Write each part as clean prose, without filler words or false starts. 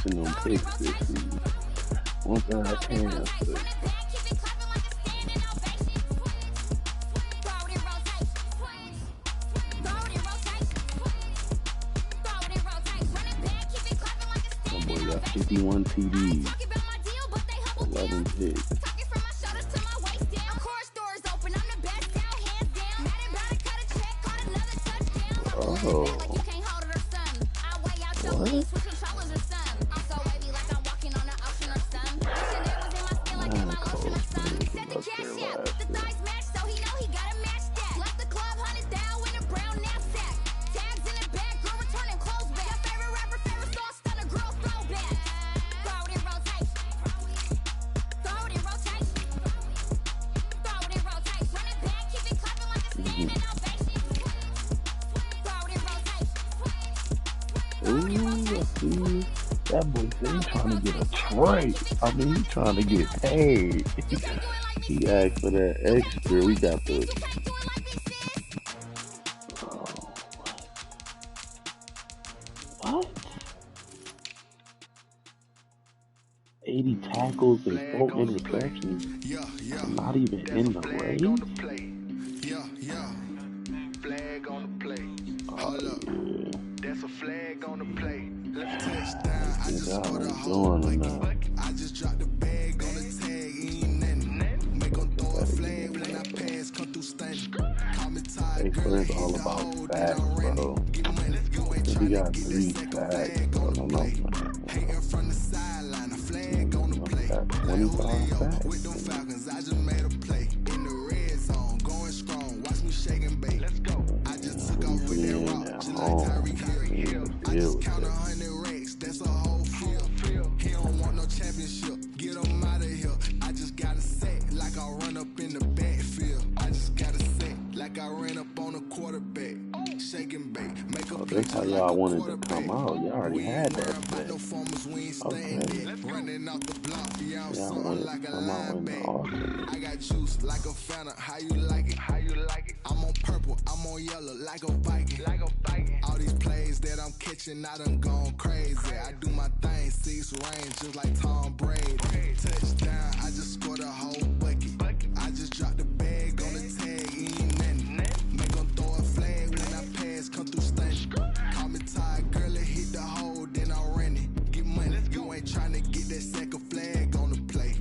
catching them picks this season. One thing I can say. My boy got 51 TDs, 11 picks. Oh, what? Man, Cole Smith was up there last year. Ooh, I see. That boy said he trying to get a trade. I mean, he trying to get paid. He asked for that extra. We got the 80 tackles and 4 interceptions. Not even in the race. Flag on the play. Oh, yeah. That's a flag on the play. Left I touchdown. I just scored a doing whole bucket. I just dropped the bag on the tag. Ain't nothing. Make them throw a flag when I pass. Come through stunning. Call me tired, girl. It's all about facts, bro. I think he got 3 sacks. I don't know, man. Hating from the sideline. A flag on the play. Got 25 sacks. With them Falcons, I just made a play. In the red zone, going strong. Watch me shake and bake. Let's go. I just took off with that rock. Just like Tyreek Hill. I just count 100 racks. That's a whole field. He don't want no championship. Get him out of here. I just got a set like I run up in the backfield. I just got a set like I ran up on a quarterback. Shake and bake. Make a play. That's how y'all wanted to come out. Y'all already had that set. Okay. Running off the block. Yeah, I'm Y'all something wanted like to a come out in the linebacker. offense. I got juice like a Fanta. How you like it? How you like it? I'm on purple. I'm on yellow like a Viking. Like a Viking. All these plays that I'm catching, I done gone crazy. I do my thing, 6 range just like Tom Brady. Touchdown. I just scored a whole bucket. I just dropped the bag on the tag. Ain't nothing. Make them throw a flag when I pass. Come through stunning. Call me tired, girl. It hit the hole, then I ran it. Get money. You ain't trying to get that second flag on the play.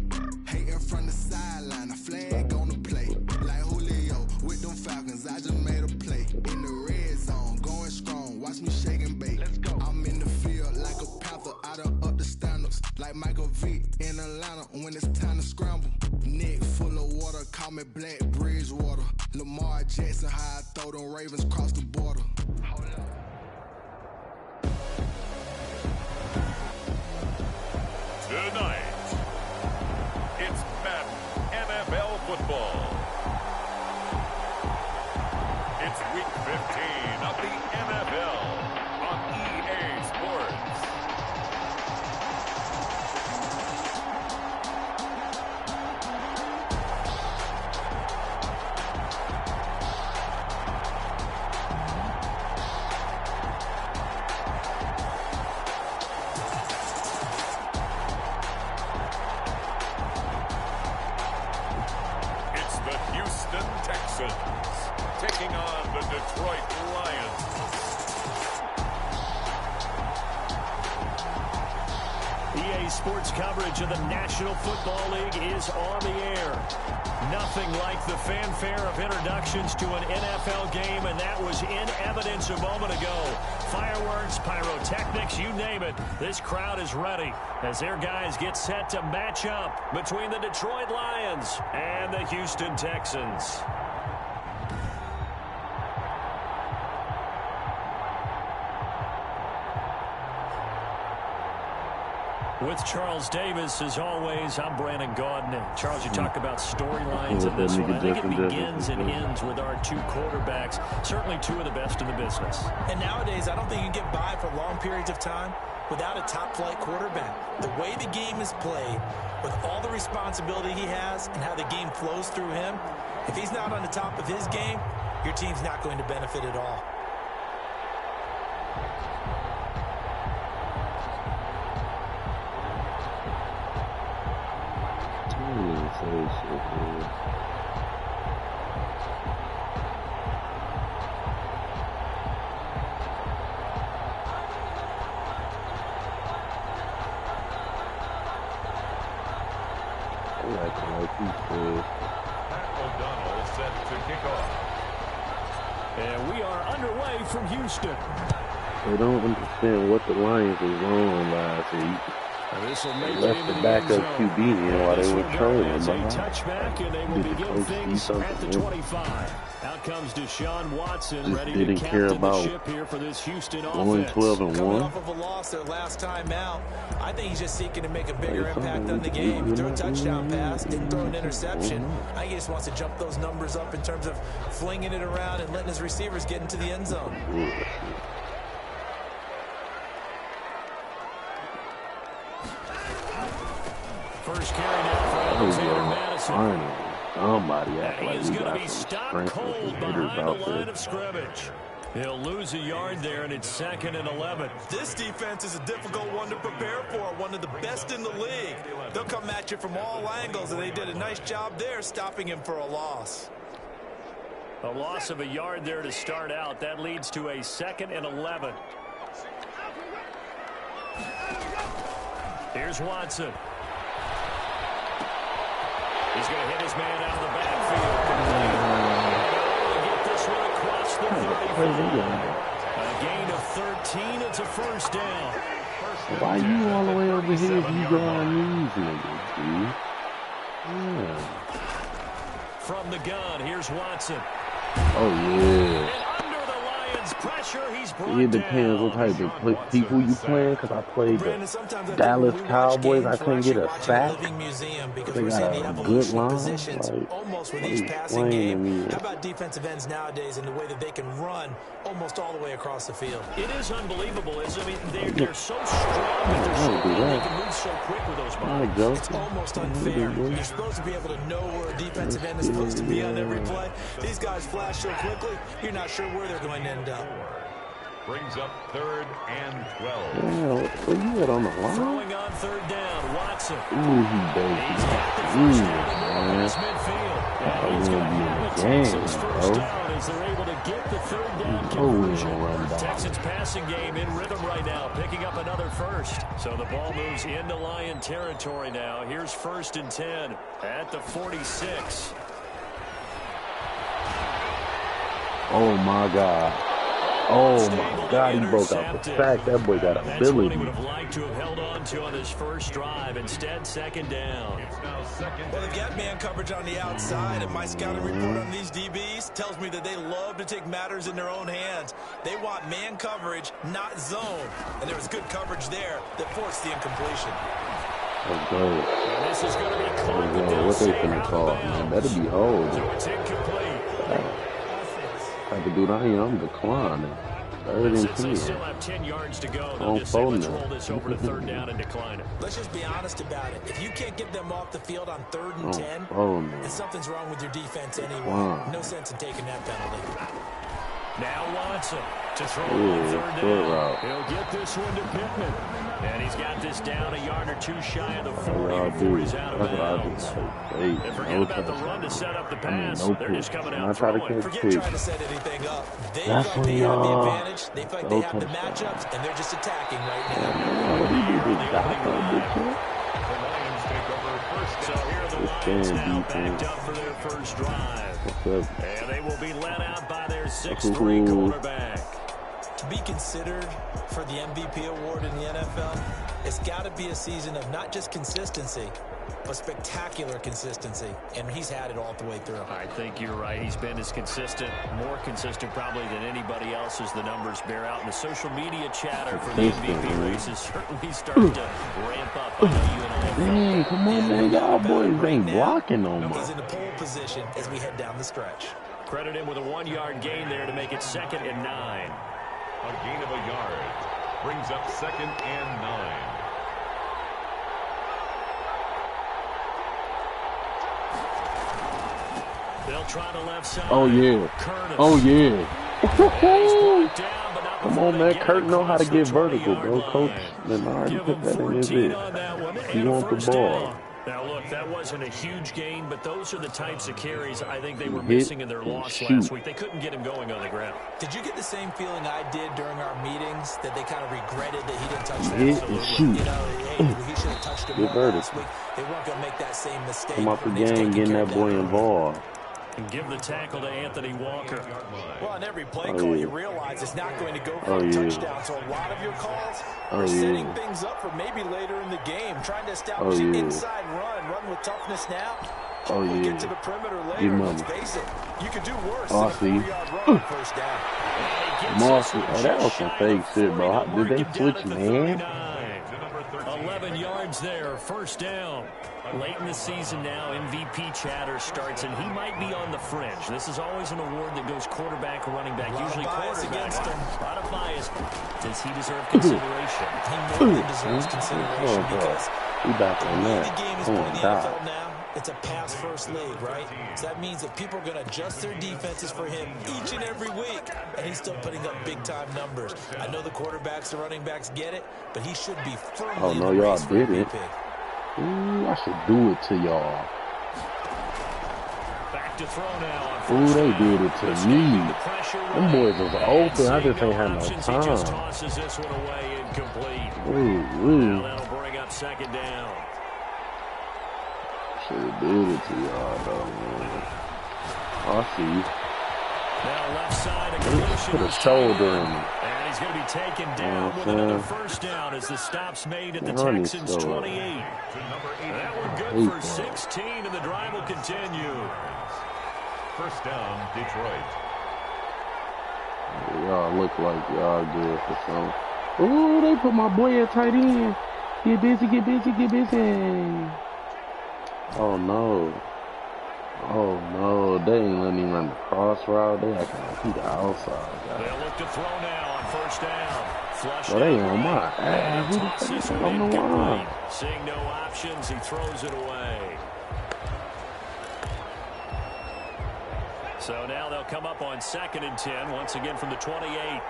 Hating from the sideline, a flag on the play. Like Julio with them Falcons, I just made a play. In the red zone, going strong. Watch me shake and bake. Let's go. I'm in the field like a panther. I done up the standards. Like Michael Vick in Atlanta when it's time to scramble. Neck full of water, call me Black Bridgewater. Lamar Jackson, how I throw them Ravens cross the border. Hold up. Tonight, it's Madden NFL football. It's week 15 of the NFL on EA Sports. It's the Houston Texans taking on the Detroit Lions. EA Sports coverage of the National Football League is on the air. Nothing like the fanfare of introductions to an NFL game, and that was in evidence a moment ago. Fireworks, pyrotechnics, you name it. This crowd is ready as their guys get set to match up between the Detroit Lions and the Houston Texans. With Charles Davis, as always, I'm Brandon Gaudin. Charles, you talk about storylines in this one. I think it begins and ends with our 2 quarterbacks, certainly 2 of the best in the business. And nowadays, I don't think you can get by for long periods of time without a top-flight quarterback. The way the game is played, with all the responsibility he has and how the game flows through him, if he's not on the top of his game, your team's not going to benefit at all. And we are underway from Houston. They don't understand what the Lions was on last week. They left the backup QB in while they were trolling behind. Touchback, and they will begin things at the 25. Out comes Deshaun Watson, ready to captain the ship here for this Houston offense. 12-1. Coming off of a loss their last time out, I think he's just seeking to make a bigger impact on the game. Throw a touchdown pass, didn't throw an interception. I think he just wants to jump those numbers up in terms of flinging it around and letting his receivers get into the end zone. First carry now for Alexander Madison. Somebody act like he's we going to got be some stopped strength cold with hitters behind the out line there. of scrimmage. He'll lose a yard there, and it's 2nd and 11. This defense is a difficult one to prepare for, one of the best in the league. They'll come at you from all angles, and they did a nice job there stopping him for a loss. A loss of a yard there to start out. That leads to a 2nd and 11. Here's Watson. He's going to hit his man out of the backfield. Get this one across the 35. A gain of 13. It's a first down. Why you all the way over here if you drawing these niggas, dude? Yeah. From the gun, here's Watson. Oh, yeah. And under the Lions' pressure, he's brought It depends what type of people you playing, because I played the Dallas Cowboys. I couldn't get a sack. They got a good line. Like, almost with each passing game. How about defensive ends nowadays and the way that they can run almost all the way across the field? It is unbelievable. I mean, they're so strong, but they're so big. They can move so quick with those bodies. It's almost unfair. You're supposed to be able to know where a defensive end is supposed to be on every play. These guys flash so quickly, you're not sure where they're going to end up. Brings up 3rd and 12. Yeah, where you at on the line? Throwing on 3rd down, Watson. Ooh, he baby. He's man. He's going to have a Texans first down as they're able to get the 3rd down conversion. Texans passing game in rhythm right now, picking up another first. So the ball moves into Lion territory now. Here's 1st and 10 at the 46. Oh, my God. Oh, my God, he broke out the sack. That boy got ability. That's what he would have liked to have held on to on his first drive. Instead, 2nd down. Well, they've got man coverage on the outside, and my scouting report on these DBs tells me that they love to take matters in their own hands. They want man coverage, not zone. And there was good coverage there that forced the incompletion. Okay. And this is going to be caught. What they finna call, man? Better be hold. So it's incomplete. I could do that here. I'm declining. 3rd and 10. They still have 10 yards to go. They'll just say, let's roll this over to 3rd down and decline it. Let's just be honest about it. If you can't get them off the field on 3rd and 10, then something's wrong with your defense anyway. No sense in taking that penalty. Now Watson to throw on 3rd down. He'll get this one to Pittman. And he's got this down a yard or two shy of the 40 before he's out of bounds. They forget about the run to set up the pass. They're just coming out throwing. Forget trying to set anything up. They feel like they have the advantage. They feel like they have the matchups, and they're just attacking right now. So here are the Lions now backed up for their first drive. And they will be led out by their 6'3" quarterback. To be considered for the MVP award in the NFL, it's got to be a season of not just consistency, but spectacular consistency, and he's had it all the way through. I think you're right. He's been as consistent, more consistent probably than anybody else as the numbers bear out. And the social media chatter for the MVP race is certainly starting to ramp up. I know you and I Dang, come on, man. Y'all boys ain't blocking no more. He's in the pole position as we head down the stretch. Credit him with a 1-yard gain there to make it 2nd and 9. A gain of a yard brings up 2nd and 9. They'll try the left side. Oh, yeah. Curtis. Oh, yeah. Come on, man. Kurt know how to get vertical, bro. Coach Menard put that in his head. He wants the ball. Now, look, that wasn't a huge gain, but those are the types of carries I think they were missing in their loss last week. They couldn't get him going on the ground. Did you get the same feeling I did during our meetings, that they kind of regretted that he didn't touch that? Hit and shoot. You know, hey, he should have touched him more last week. They weren't going to make that same mistake. Come out the game, getting that boy involved. And give the tackle to Anthony Walker. Well, on every play call, you realize it's not going to go for a touchdown. So a lot of your calls are setting things up for maybe later in the game, trying to establish an inside run with toughness now. We'll get to the perimeter later. Let's face it, you could do worse than a 4-yard run first down. Marcy, that was some fake shit, bro. Did they switch, man? 11 yards there, first down. Late in the season now, MVP chatter starts, and he might be on the fringe. This is always an award that goes quarterback or running back, usually quarterback. A lot of bias. Does he deserve consideration? He more than deserves consideration because we back on that. The game is playing the NFL now. It's a pass-first league, right? So that means that people are going to adjust their defenses for him each and every week, and he's still putting up big-time numbers. I know the quarterbacks, the running backs get it, but he should be firmly in the race for MVP. Ooh, I should do it to y'all. Back to throw now. Ooh, they did it to me. Them boys was open. I just ain't had no time. He just tosses this one away incomplete. Ooh. Now that'll bring up second down. Should have did it to y'all, though, man. I see. Now left side, a collision. Put a shoulder in me. And he's going to be taken down with another first down as the stop's made at the Texans' 28. That one good for 16, and the drive will continue. First down, Detroit. Y'all look like y'all good for something. Ooh, they put my boy at tight end. Get busy, get busy, get busy. Oh, no. Oh, no. They ain't letting him run the cross route. They acting like he the outside guy. They'll look to throw now on first down. Flush well, they on my ass. Who the fuck on the line? Seeing no options, he throws it away. So now they'll come up on 2nd and 10, once again from the 28.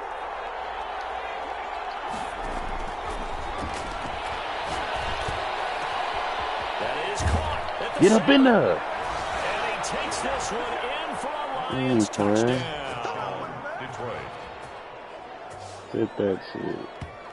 That is caught. Get up in there. And he takes this one in for a Lions touchdown. Detroit. Hit that shit.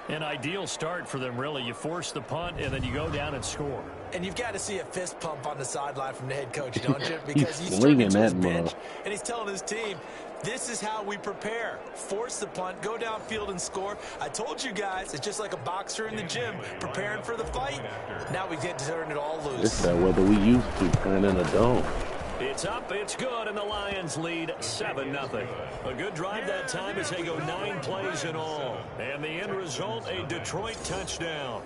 An ideal start for them, really. You force the punt, and then you go down and score. And you've got to see a fist pump on the sideline from the head coach, don't you? Because he's swinging turning to his that bench, and he's telling his team, this is how we prepare. Force the punt, go downfield and score. I told you guys, it's just like a boxer in the gym, preparing for the fight. Now we get to turn it all loose. It's that weather we used to, playing in a dome. It's up, it's good, and the Lions lead 7-0. A good drive that time as they go 9 plays in all. And the end result, a Detroit touchdown.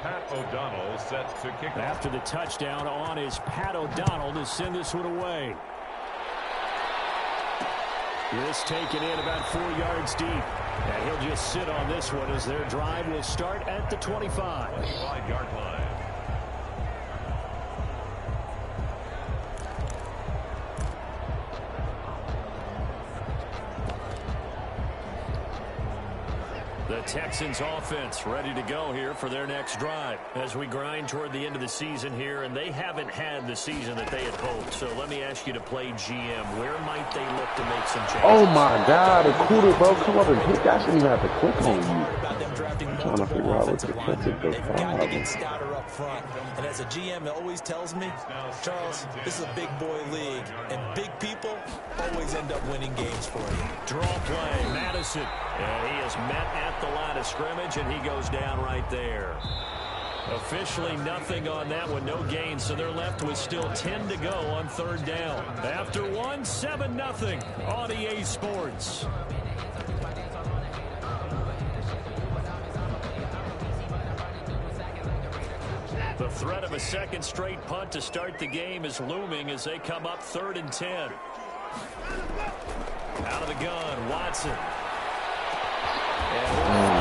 Pat O'Donnell set to kick off. After the touchdown on is Pat O'Donnell to send this one away. This taken in about 4 yards deep. And he'll just sit on this one as their drive will start at the 25. 5-yard line. The Texans offense ready to go here for their next drive as we grind toward the end of the season here, and they haven't had the season that they had hoped. So let me ask you to play GM. Where might they look to make some changes? Oh my God, the quarter, bro, come up and hit. I shouldn't even have to click on you. I'm trying to figure out what the fuck is the They've got to problem. get stouter up front. And as a GM always tells me, Charles, this is a big boy league, and big people always end up winning games for you. Draw play, Madison. And he is met at the line of scrimmage, and he goes down right there. Officially nothing on that one, no gain, so they're left with still 10 to go on 3rd down. After one, 7-0 on EA Sports. The threat of a second straight punt to start the game is looming as they come up 3rd and 10. Out of the gun, Watson. And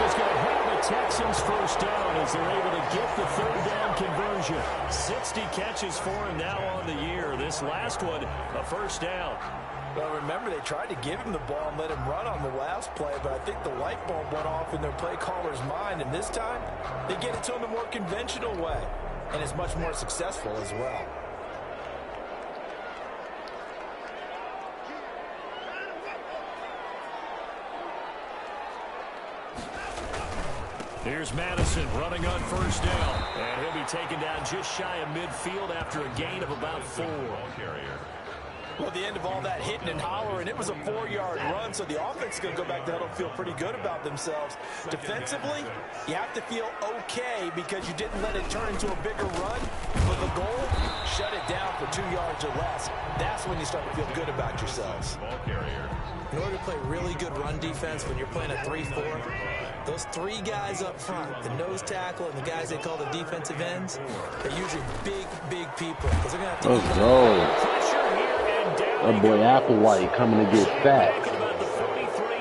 he's going to have the Texans first down as they're able to get the 3rd down conversion. 60 catches for him now on the year. This last one, a first down. Well, remember, they tried to give him the ball and let him run on the last play, but I think the light bulb went off in their play caller's mind, and this time they get it to him the more conventional way, and it's much more successful as well. Here's Madison running on first down. And he'll be taken down just shy of midfield after a gain of about 4. Well, at the end of all that hitting and hollering, it was a 4-yard run, so the offense is going to go back to huddle and feel pretty good about themselves. Defensively, you have to feel okay because you didn't let it turn into a bigger run. But the goal, shut it down for 2 yards or less. That's when you start to feel good about yourselves. In order to play really good run defense when you're playing a 3-4, those 3 guys up front, the nose tackle and the guys they call the defensive ends, they're usually big people because they're going to have to Let's go. That boy Applewhite coming to get sacked.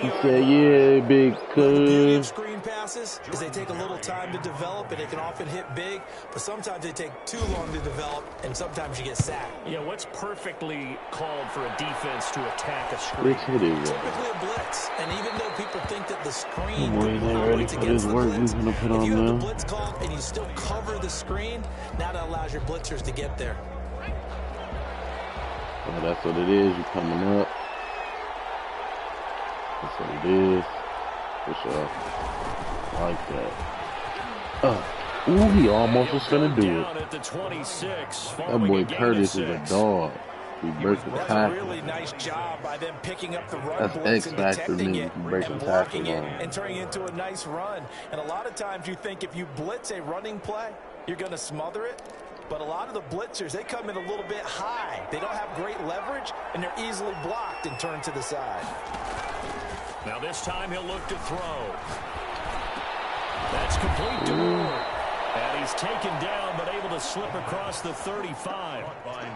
He said, yeah, big cuz. Screen passes is they take a little time to develop and they can often hit big, but sometimes they take too long to develop and sometimes you get sacked. Yeah, what's perfectly called for a defense to attack a screen? Typically a blitz, and even though people think that the screen ready for this work he's gonna put on if you have now. the blitz called and you still cover the screen, now that allows your blitzers to get there. Oh, that's what it is. You coming up. That's what it is. For sure. I like that. Ooh, he almost was gonna do it. That boy Curtis is a dog. He breaks the tackle. That's a really nice job by them picking up the run. That's blitz X and factor detecting me. it Breaking and tackle blocking it on. and turning it into a nice run. And a lot of times you think if you blitz a running play, you're going to smother it. But a lot of the blitzers, they come in a little bit high. They don't have great leverage, and they're easily blocked and turned to the side. Now this time he'll look to throw. That's complete to Ward. And he's taken down, but able to slip across the 35.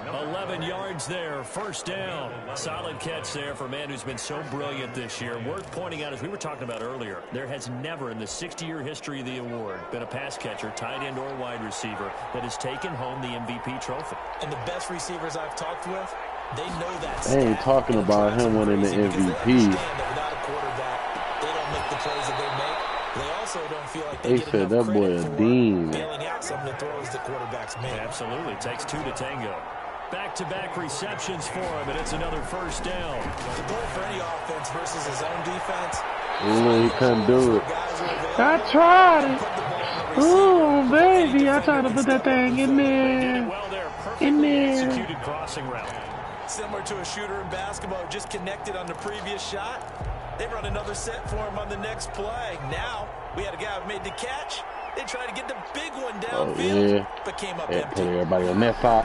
11 yards there, first down. Solid catch there for a man who's been so brilliant this year. Worth pointing out, as we were talking about earlier, there has never in the 60-year history of the award been a pass catcher, tight end, or wide receiver that has taken home the MVP trophy. And the best receivers I've talked with, they know that. They ain't talking about him winning the MVP. Without a quarterback, they don't make the plays that they make. They also don't feel like They get said enough that boy credit a for demon. bailing out some of the throws the quarterbacks make. Absolutely. Takes 2 to tango. Back-to-back receptions for him, and it's another first down. The goal for any offense versus his own defense. Ooh, he couldn't do it. I tried it. Ooh, baby, I tried to put that thing in there. Well there, In perfectly there. executed crossing route. Similar to a shooter in basketball, just connected on the previous shot. They run another set for him on the next play. Now, we had a guy who made the catch. They tried to get the big one downfield, but came up Put empty. everybody on that side.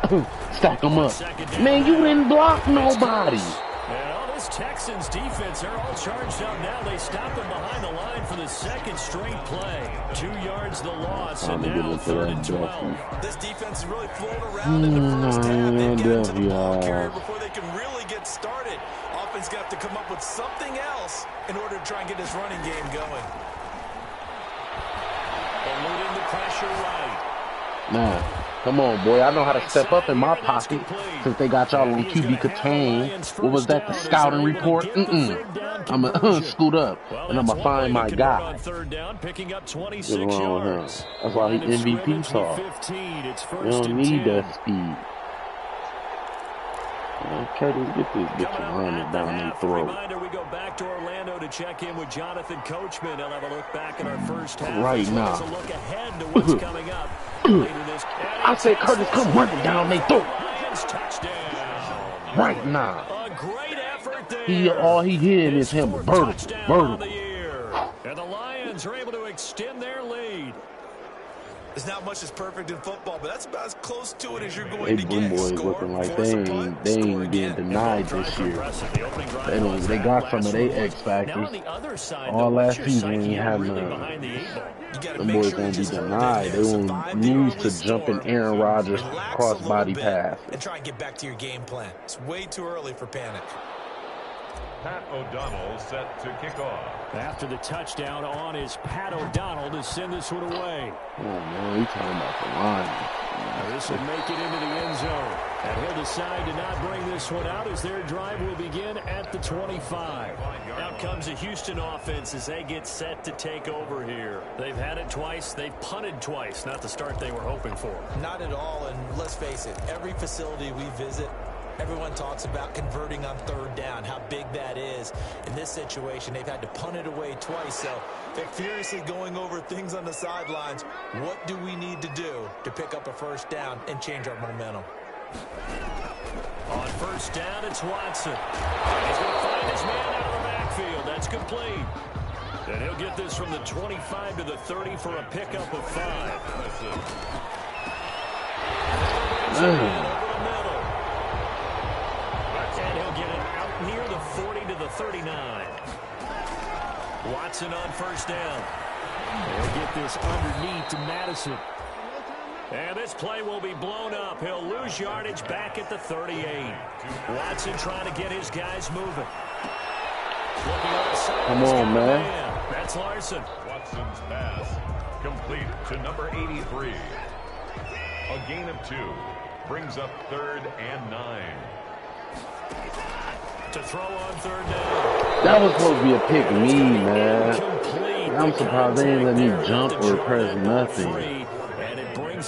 Stack them up. Man, you didn't block nobody. And all this Texans defense, they're all charged up now. They stop him behind the line for the second straight play. 2 yards the loss, and now 3rd and 12. This defense is really floating around in the first half. They get into the ball carrier before they can really get started. Offense got to come up with something else in order to try and get this running game going. Eluding the pressure right. Nah, come on, boy. I know how to step up in my pocket since they got y'all on QB contain. What was that, the scouting report? I'm going to scoot up, and I'm going to find my guy. What's wrong with him? That's why he MVP talk. You don't need that speed. Curtis, get your running down their throat. Reminder, we go back to Orlando to check in with Jonathan Coachman. He'll have a look back at our first half. Right now. A look ahead to what's coming up later this. I said, Curtis, come running down their throat. Lions touchdown. Right now. A great effort there. All he hearing is him vertical. And the Lions are able to extend their lead. There's not much that's perfect in football, but that's about as close to it as you're going to Boom get. boys looking like they ain't being denied this year. They got some of their X factors. All last season we ain't had none. Them boys won't be denied. They won't lose to jumping Aaron Rodgers cross-body pass. And try and get back to your game plan. It's way too early for panic. Pat O'Donnell set to kick off. After the touchdown on is Pat O'Donnell to send this one away. Oh, man, he's talking about the line. This will make it into the end zone. And he'll decide to not bring this one out as their drive will begin at the 25. Out comes the Houston offense as they get set to take over here. They've had it twice. They've punted twice. Not the start they were hoping for. Not at all, and let's face it, every facility we visit, Everyone talks about converting on third down, how big that is. In this situation, they've had to punt it away twice, so they're furiously going over things on the sidelines. What do we need to do to pick up a first down and change our momentum? On first down, it's Watson. He's going to find his man out of the backfield. That's complete. And he'll get this from the 25 to the 30 for a pickup of 5. Over the middle. And he'll get it out near the 40 to the 39. Watson on first down. He'll get this underneath to Madison. And this play will be blown up. He'll lose yardage back at the 38. Watson trying to get his guys moving. Come on, man. That's Larson. Watson's pass complete to number 83. A gain of 2 brings up 3rd and 9. To throw on third down. That was supposed to be a pick me, man. I'm surprised they didn't let me jump or press nothing.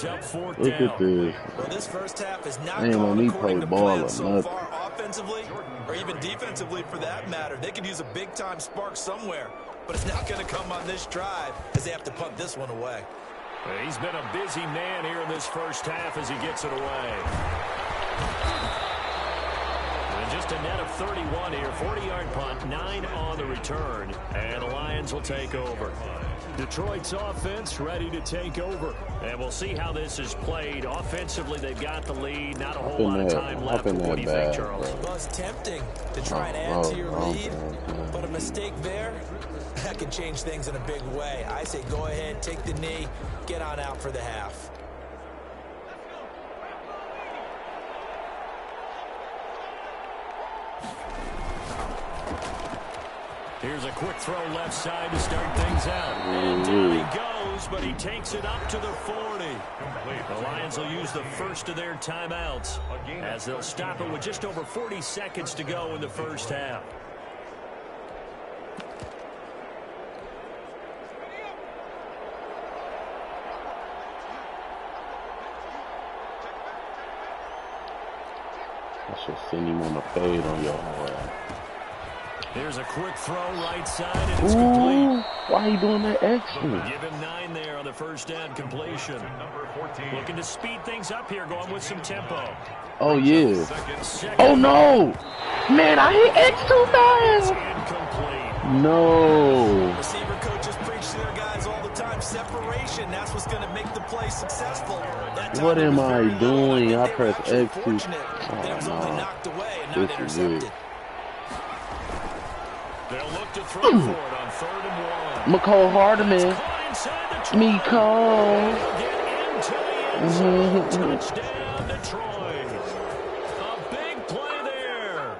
Up fourth Look down. at this. Well, this first half is not They ain't gone let me according play to ball plan or so nothing. far, offensively or even defensively for that matter. They could use a big-time spark somewhere, but it's not going to come on this drive as they have to punt this one away. He's been a busy man here in this first half as he gets it away. And just a net of 31 here, 40-yard punt, 9 on the return, and the Lions will take over. Detroit's offense ready to take over. And we'll see how this is played. Offensively, they've got the lead. Not a whole lot of time left. What do you think, Charles? Well, it's tempting to try and add to your lead, but a mistake there, that can change things in a big way. I say go ahead, take the knee, get on out for the half. Here's a quick throw left side to start things out. And down he goes, but he takes it up to the 40. The Lions will use the first of their timeouts as they'll stop it with just over 40 seconds to go in the first half. I should send him on a fade on your ass. There's a quick throw right side, and it's complete. Why are you doing that extra? Give him 9 there on the first down completion. Looking to speed things up here, going with some tempo. Oh, yeah. Oh, no. Man, I hit X too fast. Incomplete. No. Receiver coaches preach to their guys all the time. Separation, that's what's going to make the play successful. What am I doing? I press X too. It was only knocked away and not This is it. intercepted. They'll look to throw for it on 3rd and 1. McCole Hardeman. McCole. Touchdown, Detroit. A big play there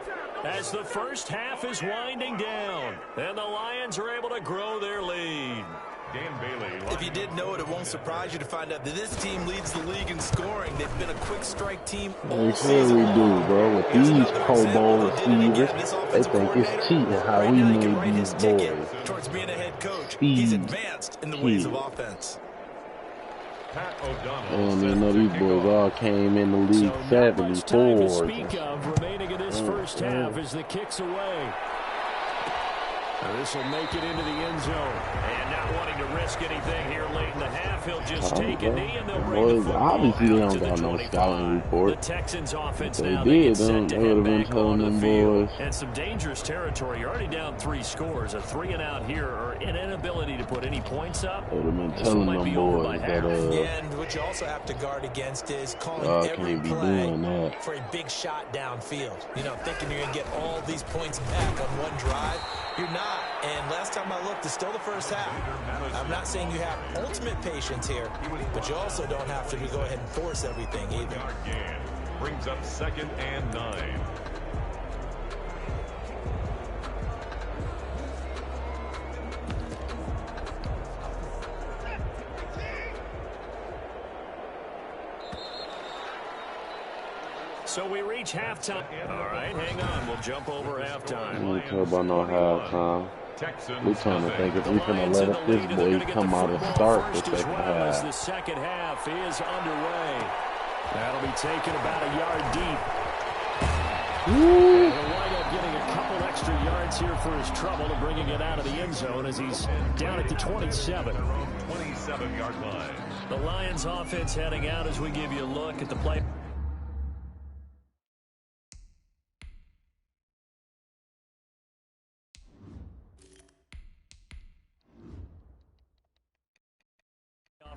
as the first half is winding down, and the Lions are able to grow their lead. Dan Bailey. If you did know it, it won't surprise you to find out that this team leads the league in scoring. They've been a quick strike team all They season. sure we do, bro. With these Pro Bowl receivers, they think it's cheating how we made these boys. Towards being a head coach, he's advanced in the ways of offense. Pat O'Donnell. And you know these boys all came in the league So not much time to 74. speak of remaining in this first half as the kick's away. This will make it into the end zone. And not wanting to risk anything here late in the half, he'll just take a knee and they'll bring the football Obviously, they out don't to the got no 25. scouting report. The Texans offense If they now did, they get then set to they would head have been back telling on the them field. boys. And some dangerous territory. You're already down 3 scores. A 3 and out here, or an inability to put any points up. They would have been This telling one might them be over by boys half. that And what you also have to guard against is calling y'all every can't be play doing that. for a big shot downfield. You know, thinking you're going to get all these points back on one drive. You're not. And last time I looked, it's still the first half. I'm not saying you have ultimate patience here, but you also don't have to go ahead and force everything either. Again, brings up 2nd and 9. So we reach halftime. All right, hang on. We'll jump over halftime. We ain't talking about no halftime. We trying to think if we finna let up this boy come out and start the second half. The second half is underway. That'll be taken about a yard deep. He'll wind up getting a couple extra yards here for his trouble and bringing it out of the end zone as he's down at the 27. 27-yard line. The Lions offense heading out as we give you a look at the play.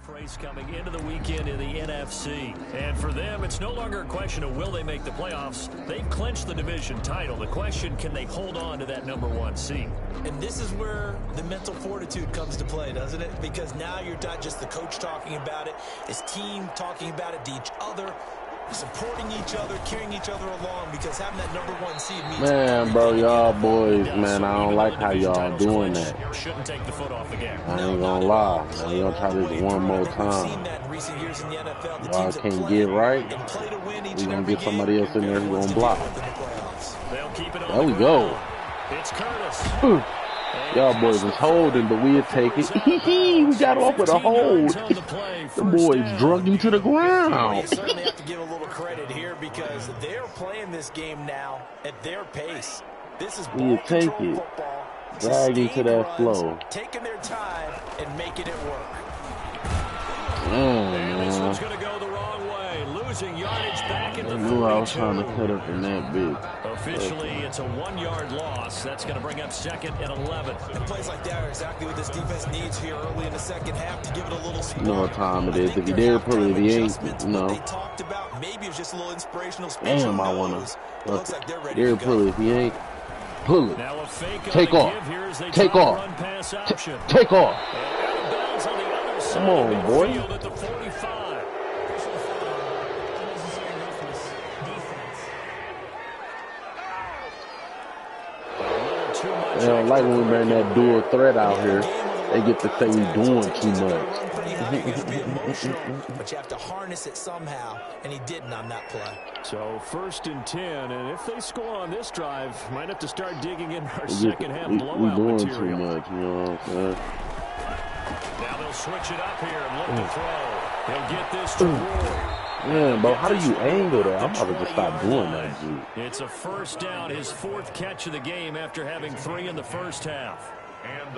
Race coming into the weekend in the NFC. And for them, it's no longer a question of will they make the playoffs. They've clinched the division title. The question, can they hold on to that #1 seed? And this is where the mental fortitude comes to play, doesn't it? Because now you're not just the coach talking about it, his team talking about it to each other, supporting each other, carrying each other along, because having that #1 seed means... Man, bro, y'all boys, man, I don't like how y'all doing that. Shouldn't take the foot off the gas. I ain't gonna lie. Man, y'all try this one more time. Y'all can't get right. We gonna get somebody else in there who gonna block. There we go. It's Curtis. Y'all boys is holding, but we'll take it. We got off with a hold. The boys drug him to the ground. You certainly have to give a little credit here because they're playing this game now at their pace. This is ball take control it. football. Drag into that Runs, flow. taking their time and making it work. And this one's going to go the wrong way. Losing yardage back at the 42. I knew I was trying to cut up in that big. Officially, it's a 1-yard loss. That's going to bring up 2nd and 11. And plays like that are exactly what this defense needs here early in the second half to give it a little spark. You know what time it is. If he did, put it. If he ain't, no. They talked about maybe it's just a little inspirational speech. Damn, I wanna. Looks like they're ready to go. Pull it. If he ain't, pull it. Now a fake Take on off. the give here as they Take try to off. run pass option. Take off. And out of bounds on the other side Come on, of boy. midfield at the 45. They don't like when we bring that dual threat out here. They get to say we doing too much. But you have to harness it somehow, and he didn't on that play. So 1st and 10, and if they score on this drive, might have to start digging in our second half We blowout doing material. too much, you know what I'm saying? Now they'll switch it up here and look to throw. He'll get this to Ward. Man, bro, how do you angle that? I'm about to just stop doing that, dude. It's a 1st down, his 4th catch of the game after having 3 in the first half.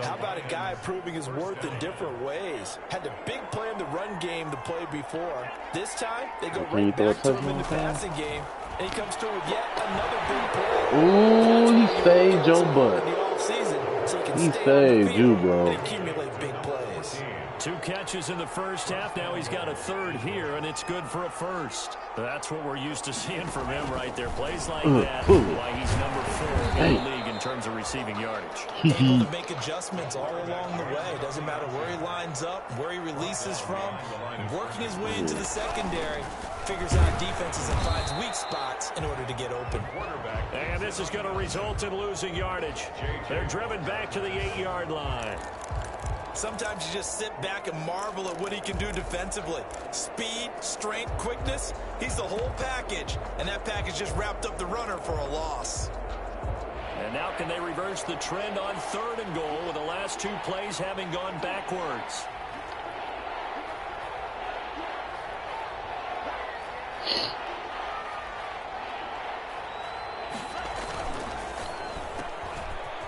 How about a guy proving his worth in different ways? Had the big play in the run game the play before. This time, they go right back to him in the passing game, and he comes through with yet another big play. Ooh, he saved your butt. In the offseason, so He saved you, bro. and accumulate big plays. 2 catches in the first half. Now he's got a 3rd here, and it's good for a 1st. That's what we're used to seeing from him right there. Plays like that, why he's #4 in the league in terms of receiving yardage. Able to make adjustments all along the way. Doesn't matter where he lines up, where he releases from. Working his way into the secondary. Figures out defenses and finds weak spots in order to get open. And this is going to result in losing yardage. They're driven back to the 8-yard line. Sometimes you just sit back and marvel at what he can do defensively. Speed, strength, quickness, he's the whole package. And that package just wrapped up the runner for a loss. And now can they reverse the trend on 3rd and goal with the last 2 plays having gone backwards?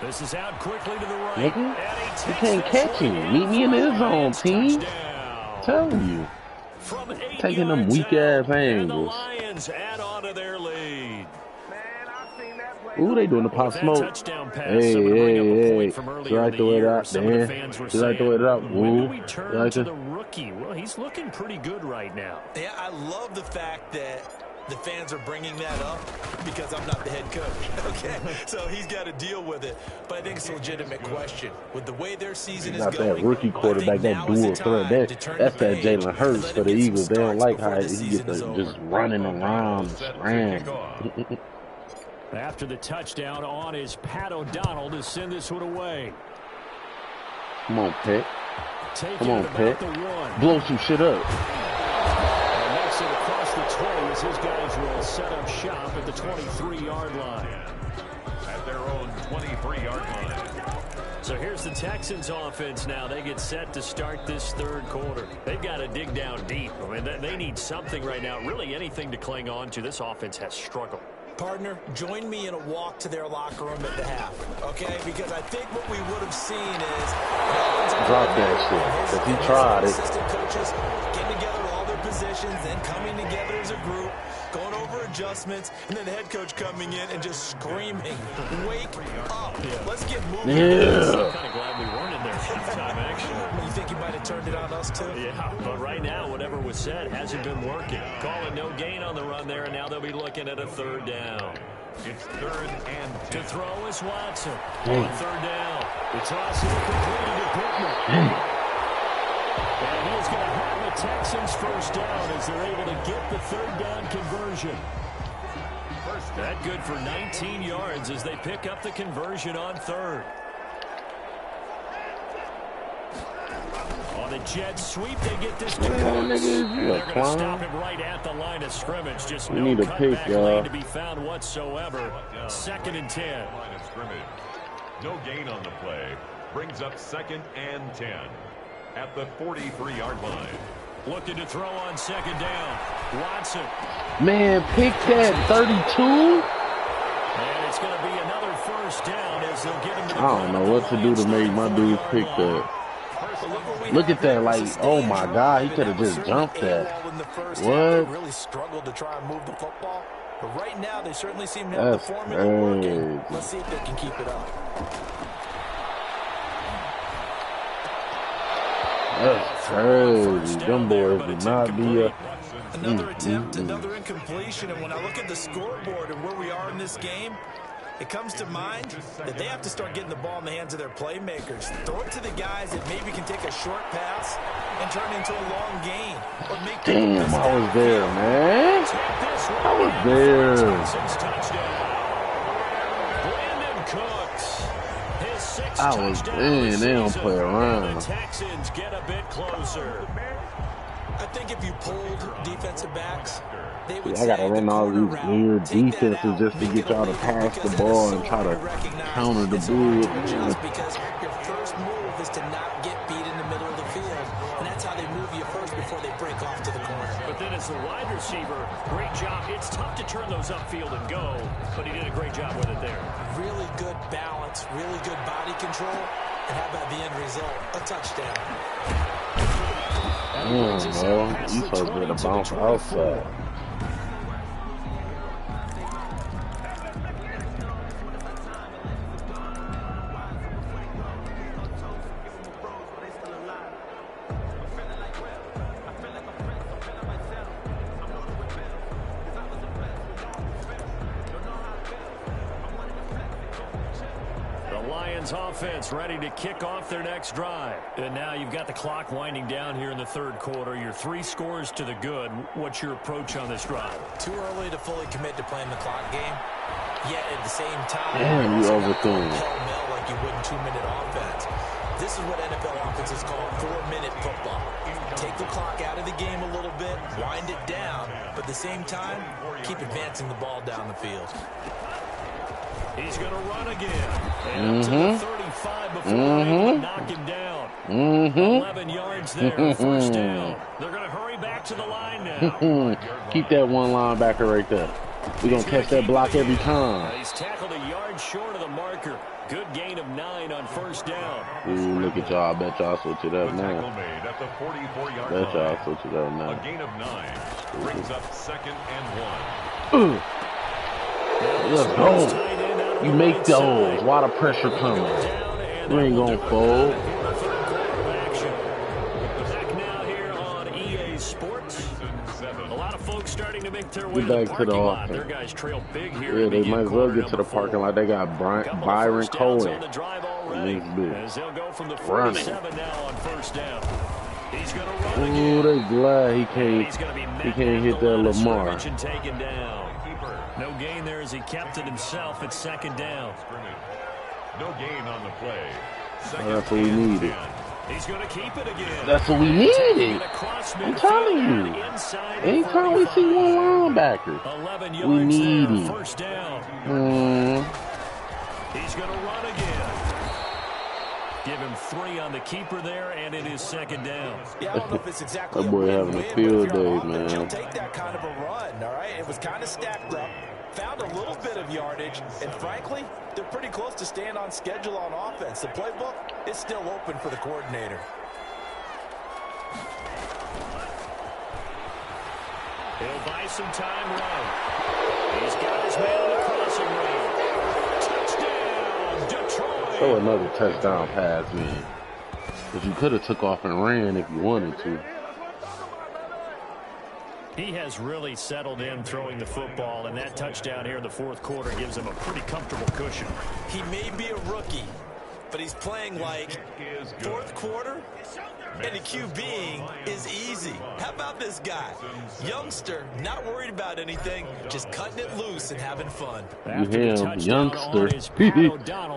This is out quickly to the right. Nigga, you can't catch him. Meet me in the zone, team. Telling you. Taking them weak ass angles. The Lions add on to their lead. Ooh, they doing the pop smoke. Hey. Should I throw it out there? Should I throw it out? Ooh. We turn to the rookie. Well, he's looking pretty good right now. Yeah, I love the fact that the fans are bringing that up because I'm not the head coach. Okay, so he's got to deal with it. But I think it's a legitimate question. With the way their season is going, not that rookie quarterback, that dual threat. That's that Jalen Hurts for the Eagles. They don't like how he gets just running around, scram. After the touchdown on is Pat O'Donnell to send this one away. Come on, Pitt. Come on, Pitt. Blow some shit up. And makes it across the 20 as his guys will set up shop at the 23-yard line. At their own 23-yard line. So here's the Texans offense now. They get set to start this 3rd quarter. They've got to dig down deep. I mean, they need something right now, really anything to cling on to. This offense has struggled. Partner, join me in a walk to their locker room at the half, okay? Because I think what we would have seen is drop that shit. Because he tried it. Assistant coaches getting together with all their positions, then coming together as a group, going over adjustments, and then the head coach coming in and just screaming, "Wake up! Let's get moving." I'm kind of glad we weren't in there halftime action. You think you might have turned it on us too? Yeah, but right now, whatever was said hasn't been working. Calling no gain on the run there, and now they'll be looking at a third down. It's 3rd and 10. To throw is Watson. On 3rd down. The toss is completed to Pittman. And he is going to have the Texans first down as they're able to get the 3rd down conversion. That good for 19 yards as they pick up the conversion on 3rd. On the jet sweep, they get this to Cooks. They're going to stop him right at the line of scrimmage. Just no cutback lane to be found whatsoever. 2nd and 10. Line of scrimmage. No gain on the play. Brings up 2nd and 10 at the 43-yard line. Looking to throw on 2nd down. Watson. Man, pick that 32. And it's going to be another first down as they'll get him to the I don't know what to do to make my dudes pick that. Look at that, like, oh my God, he could have just jumped that. What? Really struggled to try and move the football, but right now they certainly seem to have the formula working. Let's see if they can keep it up. That's crazy. Them boys would not be Another attempt, another incompletion, and when I look at the scoreboard and where we are in this game, it comes to mind that they have to start getting the ball in the hands of their playmakers. Throw it to the guys that maybe can take a short pass and turn it into a long gain. Or make damn, I was there, man. I was there. Brandon Cooks. His 6th I was touchdown in. They don't season, play around. and the Texans get a bit closer. I think if you pulled defensive backs, they would I gotta run all these weird defenses just to get y'all to pass the ball and try to counter the bull. Just because your first move is to not get beat in the middle of the field, and that's how they move you first before they break off to the corner. But then as the wide receiver, great job. It's tough to turn those upfield and go, but he did a great job with it there. Really good balance, really good body control, and how about the end result? A touchdown. No, you supposed to get a bounce outside. Offense ready to kick off their next drive. And now you've got the clock winding down here in the 3rd quarter. Your 3 scores to the good. What's your approach on this drive? Too early to fully commit to playing the clock game. Yet at the same time, damn, you overthrew him. Like you would in 2-minute offense. This is what NFL offenses call 4-minute football. Take the clock out of the game a little bit, wind it down, but at the same time, keep advancing the ball down the field. He's going to run again. And up to the 35 before they're able to knock him down. 11 yards there, first down. They're going to hurry back to the line now. Keep that one linebacker right there. We're going to catch that block every time. He's tackled a yard short of the marker. Good gain of 9 on first down. Ooh, look at y'all. I bet y'all switch it up now. Made at the 44-yard Bet y'all switch it up now. A gain of 9 brings up 2nd and 1. Let's go. You make those. Why the pressure coming? You ain't gonna fold. Back now here on EA Sports. A lot of folks starting to make their way to the parking lot. Their guys trail big here. Yeah, they might as well get to the parking lot. They got Byron Cohen. As they'll go from the 47 now on first down. He's going to run again. Ooh, they glad he can't hit that Lamar. Taken down. No gain there as he kept it himself at 2nd down. No gain on the play. That's what we needed. He's going to keep it again. That's what we needed. I'm telling you. Anytime we see one linebacker, we need him. First down. He's going to run again. Give him 3 on the keeper there, and it is 2nd down. Yeah, I don't know if it's exactly that boy having a field day, man. You'll take that kind of a run, all right? It was kind of stacked up. found a little bit of yardage, and frankly, they're pretty close to staying on schedule on offense. The playbook is still open for the coordinator. He'll buy some time running. He's got his man in the crossing lane. Touchdown, Detroit. Throw another touchdown pass, man. Because you could have took off and ran if you wanted to. He has really settled in throwing the football, and that touchdown here in the fourth quarter gives him a pretty comfortable cushion. He may be a rookie, but he's playing like fourth quarter, and the QBing is easy. How about this guy? Youngster, not worried about anything, just cutting it loose and having fun. You hear him, youngster.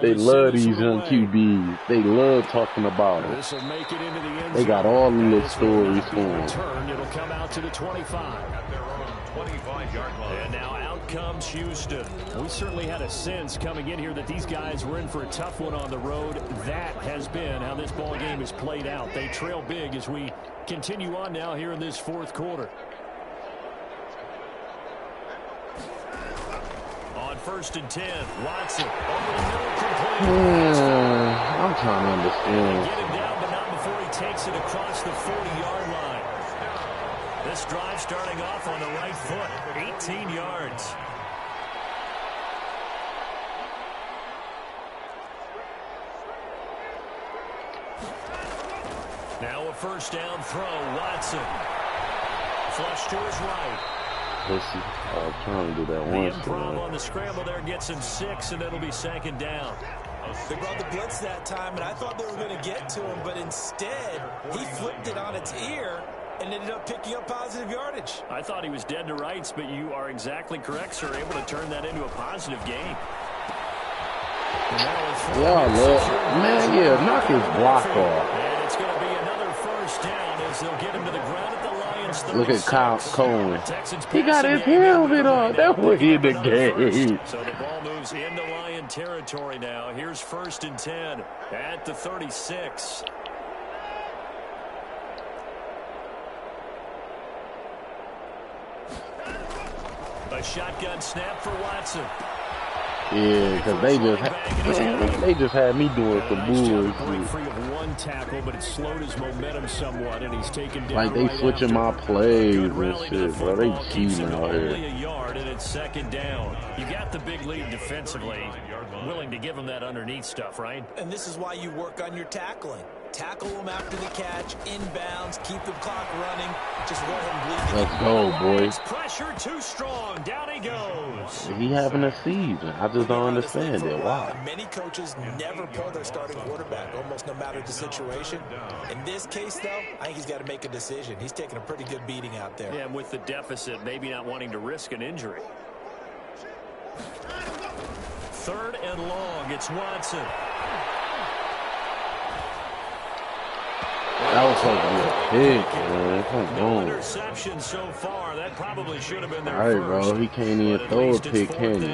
They love these young QBs. They love talking about it. They got all the little stories for them. It'll come out to the 25. And now out comes Houston. We certainly had a sense coming in here that these guys were in for a tough one on the road. That has been how this ball game is played out. They trail big as we continue on now here in this fourth quarter. On 1st and 10, Watson over the middle, complete. I'm trying to understand. Get him down, but not before he takes it across the 40-yard line. This drive starting off on the right foot, 18 yards. Now a first down throw, Watson. Flush to his right. Pussy. I was trying to do that once. The improv on the scramble there gets him 6, and it'll be 2nd down. They brought the blitz that time, and I thought they were going to get to him, but instead, he flipped it on its ear and ended up picking up positive yardage. I thought he was dead to rights, but you are exactly correct, sir. Able to turn that into a positive gain. Man, knock his block off. And it's going to be another first down as they'll get him to the ground at the Lions. Look at Kyle Cohen. He got his helmet on. That was in the game. So the ball moves into Lion territory now. Here's 1st and 10 at the 36. A shotgun snap for Watson. Yeah, because they just had me doing some break free of one tackle, but it slowed his momentum somewhat, and he's taken down like they right switching my plays and shit, bro. They cheating out only here. a yard, and it's 2nd down. You got the big lead defensively, willing to give him that underneath stuff, right? And this is why you work on your tackling. Tackle them after the catch, inbounds, keep the clock running. Just let him bleed. Let's go, boys. Pressure too strong. Down he goes. He having a season. I just don't understand it. Why? Many coaches never pull their starting quarterback, almost no matter the situation. In this case, though, I think he's got to make a decision. He's taking a pretty good beating out there. Yeah, and with the deficit, maybe not wanting to risk an injury. 3rd and long. It's Watson. That was supposed to be a pick, man. Come No on. interception so far. That probably should have been their All right, first. bro. He can't even throw a pick, can he?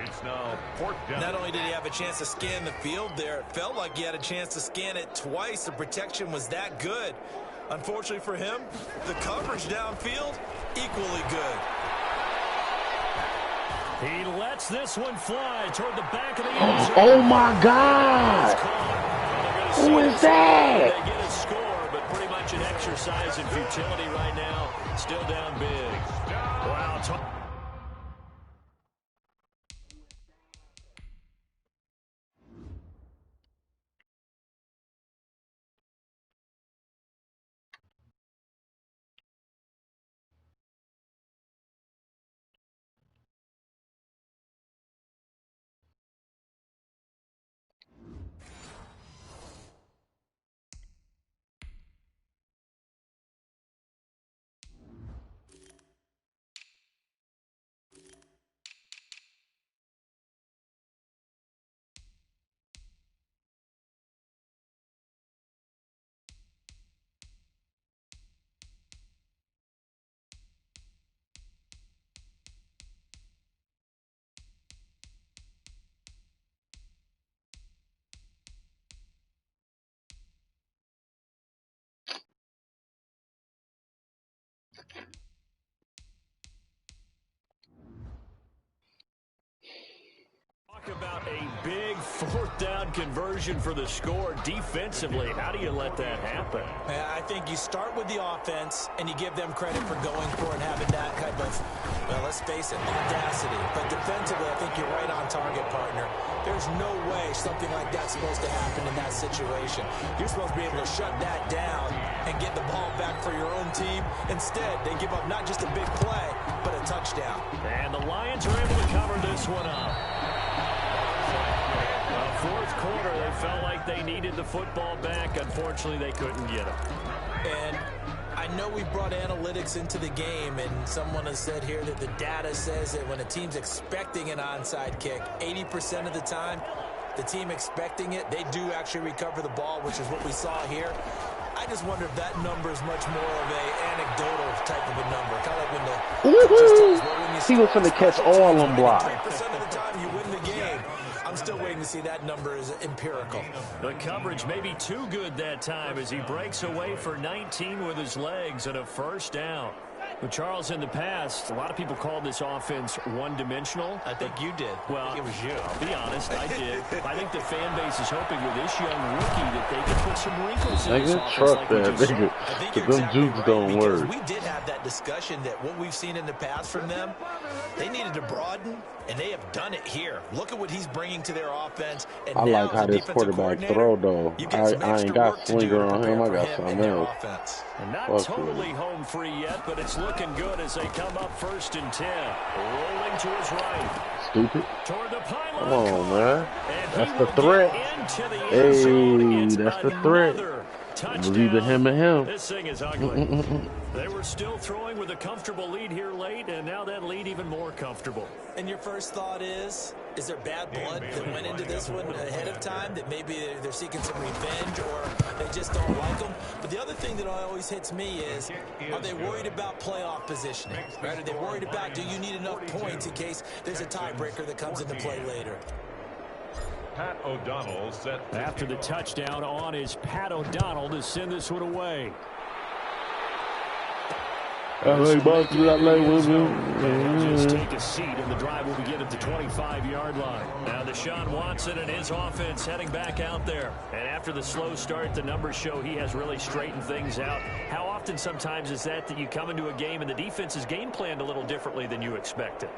It's now 4th down. Not only did he have a chance to scan the field there, it felt like he had a chance to scan it twice. The protection was that good. Unfortunately for him, the coverage downfield, equally good. He lets this one fly toward the back of the end zone. Oh, my God. Who is that? They get a score, but pretty much an exercise in futility right now. Still down big. Wow. About a big fourth down conversion for the score. Defensively, how do you let that happen? I think you start with the offense and you give them credit for going for it and having that kind of, well, let's face it, audacity. But defensively, I think you're right on target, partner. There's no way something like that's supposed to happen in that situation. You're supposed to be able to shut that down and get the ball back for your own team. Instead, they give up not just a big play, but a touchdown. And the Lions are able to cover this one up. Fourth quarter, they felt like they needed the football back. Unfortunately, they couldn't get it. And I know we brought analytics into the game, and someone has said here that the data says that when a team's expecting an onside kick, 80% of the time, the team expecting it, they do actually recover the ball, which is what we saw here. I just wonder if that number is much more of a anecdotal type of a number. Kind of like when the coaches tell us, well, when you he was going to catch all them blocks. 10% of the time you win the game. I'm still waiting to see that number is empirical. The coverage may be too good that time as he breaks away for 19 with his legs and a first down. But Charles, in the past, a lot of people called this offense one-dimensional. I think you did. Well, it was you. I'll be honest, I did. I think the fan base is hoping with this young rookie that they can put some wrinkles in this offense. Trust that, nigga. I think But you're them exactly jukes right, don't because work. we did have that discussion that what we've seen in the past from them, they needed to broaden, and they have done it here. Look at what he's bringing to their offense. And I now like how this quarterback throw, though. I ain't got Slinger on him. I got something else. And not totally home free yet, but it's looking good as they come up 1st and 10. Rolling to his right. Stupid. Toward the pylon. Come on, man. And That's the threat. Hey, that's the threat. It was either him or him. This thing is ugly. They were still throwing with a comfortable lead here late, and now that lead even more comfortable. And your first thought is there bad blood that went into this one ahead of time, that maybe they're seeking some revenge or they just don't like them? But the other thing that always hits me is, are they worried about playoff positioning? Right? Are they worried about, do you need enough points in case there's a tiebreaker that comes into play later? Pat O'Donnell set. After the touchdown on is Pat O'Donnell to send this one away. Just take a seat, and the drive will begin at the 25-yard line. Now Deshaun Watson and his offense heading back out there. And after the slow start, the numbers show he has really straightened things out. How often sometimes is that you come into a game and the defense is game planned a little differently than you expected?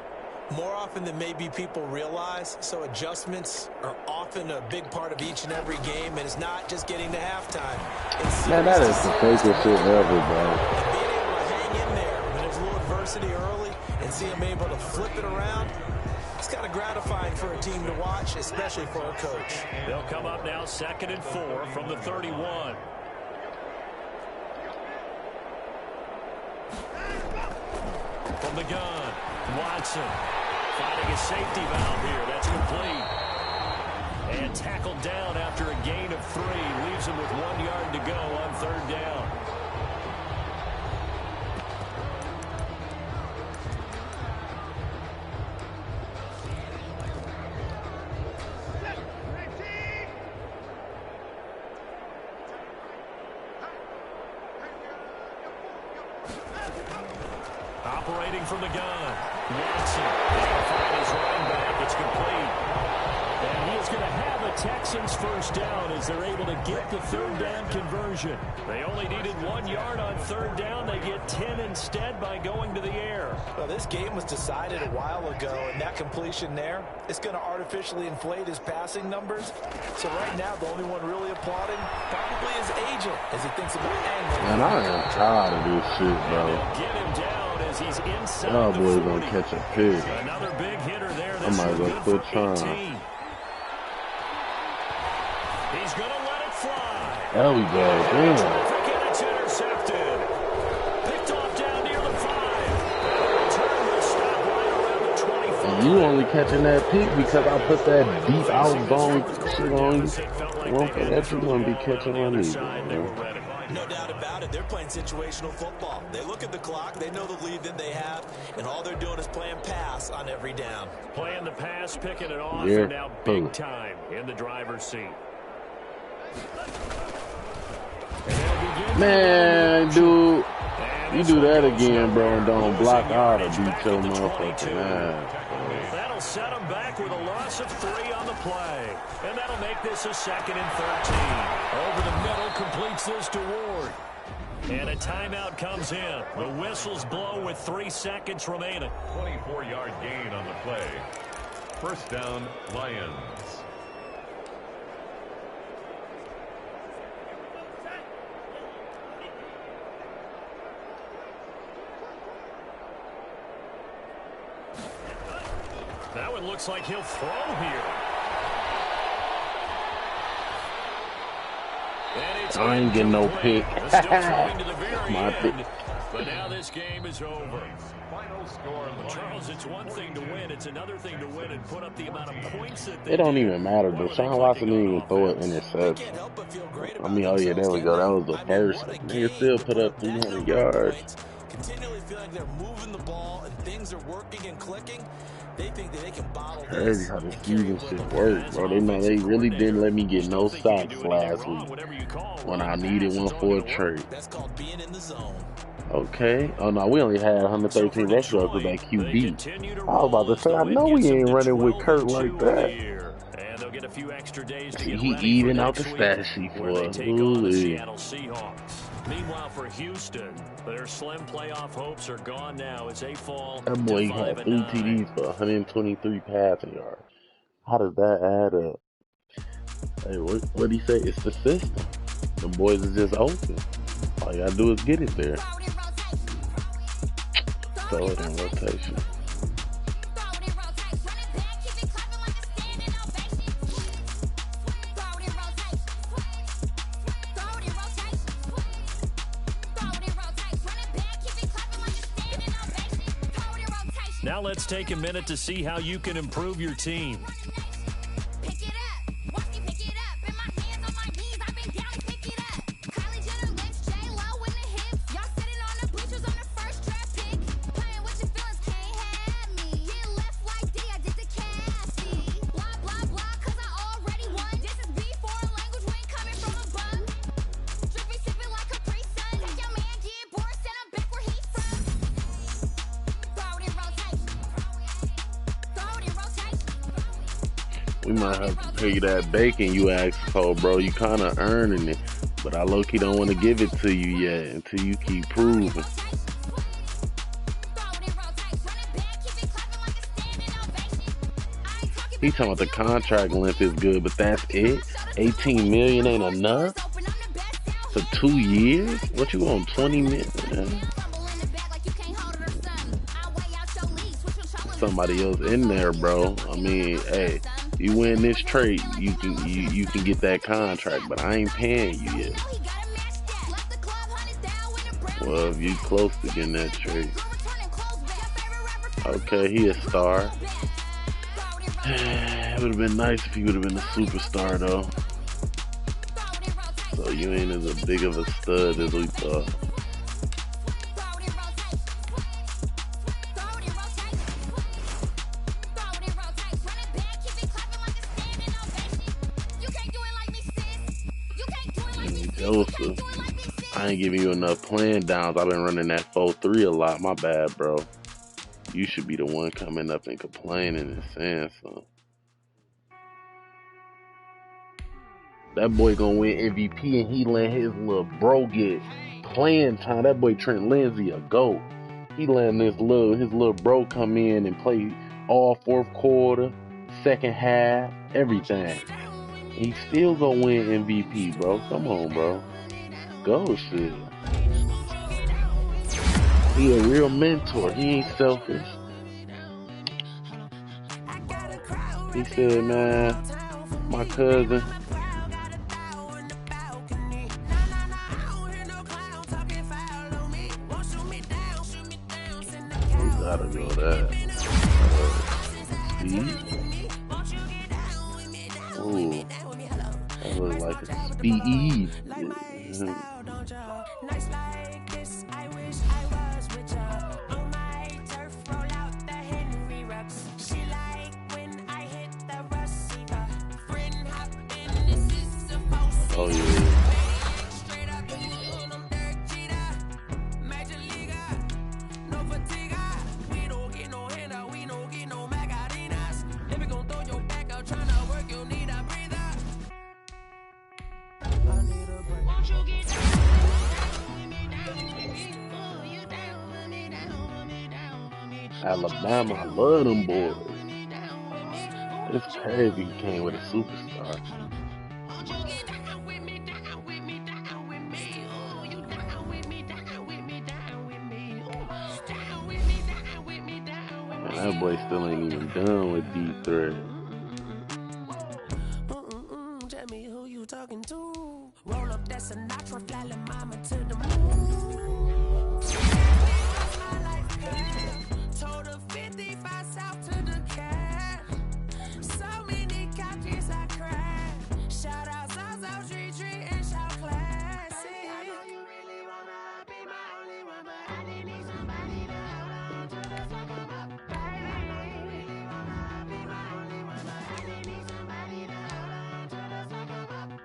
More often than maybe people realize, so adjustments are often a big part of each and every game, and it's not just getting to halftime. Man, that is the fakest shit ever, bro. And being able to hang in there when there's a little adversity early and see them able to flip it around, it's kind of gratifying for a team to watch, especially for a coach. They'll come up now 2nd and 4 from the 31. From the gun, Watson finding a safety valve here. That's complete. And tackled down after a gain of 3. Leaves him with 1 yard to go on 3rd down. Operating from the gun, Watson. Find his running back. It's complete. And he is going to have a Texans first down as they're able to get the 3rd down conversion. They only needed 1 yard on 3rd down. They get 10 instead by going to the air. Well, this game was decided a while ago, and that completion there, it's going to artificially inflate his passing numbers. So right now, the only one really applauding probably his agent as he thinks about angling. Man, I am tired of this shit, bro. Get him down as he's inside Y'all the boys 40. gonna catch a pig. Another big hitter there. I might as well quit trying. He's going to let it fly. There we go. Damn. And it's intercepted. Picked off down near the 5. Return will stop right around the 25. And you only catching that pick because I put that deep outbound shit on you. You won't forget you're going to be catching on these. No doubt about it. They're playing situational football. They look at the clock. They know the lead that they have, and all they're doing is playing pass on every down. Playing the pass, picking it off, and now big time in the driver's seat. Man, dude. And You do that again, bro, and don't block out or beat your motherfucking ass. That'll set him back with a loss of 3 on the play. And that'll make this a 2nd and 13. Over the middle, completes this to Ward. And a timeout comes in. The whistles blow with 3 seconds remaining. 24-yard gain on the play. First down, Lions. Now it looks like he'll throw here. I ain't getting no pick. My pick. But now this game is over. Final score, Charles, it's one thing to win. It's another thing to win and put up the amount of points that they It don't even matter. Deshaun Watson didn't even throw an interception. I mean, oh yeah, there we go. That was the first. They still put up 300 yards. Continually feel like they're moving the ball and things are working and clicking. They think that they can bottle Crazy how the season shit work, bro. They really didn't let me get no sacks last week when I needed one for a trade. That's called being in the zone. Okay. Oh no, we only had 113 rush yards with that QB. I was about to say, I know we ain't running with Kurt like that. He even out the stat sheet for us. Meanwhile, for Houston, their slim playoff hopes are gone now as they fall. That boy had 3 TDs for 123 passing yards. How does that add up? Hey, what did he say? It's the system. The boys is just open. All you gotta do is get it there. Throw it in rotation. Now let's take a minute to see how you can improve your team. We might have to pay you that bacon you asked for, bro. You kind of earning it. But I low-key don't want to give it to you yet until you keep proving. He talking about the contract length is good, but that's it? 18 million ain't enough? For 2 years? What you want, 20 million? Somebody else in there, bro. I mean, hey, you win this trade, you can get that contract, but I ain't paying you yet. Well, if you close to getting that trade. Okay, he a star. It would have been nice if he would have been a superstar, though. So you ain't as big of a stud as we thought. Joseph, I ain't giving you enough playing downs. I've been running that 4-3 a lot. My bad, bro. You should be the one coming up and complaining and saying something. That boy gonna win MVP and he let his little bro get playing time. That boy Trent Lindsey a GOAT. He letting his little bro come in and play all fourth quarter, second half, everything. He still gonna win MVP, bro. Come on, bro. Go shit. He a real mentor. He ain't selfish. He said, man, my cousin. We gotta go that. Speed. Ooh. That looks like a speed. Oh yeah. Alabama, I love them boys. It's crazy he came with a superstar. Man, that boy still ain't even done with deep threat. Tell me who you talking to. Roll up that Sinatra, fly la mama to the moon. Told her 55 south to the cat. So many couches I cried. Shout out Zazo, Tree, and shout classy. I know you really wanna be my only one, but I didn't need somebody to hold on to the fuck up. Baby, I know you really wanna be my only one, but I didn't need somebody to hold on to the fuck up.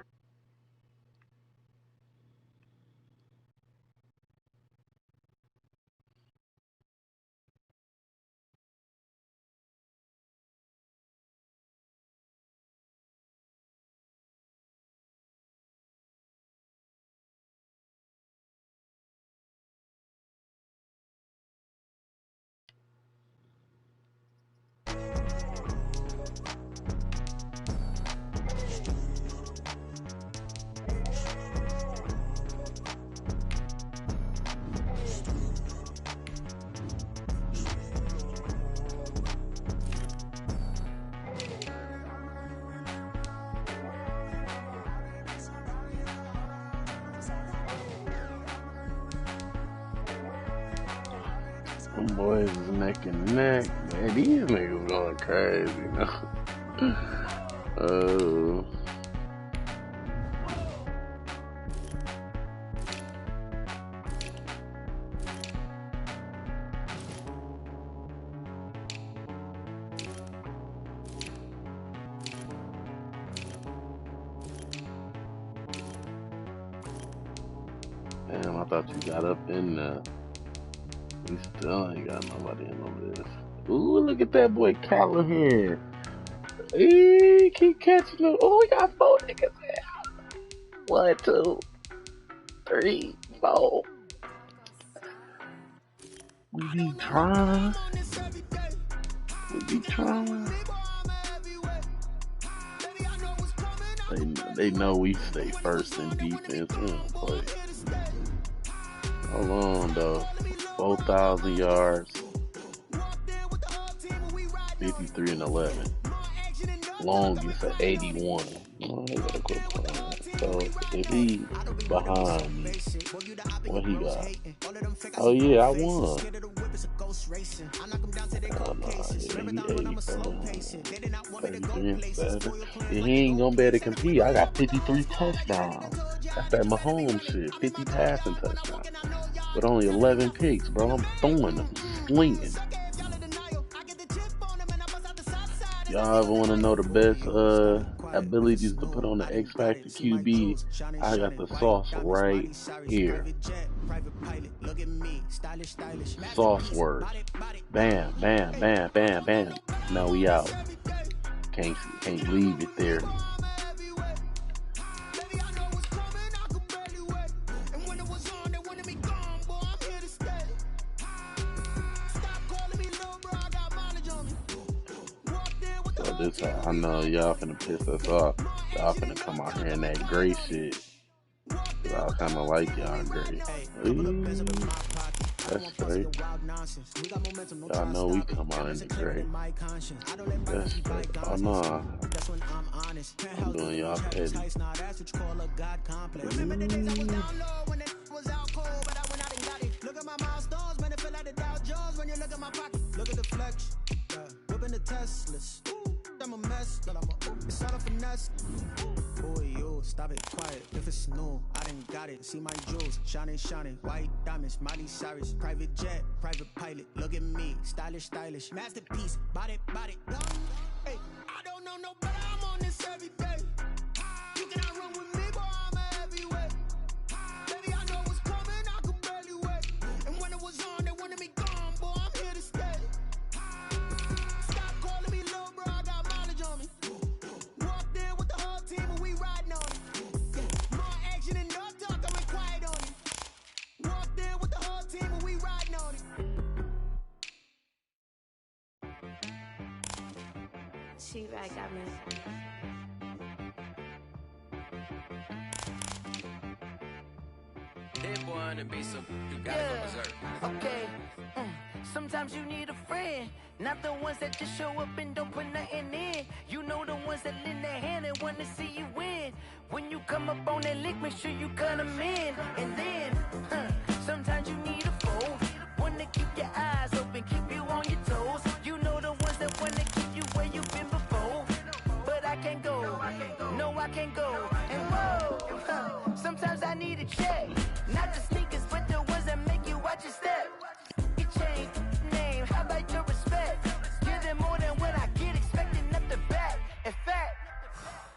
Them boys is neck and neck. Man, these niggas going crazy, you know. Oh. Damn, I thought you got up in there. We still ain't got nobody in on this. Ooh, look at that boy Callahan. He keep catching them. Oh, we got 4 niggas there. 1, 2, 3, 4. We be trying. We be trying. They know we stay first in defense. We don't play. Hold on, though. 4,000 yards. 53 and 11. Longest at 81. Oh, they gotta quit playing. So if he behind me, what he got? Oh yeah, I won. Oh no, yeah, he 33 and 7. And he ain't gonna be able to compete. I got 53 touchdowns. That's that Mahomes shit. 50 passing touchdowns. But only 11 picks, bro. I'm throwing them, slinging. Y'all ever want to know the best abilities to put on the X Factor QB? I got the sauce right here. Sauce words. Bam, bam, bam, bam, bam. Now we out. Can't leave it there. This I know y'all finna piss us off. Y'all finna come out here in that gray shit. Cause I kinda like y'all gray. Ooh, that's straight. Y'all know we come out in the gray. That's straight. Oh no. I'm doing y'all petty. Look at my milestones, man, it feel like the Dow Jones when you look at my pocket. Look at the flex, whipping the Teslas. I'm a mess, it's all a finesse. Boy, yo, stop it, quiet. If it's new, I didn't got it. See my jewels, shining, white diamonds, Miley Cyrus, private jet, private pilot. Look at me, stylish, masterpiece, body, Hey, I don't know nobody, I'm on this every day. You cannot run with me, boy, I'm a heavyweight. Baby, I know what's coming, I could barely wait. And when it was on, they wanted me gone, boy, I'm here to stay. Stop calling me little bro, I got mileage on me. Walked in with the whole team and we riding on it. More action and no talk, I went quiet on it. Walked in with the whole team and we riding on it. T-Rack got me. That boy on the beat, so you gotta go berserk. Okay. Sometimes you need a friend, not the ones that just show up and don't put nothing in. You know the ones that lend their hand and want to see you win. When you come up on that lick, make sure you cut them in. And then, sometimes you need a foe, one to keep your eyes open, keep you on your toes. You know the ones that want to keep you where you've been before. But I can't go, no I can't go. And whoa, sometimes I need a check, not the sneakers, but the ones that make you watch your step. Your chain, name, how about your respect? Give them more than what I get, expecting up the back. In fact,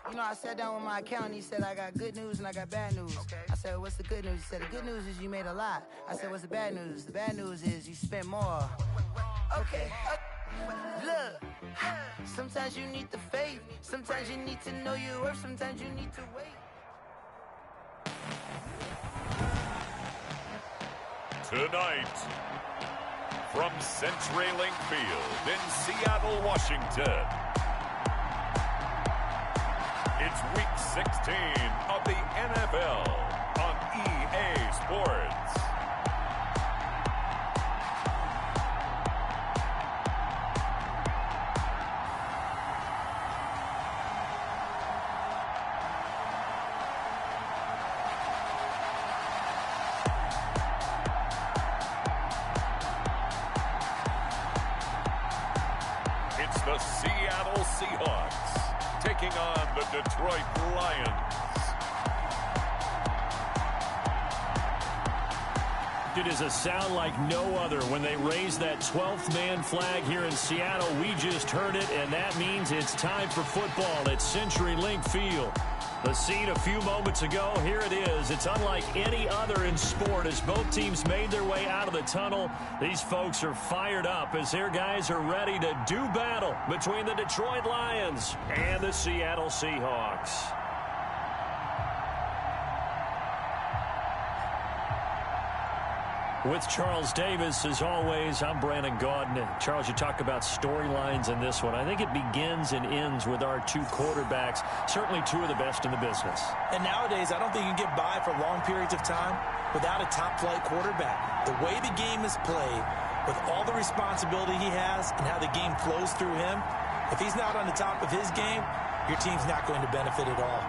you know, I sat down with my accountant, he said I got good news and I got bad news. I said, what's the good news? He said, the good news is you made a lot. I said, what's the bad news? The bad news is you spent more. Okay, look, sometimes you need the faith, sometimes you need to know your worth, sometimes you need to wait. Tonight, from CenturyLink Field in Seattle, Washington, it's Week 16 of the NFL on EA Sports. It's the Seattle Seahawks taking on the Detroit Lions. It is a sound like no other when they raise that 12th man flag here in Seattle. We just heard it, and that means it's time for football at CenturyLink Field. The scene a few moments ago, here it is. It's unlike any other in sport as both teams made their way out of the tunnel. These folks are fired up as their guys are ready to do battle between the Detroit Lions and the Seattle Seahawks. With Charles Davis, as always, I'm Brandon Gaudin. Charles, you talk about storylines in this one. I think it begins and ends with our two quarterbacks, certainly two of the best in the business. And nowadays, I don't think you can get by for long periods of time without a top-flight quarterback. The way the game is played, with all the responsibility he has and how the game flows through him, if he's not on the top of his game, your team's not going to benefit at all.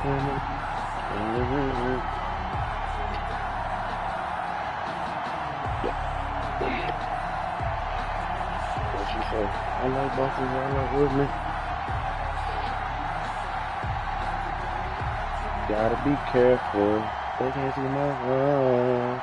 What she say? I like bosses, I like women. Gotta be careful. They can't see my run.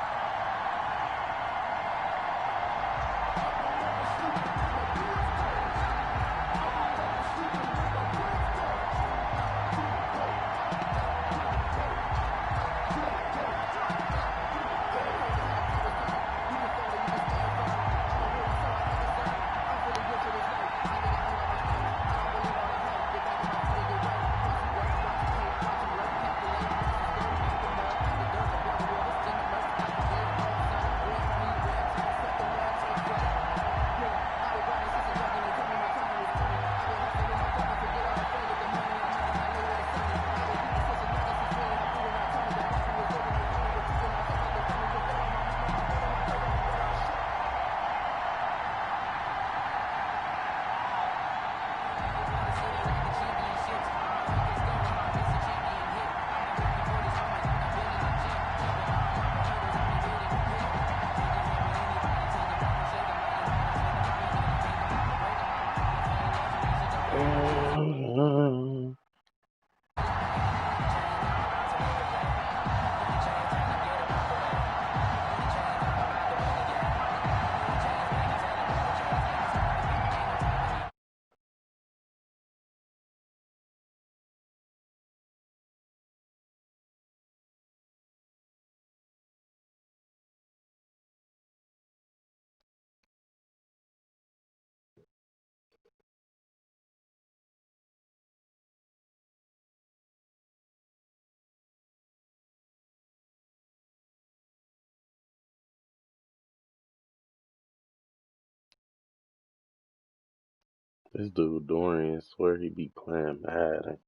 This dude Dorian swear he be playing Madden.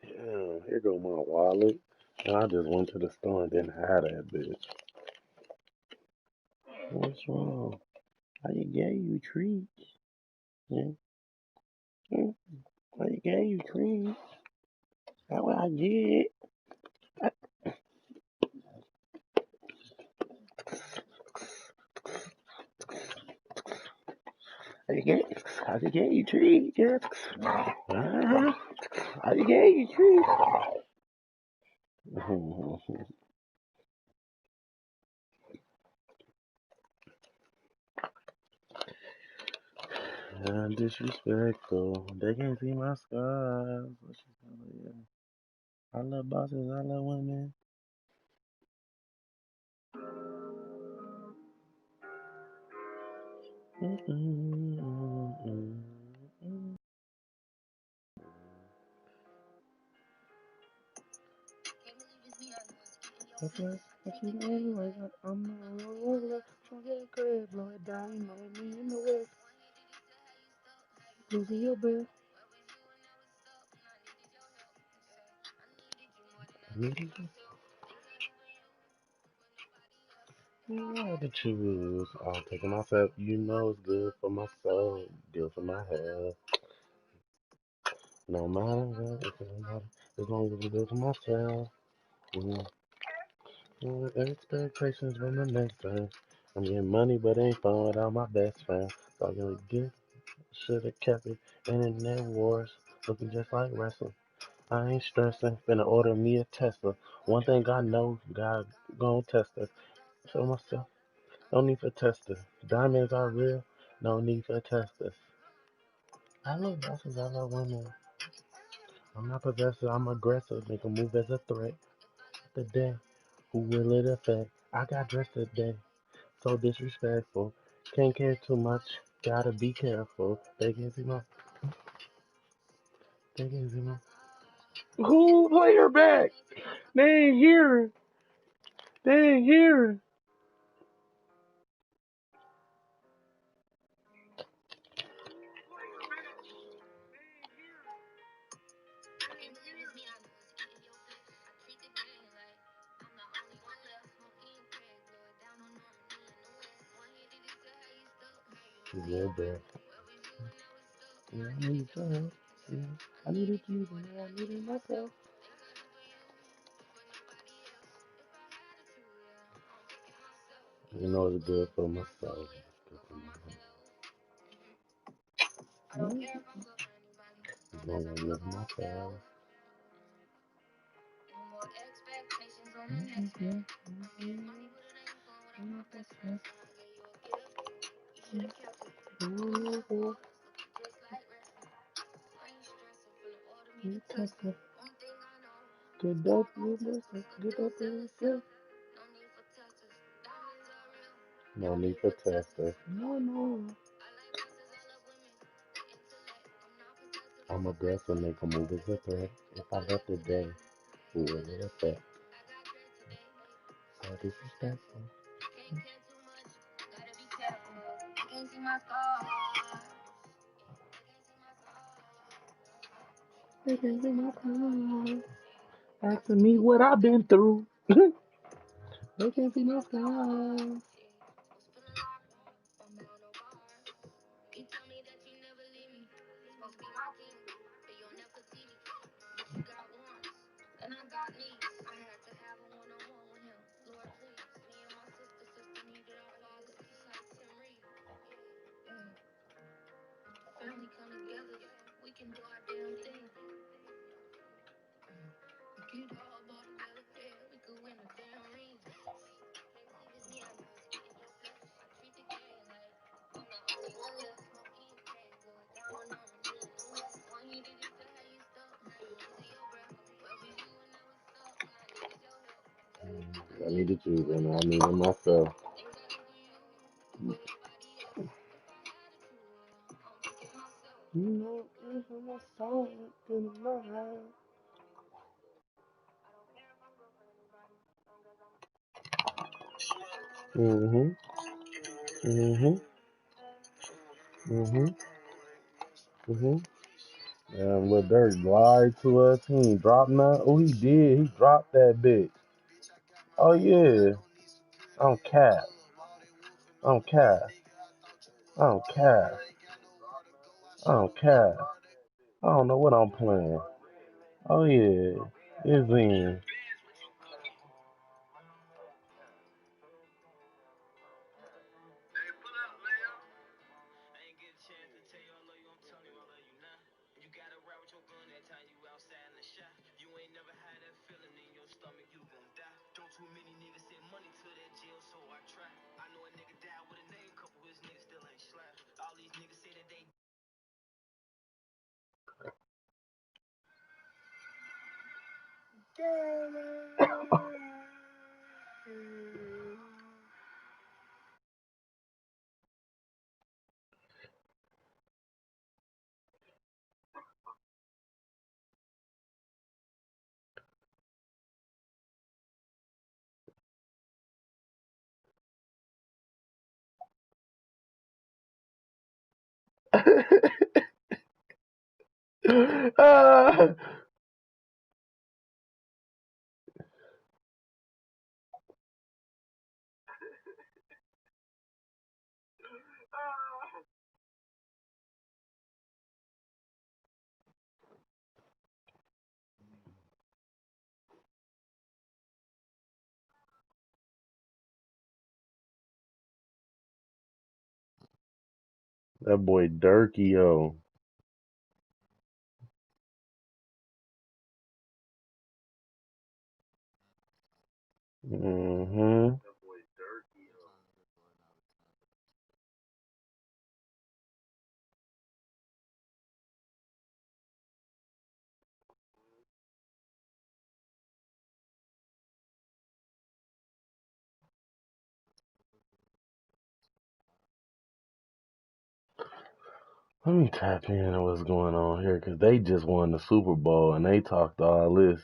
Damn, here go my wallet. And I just went to the store and didn't have that bitch. What's wrong? I gave you treats. Yeah. I gave you treats. That's what I did. I just gave you treats. Yeah. I just gave you treats. Disrespectful. They can't see my scars. What she telling you? I love bosses. I love women. I had to choose. I'm taking myself. You know it's good for my soul, good for my health. No matter what, it doesn't matter. As long as it's good for myself. Expectations from the next time. I'm getting money, but ain't fun without my best friend. So I'm gonna get, should've kept it. Internet wars, looking just like wrestling. I ain't stressing, finna order me a Tesla. One thing I know, God gon' test us. Show myself, no need for testers. Diamonds are real, no need for testers. I love bosses, I love women. I'm not possessive, I'm aggressive. Make a move as a threat. Today, who will it affect? I got dressed today, so disrespectful. Can't care too much, gotta be careful. They can see my, they can see my. Who player back? They ain't here. They ain't here. Yeah, bro. Yeah, I need your help. Yeah. I needed you when I needed myself. You know it's good for myself. As long as I live myself. Get up, you listen. Get up and listen. No need for tester. No, no. I'm aggressive, make a move as a threat. If I left today, who will it affect? So disrespectful. They can see my scars. Asking me what I've been through. They can see my scars. I needed you, and I needed myself. You know, it's my soul in my heart. Mm-hmm. Mm-hmm. Mm-hmm. Mm-hmm. And Lil Durk lied to us. He ain't dropped none. Oh, he did. He dropped that bitch. Oh, yeah. I'm cat. I'm cat. I'm cat. I'm cat. I don't know what I'm playing. Oh, yeah. It's in. Ah. That boy Durky, yo. Mm-hmm. Let me tap into what's going on here, because they just won the Super Bowl and they talked all this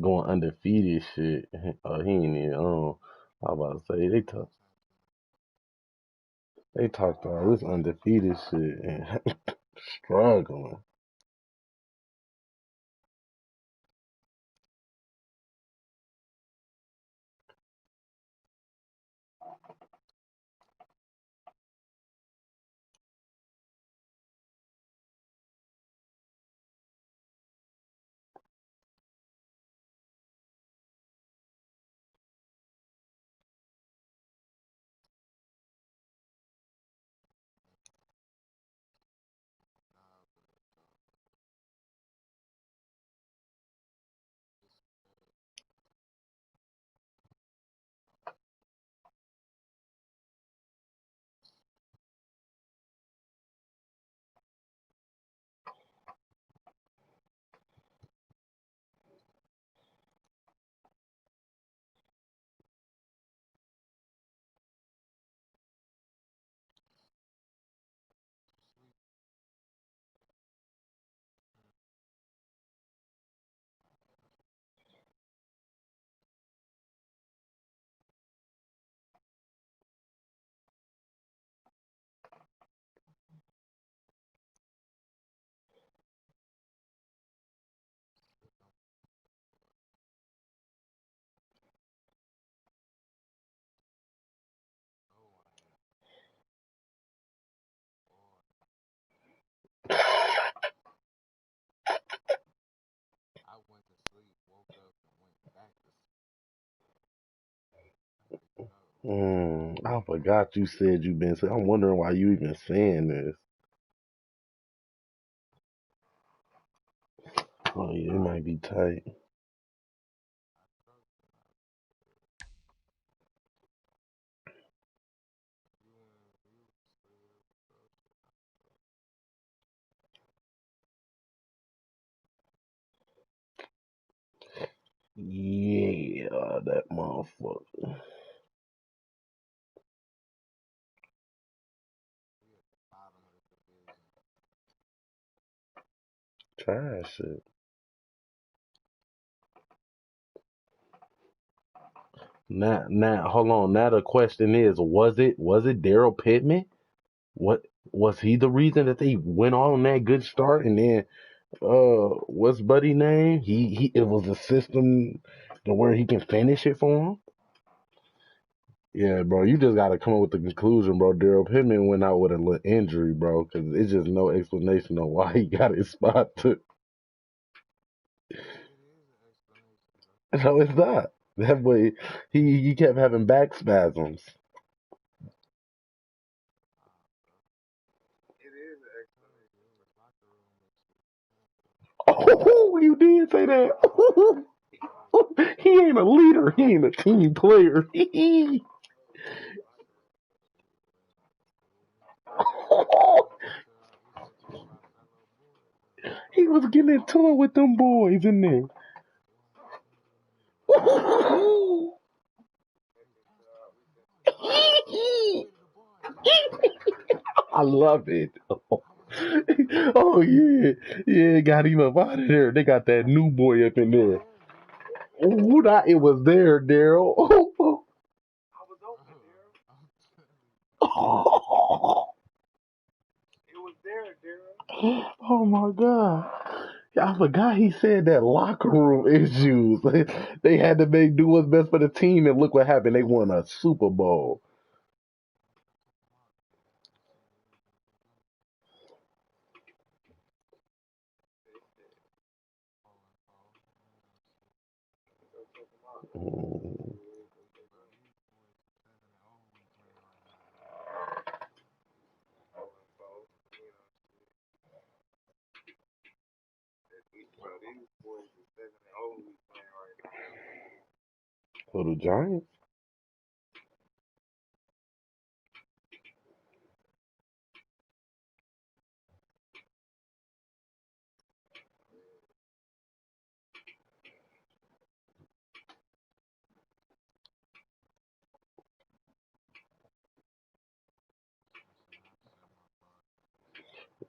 going undefeated shit. Oh, he ain't even on. I was about to say, they talked all this undefeated shit and struggling. I forgot you said you been. I'm wondering why you even saying this. Oh yeah, it might be tight. Yeah, that motherfucker. Trash it. Now, hold on. Now the question is, was it Daryl Pittman? What was he the reason that they went on that good start and then what's Buddy name? He it was a system to where he can finish it for him. Yeah, bro, you just gotta come up with the conclusion, bro. Daryl Pittman went out with a little injury, bro, because it's just no explanation on why he got his spot. No, it's not. That boy, he kept having back spasms. Oh, you did say that. He ain't a leader. He ain't a team player. He was getting into it with them boys in there. I love it. Oh yeah, yeah, got him up out of there. They got that new boy up in there. Who that? It was there, Daryl. Oh my god. I forgot he said that locker room issues. They had to make do what's best for the team, and look what happened. They won a Super Bowl. Mm. For the Giants?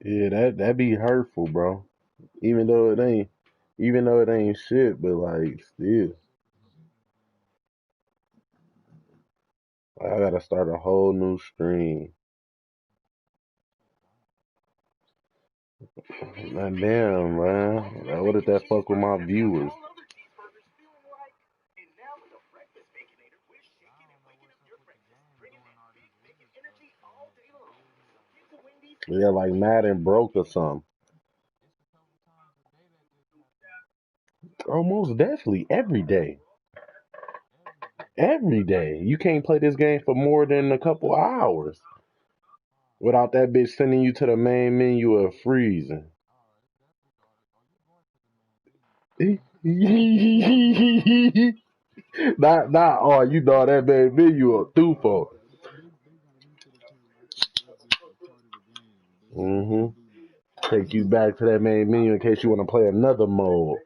Yeah, that be hurtful, bro. Even though it ain't, even though it ain't shit, but like still, I gotta start a whole new stream. Man, damn, man. Now, what if that fuck with my viewers? Yeah, like Madden broke or something. Almost definitely every day. Every day. You can't play this game for more than a couple hours without that bitch sending you to the main menu of freezing. Not oh you know that main menu a through for. Mm-hmm. Take you back to that main menu in case you want to play another mode.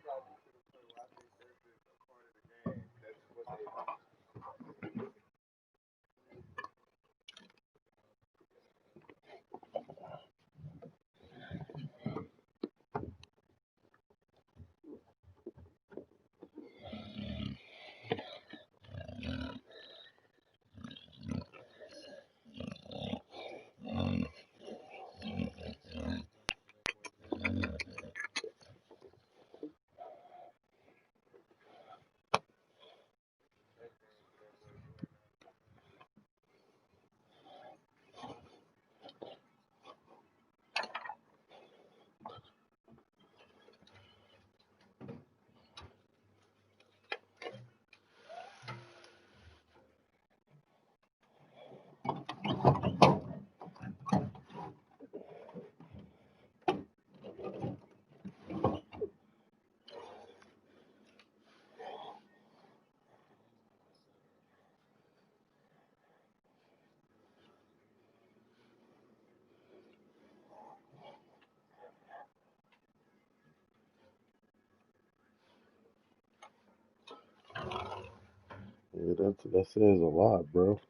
that says a lot, bro.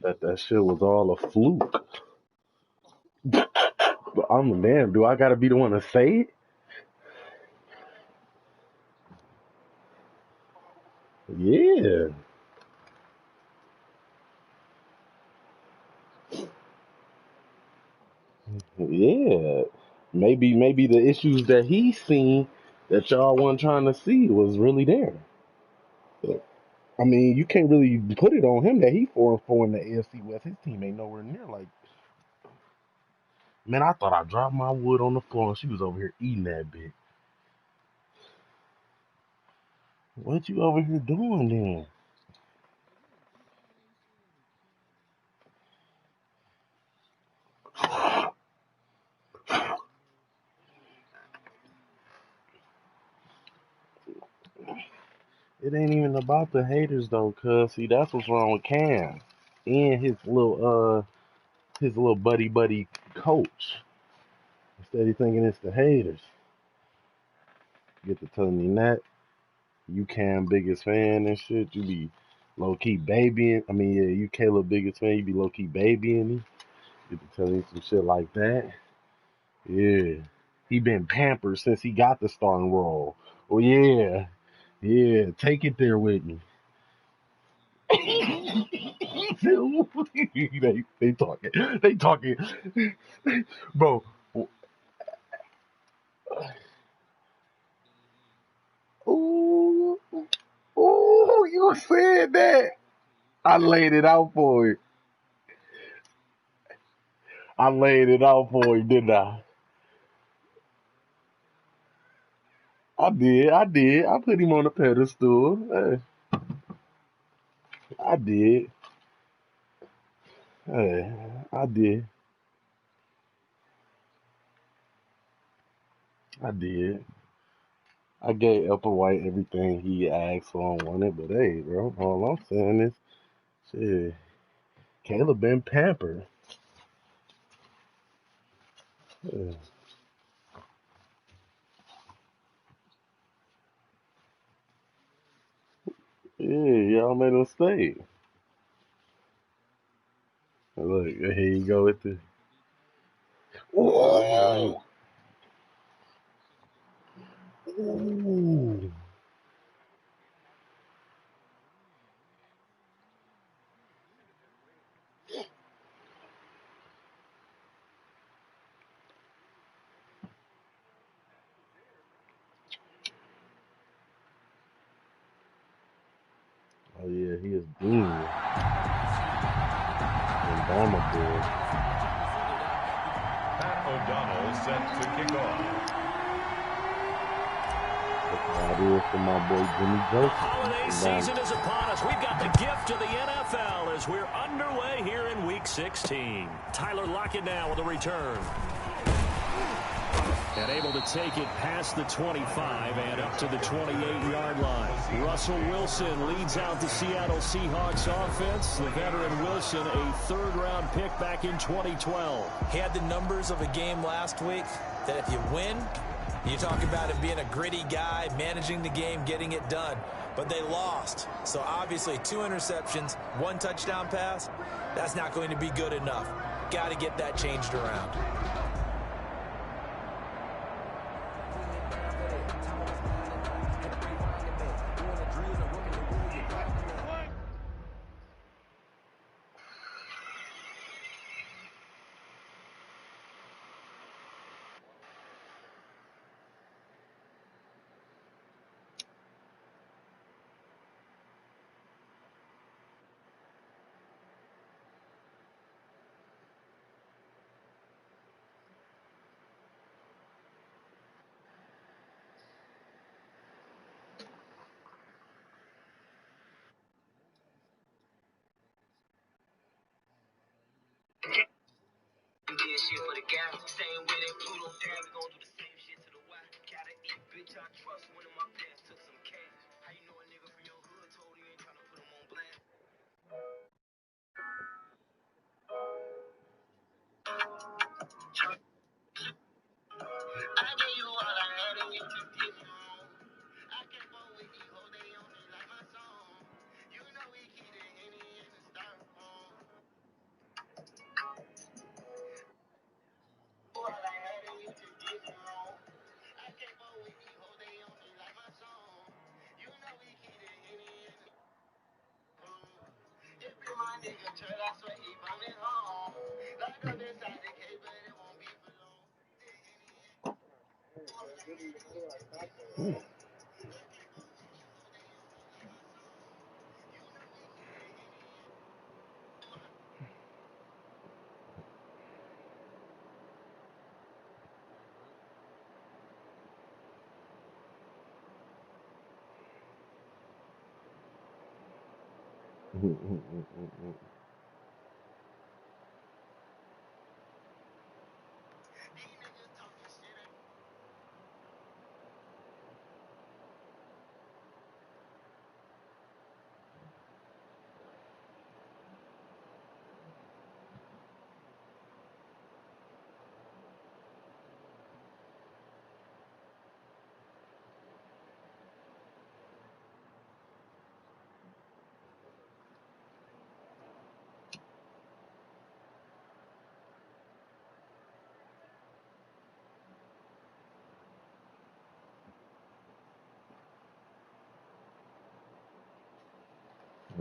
That shit was all a fluke. But I'm the man. Do I gotta be the one to say it? Yeah, yeah. Maybe the issues that he's seen that y'all weren't trying to see was really there. I mean, you can't really put it on him that he 4-4 in the AFC West. His team ain't nowhere near like. Man, I thought I dropped my wood on the floor and she was over here eating that bit. What you over here doing then? It ain't even about the haters though, cuz see that's what's wrong with Cam and his little buddy coach. Instead of thinking it's the haters. Get to telling me that you Cam biggest fan and shit. You be low key babying. I mean, yeah, you Caleb biggest fan. You be low key babying me. Get to tell me some shit like that. Yeah, he been pampered since he got the starting role. Oh yeah, yeah. Take it there with me. they talking. They talking. Bro. Ooh, ooh, you said that. I laid it out for you. I laid it out for you, didn't I? I did. I did. I put him on the pedestal. I did. I did. I did. I gave Upper White everything he asked for and wanted, but hey, bro, all I'm saying is, shit, Caleb been pampered. Yeah, yeah, y'all made a mistake. Look, here you go with the. Ooh, ooh. Oh yeah, he is Dean and Bama boy. Pat O'Donnell set to kick off. That's how it is for my boy Jimmy The Joseph. holiday And, season is upon us. We've got the gift of the NFL as we're underway here in Week 16. Tyler Lockett now with a return. And able to take it past the 25 and up to the 28-yard line. Russell Wilson leads out the Seattle Seahawks offense. The veteran Wilson, a third-round pick back in 2012. He had the numbers of a game last week that if you win, you talk about him being a gritty guy, managing the game, getting it done. But they lost. So obviously 2 interceptions, 1 touchdown pass, that's not going to be good enough. Got to get that changed around. Ooh.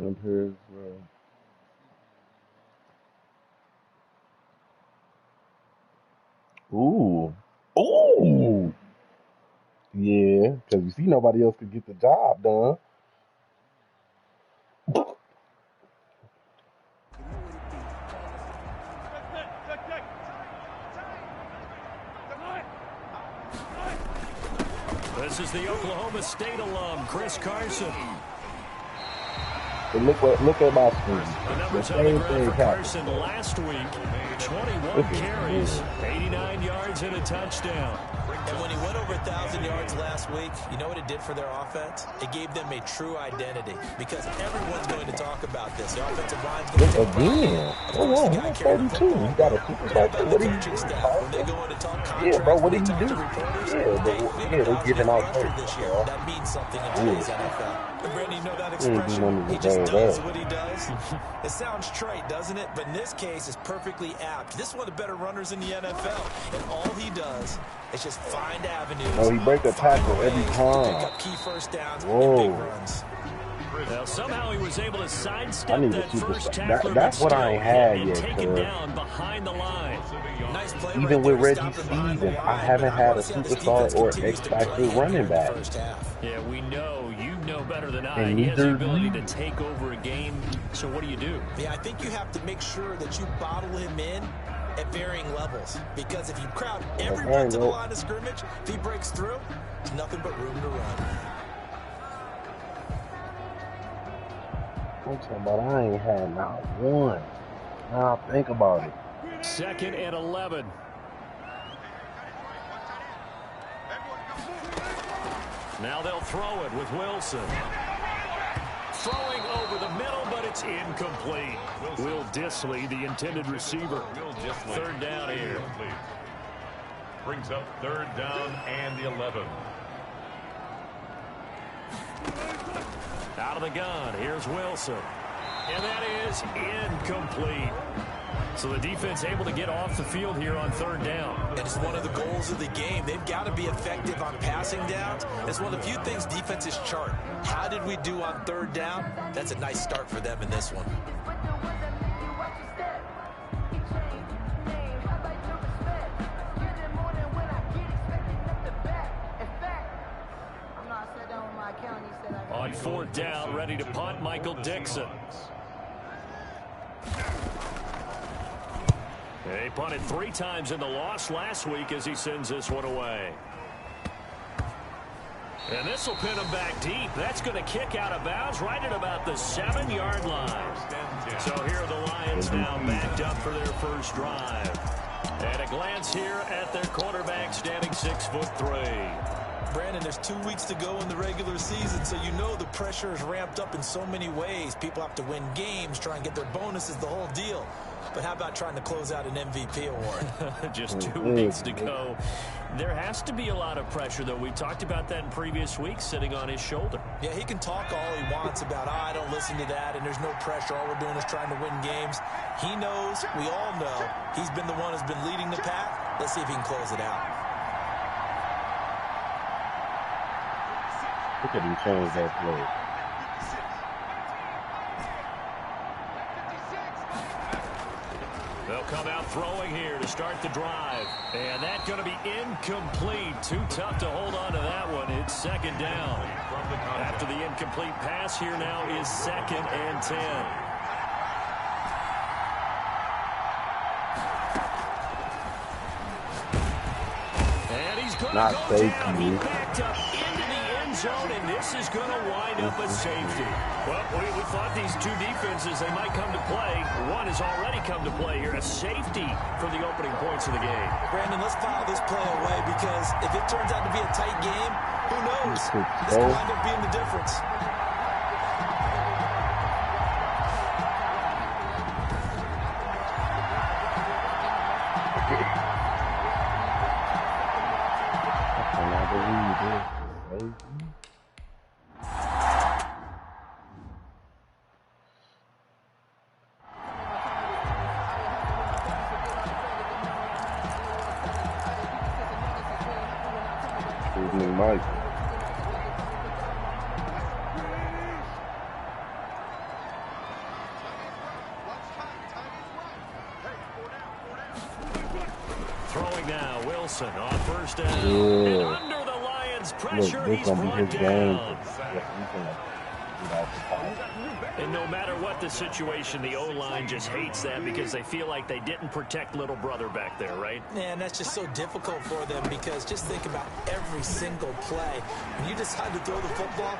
Up here as well. Ooh. Ooh. Yeah, because you see nobody else could get the job done. This is the Oklahoma State alum, Chris Carson. And look at my screen. The The numbers on the same ground thing for happened. Carson last week. 21 Look at carries, him. 89 yards and a touchdown. And when he went over 1,000 yards last week, you know what it did for their offense? It gave them a true identity because everyone's going to talk about this. The offensive line's going to Look talk about again. it. Of Hold course, the on, guy he's carrying the 32. football. He got a But how supervisor. about What the did he coaching do? staff? When they go in to talk Yeah, bro, contracts, what when did they he talk do? to reporters, Yeah, hey, maybe they Dow's giving getting out frustrated takes. this year. So, That means something in yeah, today's NFL. And Brandon, you know that he ain't do expression? nothing He to just deserve does that. what he does. It sounds trite, doesn't it? But in this case, it's perfectly apt. This is one of the better runners in the NFL. And all he does is just find avenues, No, he break a find tackle every ways to pick time. up key first downs and big Whoa. runs. Well, somehow he was able to I sidestep need a that first superstar. tackler, but That's what I still ain't hit had and yet, taken cuz. down behind the line. Nice play right Even there with to Reggie stop him behind the Stevens, I line, but haven't I had want a to see how this superstar defense or continues X to factor play him here running in the back. first half. Yeah, we know, you know better than I. And He has the neither do ability to you. take over a game, so what do? Yeah, I think you have to make sure that you bottle him in at varying levels. Because if you crowd everyone to the line of scrimmage, if he breaks through, there's nothing but room to run. I'm talking about I ain't had not one. Now I think about it. 2nd and 11. Now they'll throw it with Wilson. Throwing over the middle, but it's incomplete. Will Dissly, the intended receiver. 3rd down here. Brings up 3rd down and 11. Out of the gun, here's Wilson. And that is incomplete. So the defense able to get off the field here on 3rd down. And it's one of the goals of the game. They've got to be effective on passing downs. It's one of the few things defenses chart. How did we do on 3rd down? That's a nice start for them in this one. On 4th down, ready to punt, Michael Dixon. He punted 3 times in the loss last week as he sends this one away. And this will pin him back deep. That's going to kick out of bounds right at about the 7-yard line. So here are the Lions now backed up for their first drive. And a glance here at their quarterback standing 6'3". Brandon, there's 2 weeks to go in the regular season, so you know the pressure is ramped up in so many ways. People have to win games, try and get their bonuses, the whole deal. But how about trying to close out an MVP award? Just 2 weeks to go. There has to be a lot of pressure, though. We talked about that in previous weeks, sitting on his shoulder. Yeah, he can talk all he wants about, I don't listen to that, and there's no pressure. All we're doing is trying to win games. He knows, we all know, he's been the one who's been leading the pack. Let's see if he can close it out. Look at him change that play. They'll come out throwing here to start the drive. And that's going to be incomplete. Too tough to hold on to that one. It's second down. After the incomplete pass, here now is 2nd and 10. And he's going to go down. He backed up into the end zone, and this is going to wind up a safety. Well, we thought these two defenses, they might come to play. One has already come to play here, a safety for the opening points of the game. Brandon, let's file this play away because if it turns out to be a tight game, who knows? This could wind up being the difference. Throwing now, Wilson on first down. And under the Lions' pressure, he's brought down. And no matter what the situation, the O-line just hates that because they feel like they didn't protect little brother back there, right? And that's just so difficult for them because just think about every single play. When you decide to throw the football,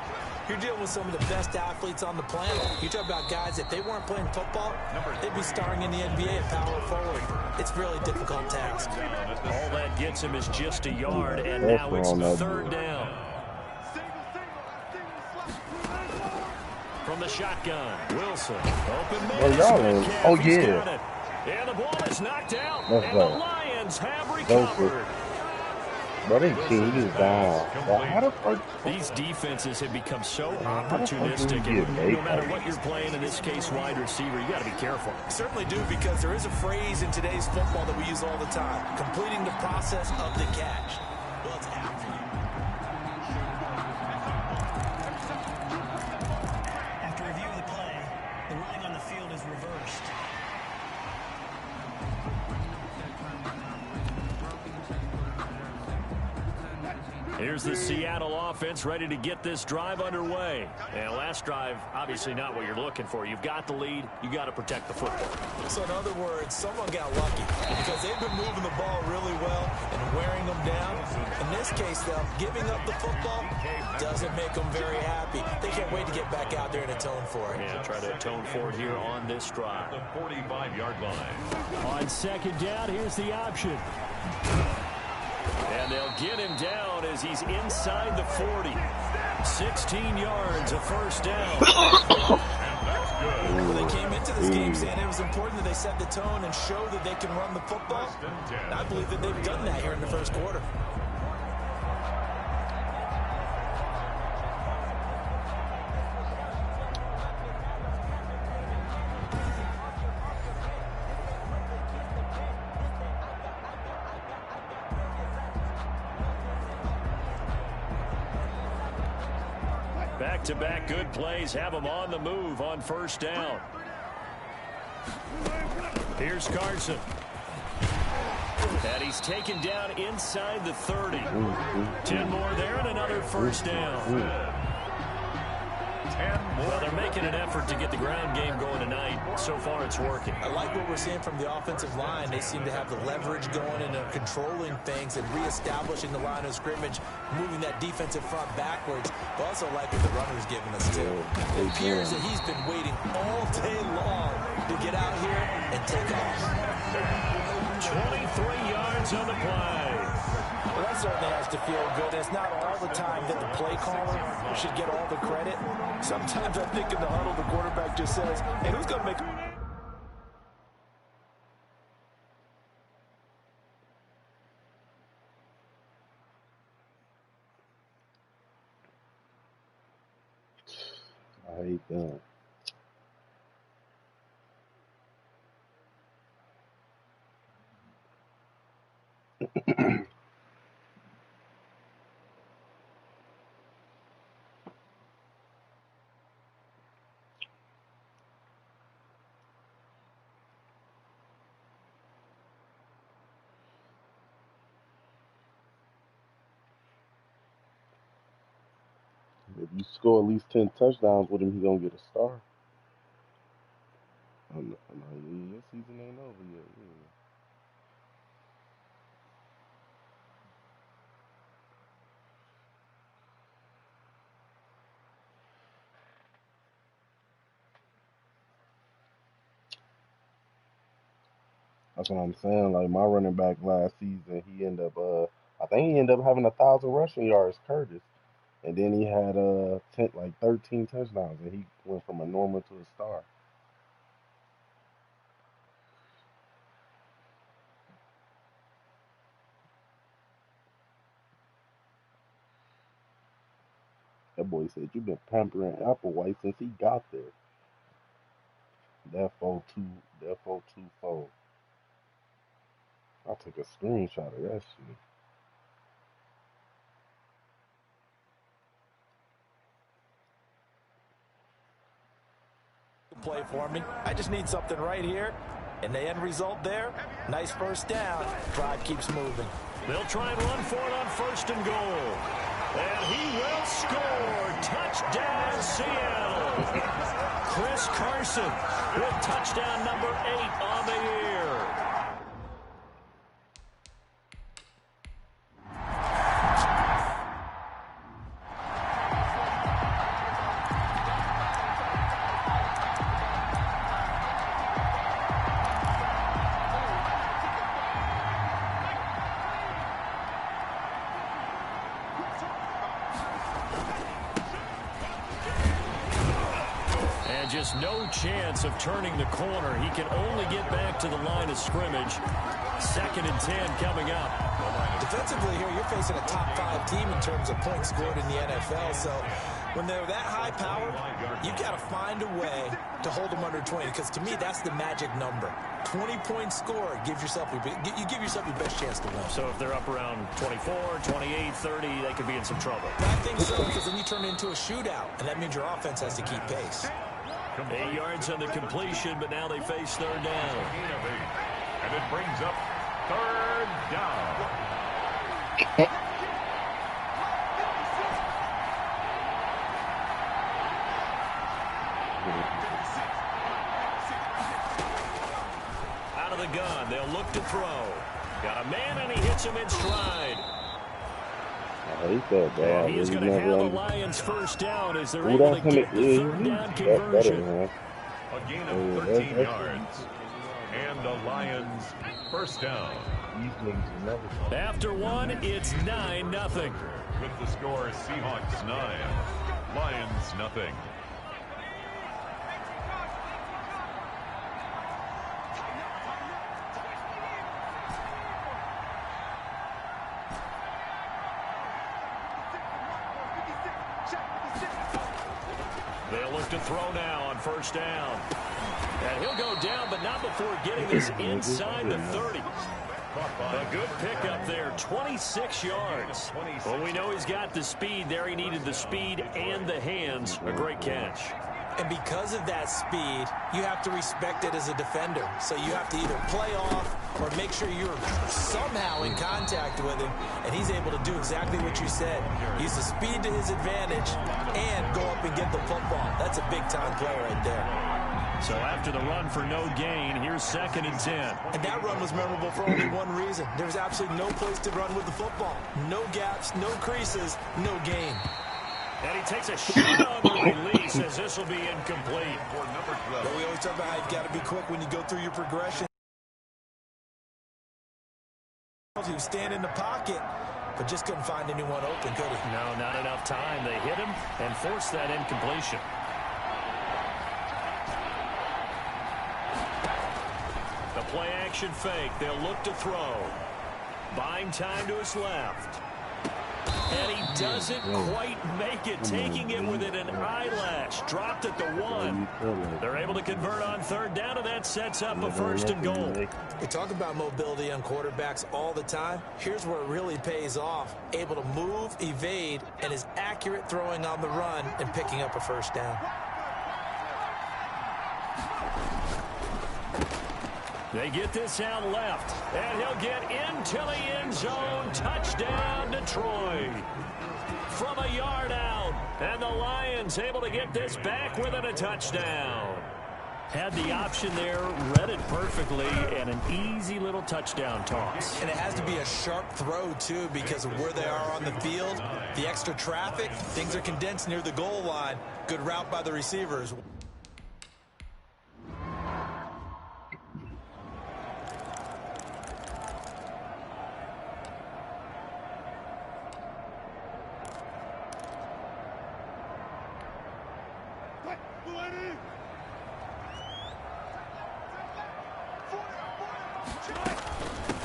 you're dealing with some of the best athletes on the planet. You talk about guys, if they weren't playing football, they'd be starring in the NBA at power forward. It's a really difficult task. All that gets him is just a yard, and now it's 3rd down. From the shotgun, Wilson, open man. Oh, yeah. And the ball is knocked out, and the Lions have recovered. But he is down. These defenses have become so opportunistic, and no matter what you're playing, in this case, wide receiver, you got to be careful. Certainly do, because there is a phrase in today's football that we use all the time: completing the process of the catch. Well, it's after you. After review of the play, the ruling on the field is reversed. Here's the Seattle offense ready to get this drive underway. And last drive, obviously not what you're looking for. You've got the lead. You got to protect the football. So in other words, someone got lucky because they've been moving the ball really well and wearing them down. In this case, though, giving up the football doesn't make them very happy. They can't wait to get back out there and atone for it. Yeah, try to atone for it here on this drive. The 45-yard line. On second down, here's the option. And they'll get him down as he's inside the 40. 16 yards, a first down. Well, they came into this game saying it was important that they set the tone and show that they can run the football. And I believe that they've done that here in the first quarter. Back-to-back good plays have them on the move on first down. Here's Carson. And he's taken down inside the 30. 10 more there and another first down. Well, they're making an effort to get the ground game going tonight. So far, it's working. I like what we're seeing from the offensive line. They seem to have the leverage going and are controlling things and reestablishing the line of scrimmage, moving that defensive front backwards. But also like what the runner's giving us, too. It appears that he's been waiting all day long to get out here and take off. 23 yards on the play. Well, that certainly has to feel good. It's not all the time that the play caller should get all the credit. Sometimes I think in the huddle, the quarterback just says, hey, who's going to make... I hate that. If you score at least 10 touchdowns with him, he's gonna get a star. I know, your season ain't over yet. Yeah. That's what I'm saying. Like my running back last season, he ended up I think he ended up having 1,000 rushing yards, Curtis. And then he had 13 touchdowns, and he went from a normal to a star. That boy said you've been pampering Applewhite since he got there. That 4-2-4. I took a screenshot of that shit. Play for me. I just need something right here. And the end result there, nice first down. Drive keeps moving. They'll try and run for it on 1st and goal. And he will score. Touchdown, Seattle. Chris Carson with touchdown number 8 on the year. Just no chance of turning the corner. He can only get back to the line of scrimmage. 2nd and 10 coming up. Defensively here, you're facing a top 5 team in terms of points scored in the NFL. So when they're that high powered, you've got to find a way to hold them under 20. Because to me, that's the magic number. 20-point score gives yourself you give yourself your best chance to win. So if they're up around 24, 28, 30, they could be in some trouble. I think so, because then you turn it into a shootout, and that means your offense has to keep pace. 8 yards on the completion, but now they face 3rd down. And it brings up 3rd down. Out of the gun, they'll look to throw. Got a man, and he hits him in stride. I hate that, bro. And he is going to have the Lions 1st down as they're able to get the 3rd down conversion. A gain of 13 yards. And the Lions 1st down. After 1, it's 9-0. With the score, Seahawks 9, Lions nothing. They'll look to throw now on 1st down. And he'll go down, but not before getting us inside the 30. A good pickup there, 26 yards. Well, we know he's got the speed there. He needed the speed and the hands. A great catch. And because of that speed, you have to respect it as a defender. So you have to either play off or make sure you're somehow in contact with him. And he's able to do exactly what you said. Use the speed to his advantage and go up and get the football. That's a big-time play right there. So after the run for no gain, here's 2nd and 10. And that run was memorable for only one reason. There was absolutely no place to run with the football. No gaps, no creases, no gain. And he takes a shot on the release as this will be incomplete. For number 12. Well, we always talk about how you've got to be quick when you go through your progression. He was standing in the pocket, but just couldn't find anyone open, could he? No, not enough time. They hit him and forced that incompletion. The play action fake. They'll look to throw. Buying time to his left. And he doesn't quite make it, taking it within an eyelash. Dropped at the 1. They're able to convert on 3rd down, and that sets up a 1st and goal. We talk about mobility on quarterbacks all the time. Here's where it really pays off. Able to move, evade, and is accurate throwing on the run and picking up a 1st down. They get this out left, and he'll get into the end zone. Touchdown, Detroit. from a yard out. And the Lions able to get this back within a touchdown. Had the option there, read it perfectly, and an easy little touchdown toss. And it has to be a sharp throw, too, because of where they are on the field. The extra traffic, things are condensed near the goal line. Good route by the receivers.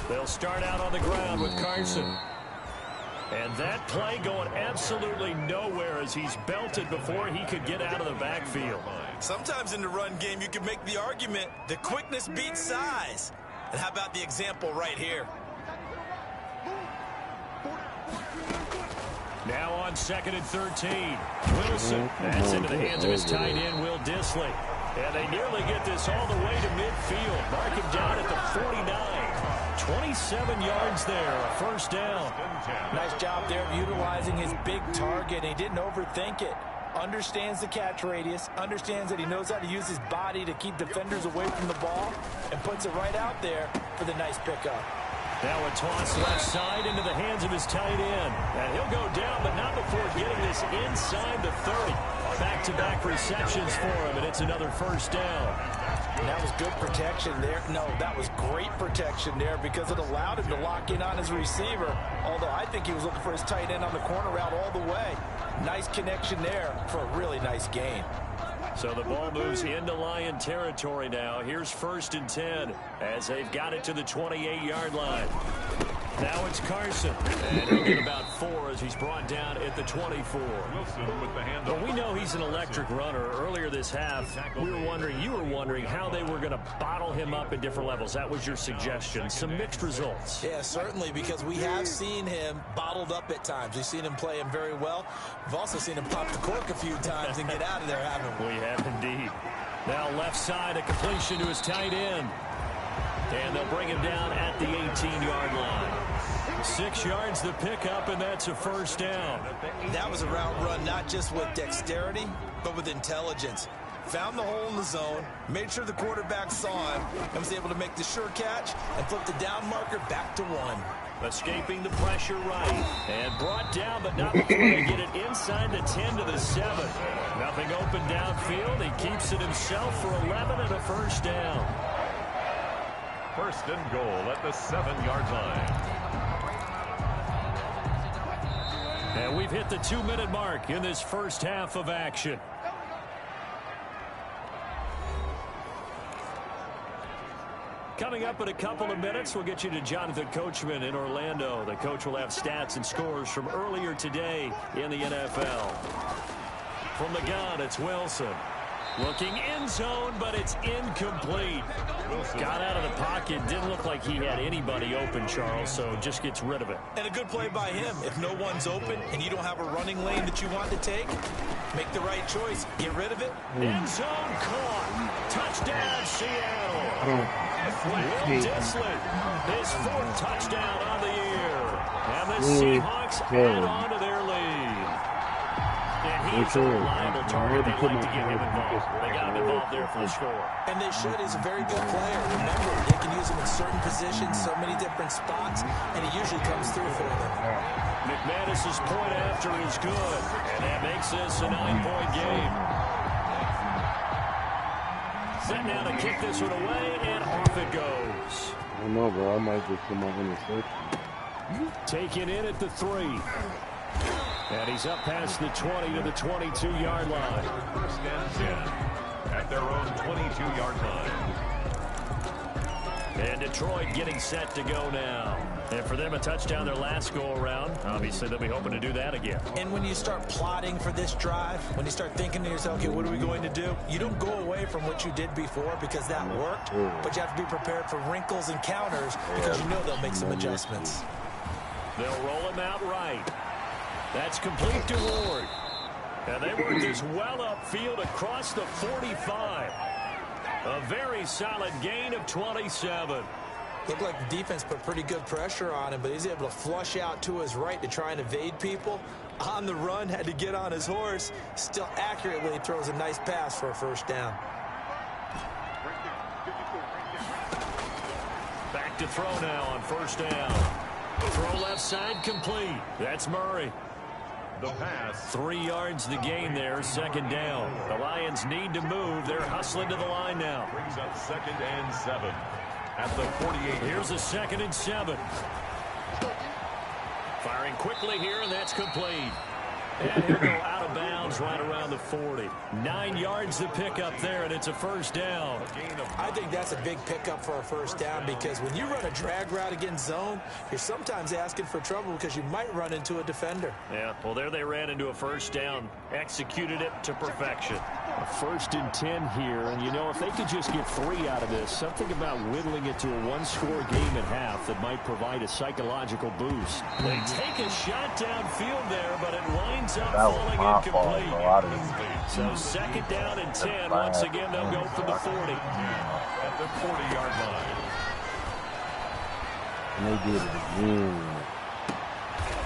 They'll start out on the ground with Carson. And that play going absolutely nowhere as he's belted before he could get out of the backfield. Sometimes in the run game, you can make the argument that quickness beats size. And how about the example right here? Now on 2nd and 13. Wilson. That's into the hands of his tight end, Will Dissly. And they nearly get this all the way to midfield. Mark him down at the 49. 27 yards there, a first down. Nice job there of utilizing his big target. He didn't overthink it. Understands the catch radius, understands that he knows how to use his body to keep defenders away from the ball, and puts it right out there for the nice pickup. Now a toss left side into the hands of his tight end. And he'll go down, but not before getting this inside the 30. Back-to-back receptions for him, and it's another first down. And that was good protection there. No, that was great protection there because it allowed him to lock in on his receiver, although I think he was looking for his tight end on the corner route all the way. Nice connection there for a really nice gain. So the ball moves into Lion territory now. Here's 1st and 10 as they've got it to the 28-yard line. Now it's Carson, and he'll get about 4 as he's brought down at the 24. Well, we know he's an electric runner. Earlier this half, you were wondering how they were going to bottle him up at different levels. That was your suggestion. Some mixed results. Yeah, certainly, because we have seen him bottled up at times. We've seen him play him very well. We've also seen him pop the cork a few times and get out of there, haven't we? We have indeed. Now left side, a completion to his tight end. And they'll bring him down at the 18-yard line. 6 yards the pickup, and that's a first down. That was a route run not just with dexterity, but with intelligence. Found the hole in the zone, made sure the quarterback saw him, and was able to make the sure catch and flip the down marker back to 1. Escaping the pressure right, and brought down, but not before they get it inside the 10 to the 7. Nothing open downfield. He keeps it himself for 11 and a first down. 1st and goal at the 7-yard line. And we've hit the 2-minute mark in this first half of action. Coming up in a couple of minutes, we'll get you to Jonathan Coachman in Orlando. The coach will have stats and scores from earlier today in the NFL. From the gun, it's Wilson. Looking end zone, but it's incomplete. Got out of the pocket. Didn't look like he had anybody open, Charles, so just gets rid of it. And a good play by him. If no one's open and you don't have a running lane that you want to take, make the right choice. Get rid of it. End zone caught. Touchdown, Seattle. Will Dissly, his 4th touchdown on the year. And the Seahawks add on to their lead. And he's a reliable target. They like to get him involved. They got him involved there for the score. And they should. He's a very good player. Remember, they can use him in certain positions, so many different spots, and he usually comes through for them. McManus's point after is good, and that makes this a 9-point game. Set now to kick this one away, and off it goes. I don't know, bro. I might just put my interception. Taken in at the 3. And he's up past the 20 to the 22-yard line. 1st and 10 at their own 22-yard line. And Detroit getting set to go now. And for them, a touchdown their last go-around. Obviously, they'll be hoping to do that again. And when you start plotting for this drive, when you start thinking to yourself, okay, what are we going to do? You don't go away from what you did before because that worked, but you have to be prepared for wrinkles and counters because you know they'll make some adjustments. They'll roll him out right. That's complete to Ward. And they work this well upfield across the 45. A very solid gain of 27. Looked like the defense put pretty good pressure on him, but he's able to flush out to his right to try and evade people. on the run, had to get on his horse. Still accurately throws a nice pass for a first down. Back to throw now on first down. Throw left side complete. That's Murray. The pass. 3 yards the gain there, second down. The Lions need to move. They're hustling to the line now. Brings up 2nd and 7 at the 48. Here's a 2nd and 7. Firing quickly here, and that's complete. And he'll go out of bounds right around the 40. 9 yards to pick up there, and it's a first down. I think that's a big pickup for a first down because when you run a drag route against zone, you're sometimes asking for trouble because you might run into a defender. Yeah, well, there they ran into a first down. Executed it to perfection. A 1st and 10 here, and you know, if they could just get 3 out of this, something about whittling it to a 1-score game at half that might provide a psychological boost. They take a shot downfield there, but it winds up falling incomplete. So 2nd down and 10. Once again, they'll go for the 40. At the 40-yard line. And they did it again.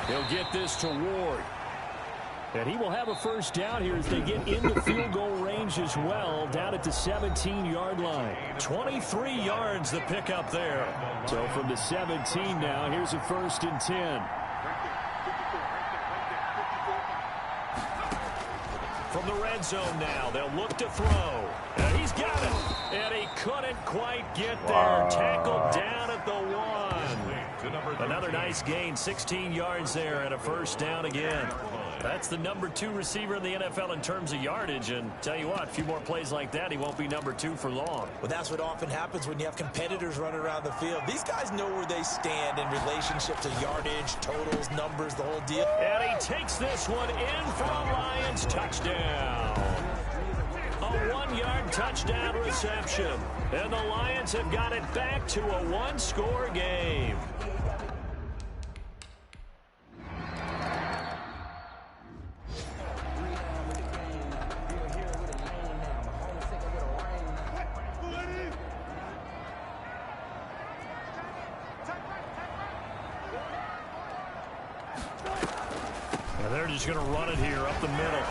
He'll get this to Ward. And he will have a first down here as they get into field goal range as well, down at the 17-yard line. 23 yards the pickup there. So from the 17 now, here's a 1st and 10. From the red zone now, they'll look to throw. And he's got it. And he couldn't quite get there. Tackled down at the 1. Another nice gain, 16 yards there, and a first down again. That's the number 2 receiver in the NFL in terms of yardage, and tell you what, a few more plays like that, he won't be number 2 for long. Well, that's what often happens when you have competitors running around the field. These guys know where they stand in relationship to yardage, totals, numbers, the whole deal. And he takes this one in for a Lions touchdown. A 1-yard touchdown reception. And the Lions have got it back to a 1-score game. They're just going to run it here up the middle.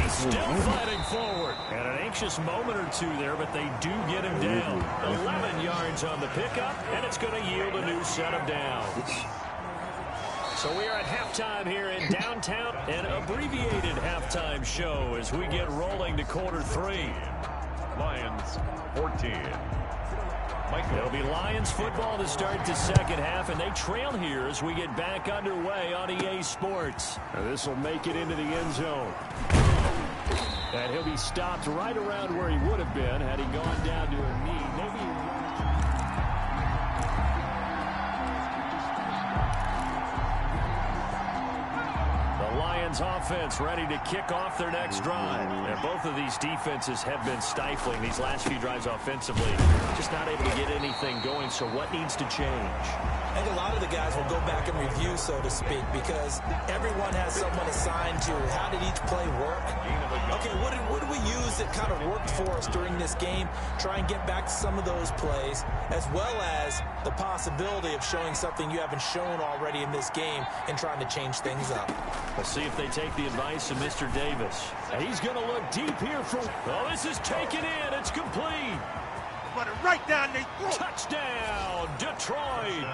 He's still fighting forward. And an anxious moment or two there, but they do get him down. 11 yards on the pickup, and it's going to yield a new set of downs. So we are at halftime here in downtown, an abbreviated halftime show as we get rolling to quarter 3. Lions 14. It'll be Lions football to start the second half, and they trail here as we get back underway on EA Sports. This will make it into the end zone. And he'll be stopped right around where he would have been had he gone down to a knee. Maybe. Lions offense ready to kick off their next drive. And both of these defenses have been stifling these last few drives offensively. Just not able to get anything going, so what needs to change? I think a lot of the guys will go back and review, so to speak, because everyone has someone assigned to how did each play work. Okay, what did we use that kind of worked for us during this game? Try and get back to some of those plays, as well as the possibility of showing something you haven't shown already in this game and trying to change things up. Let's see if they take the advice of Mr. Davis. And he's going to look deep here for... Oh, this is taken in. It's complete. Put it right down there. Touchdown, Detroit.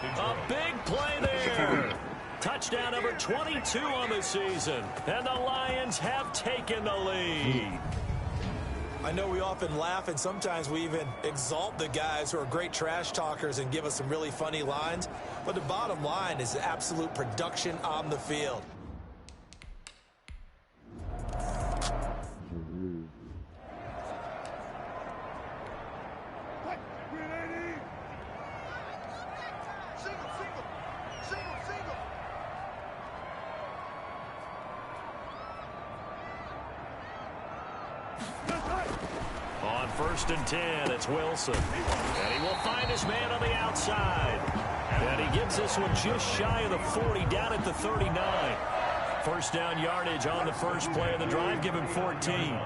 A big play there. Touchdown number 22 on the season. And the Lions have taken the lead. I know we often laugh, and sometimes we even exalt the guys who are great trash talkers and give us some really funny lines. But the bottom line is absolute production on the field. On 1st and 10, it's Wilson. And he will find his man on the outside. And he gets this one just shy of the 40, down at the 39. First down yardage on the first play of the drive, give him 14.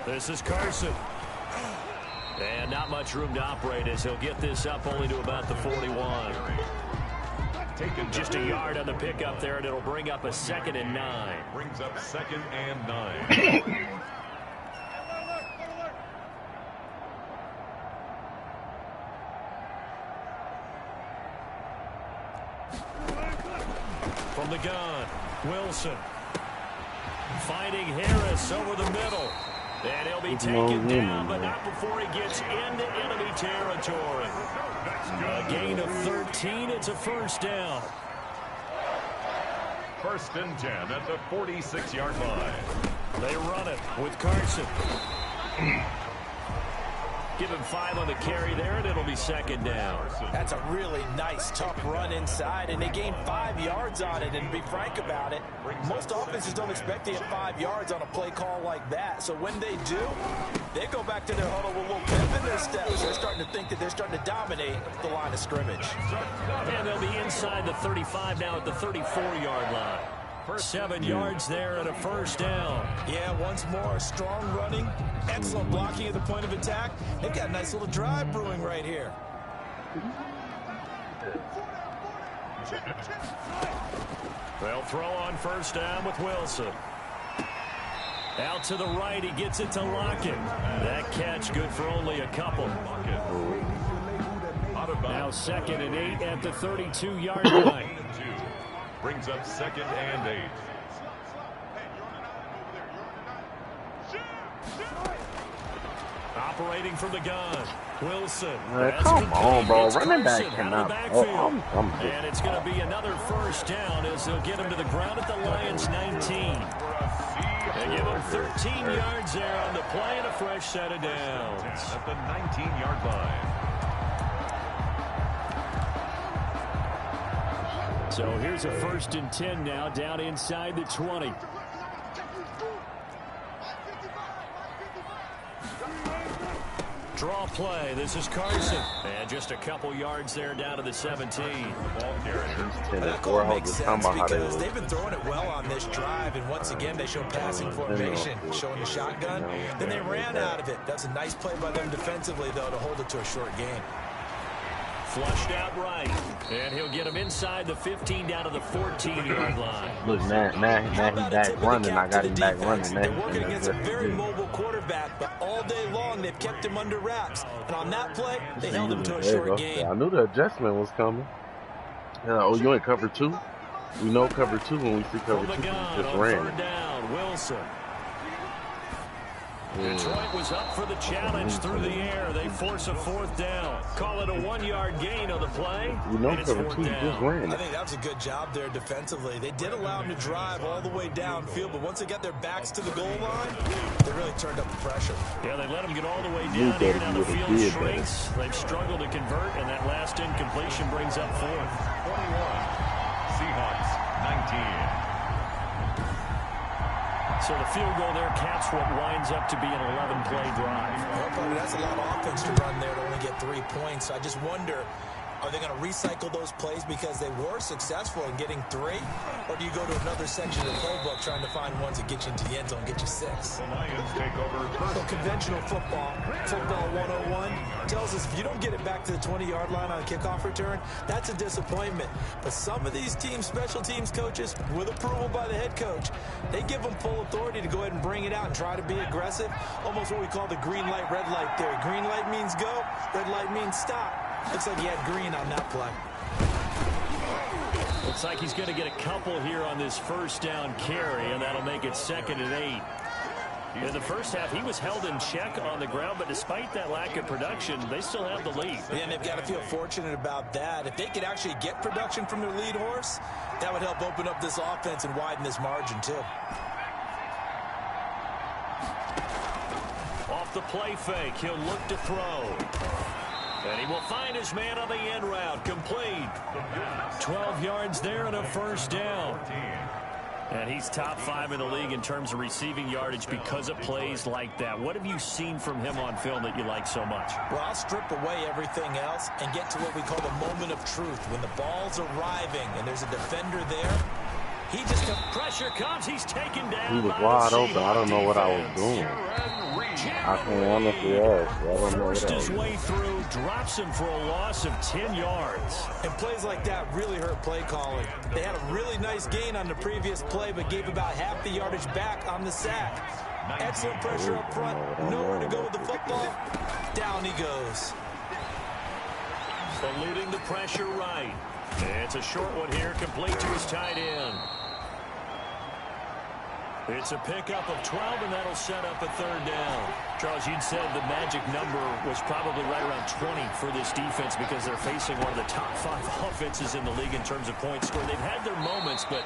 This is Carson. And not much room to operate as he'll get this up only to about the 41. Just a yard on the pickup there, and it'll bring up a 2nd and 9. Brings up 2nd and 9. From the gun, Wilson. Finding Harris over the middle. And he'll be taken down, but not before he gets into enemy territory. A gain of 13. It's a first down. 1st and 10 at the 46-yard line. They run it with Carson. Give him 5 on the carry there, and it'll be 2nd down. That's a really nice, tough run inside, and they gained 5 yards on it. And to be frank about it, most offenses don't expect to get 5 yards on a play call like that. So when they do, they go back to their huddle with a little pep in their steps. They're starting to think that they're starting to dominate the line of scrimmage. And they'll be inside the 35 now at the 34-yard line. 7 yards there and a first down. Yeah, once more, strong running, excellent blocking at the point of attack. They've got a nice little drive brewing right here. They'll throw on first down with Wilson. Out to the right, he gets it to Lockett. That catch good for only a couple. Now 2nd and 8 at the 32-yard line. Brings up 2nd and 8. Operating from the gun, Wilson. Come on, bro. Running back cannot. And it's going to be another first down as they'll get him to the ground at the Lions' 19. They give him 13 yards there on the play and a fresh set of downs. At the 19-yard line. So here's a 1st and 10 now, down inside the 20. Draw play. This is Carson. And just a couple yards there down to the 17. Ball carrier. That call makes sense because they've been throwing it well on this drive. And once again, they show passing formation, showing the shotgun. Then they ran out of it. That's a nice play by them defensively, though, to hold it to a short gain. Flushed out right. And he'll get him inside the 15 down to the 14-yard line. Look, now he's back running. I got him back running. They're working against a very mobile quarterback, but all day long they've kept him under wraps. And on that play, they held him to a short gain. I knew the adjustment was coming. Oh, you ain't cover 2? We know cover 2 when we see cover 2. Just ran. Down, Wilson. Detroit was up for the challenge through the air. They force a 4th down. Call it a 1-yard gain on the play. We know cover 2 just ran. I think that was a good job there defensively. They did allow him to drive all the way downfield, but once they got their backs to the goal line, they really turned up the pressure. Yeah, they let him get all the way down here. Now the field shrinks. They've struggled to convert, and that last incompletion brings up 4th. 21. Seahawks 19. So the field goal there caps what winds up to be an 11-play drive. Well, that's a lot of offense to run there to only get 3 points. I just wonder, are they going to recycle those plays because they were successful in getting 3? Or do you go to another section of the playbook trying to find ones that get you into the end zone and get you 6? The Lions take over. So conventional football 101, tells us if you don't get it back to the 20-yard line on a kickoff return, that's a disappointment. But some of these teams, special teams coaches, with approval by the head coach, they give them full authority to go ahead and bring it out and try to be aggressive. Almost what we call the green light, red light theory. Green light means go, red light means stop. Looks like he had green on that play. Looks like he's going to get a couple here on this first down carry, and that'll make it 2nd and 8. In the first half, he was held in check on the ground, but despite that lack of production, they still have the lead. Yeah, and they've got to feel fortunate about that. If they could actually get production from their lead horse, that would help open up this offense and widen this margin, too. Off the play fake, he'll look to throw. And he will find his man on the end route. Complete. 12 yards there and a first down. And he's top 5 in the league in terms of receiving yardage because of plays like that. What have you seen from him on film that you like so much? Well, I'll strip away everything else and get to what we call the moment of truth. When the ball's arriving and there's a defender there, He just pressure comes. He's taken down. He was wide open. I don't know what I was doing. I can honestly ask. I don't know what Forced I was his way through, drops him for a loss of 10 yards. And plays like that really hurt play calling. They had a really nice gain on the previous play, but gave about half the yardage back on the sack. Excellent pressure up front. Nowhere to go with the football. Down he goes. Eluding the pressure right. It's a short one here, complete to his tight end. It's a pickup of 12, and that'll set up a third down. Charles, you'd said the magic number was probably right around 20 for this defense because they're facing one of the top 5 offenses in the league in terms of points scored. They've had their moments, but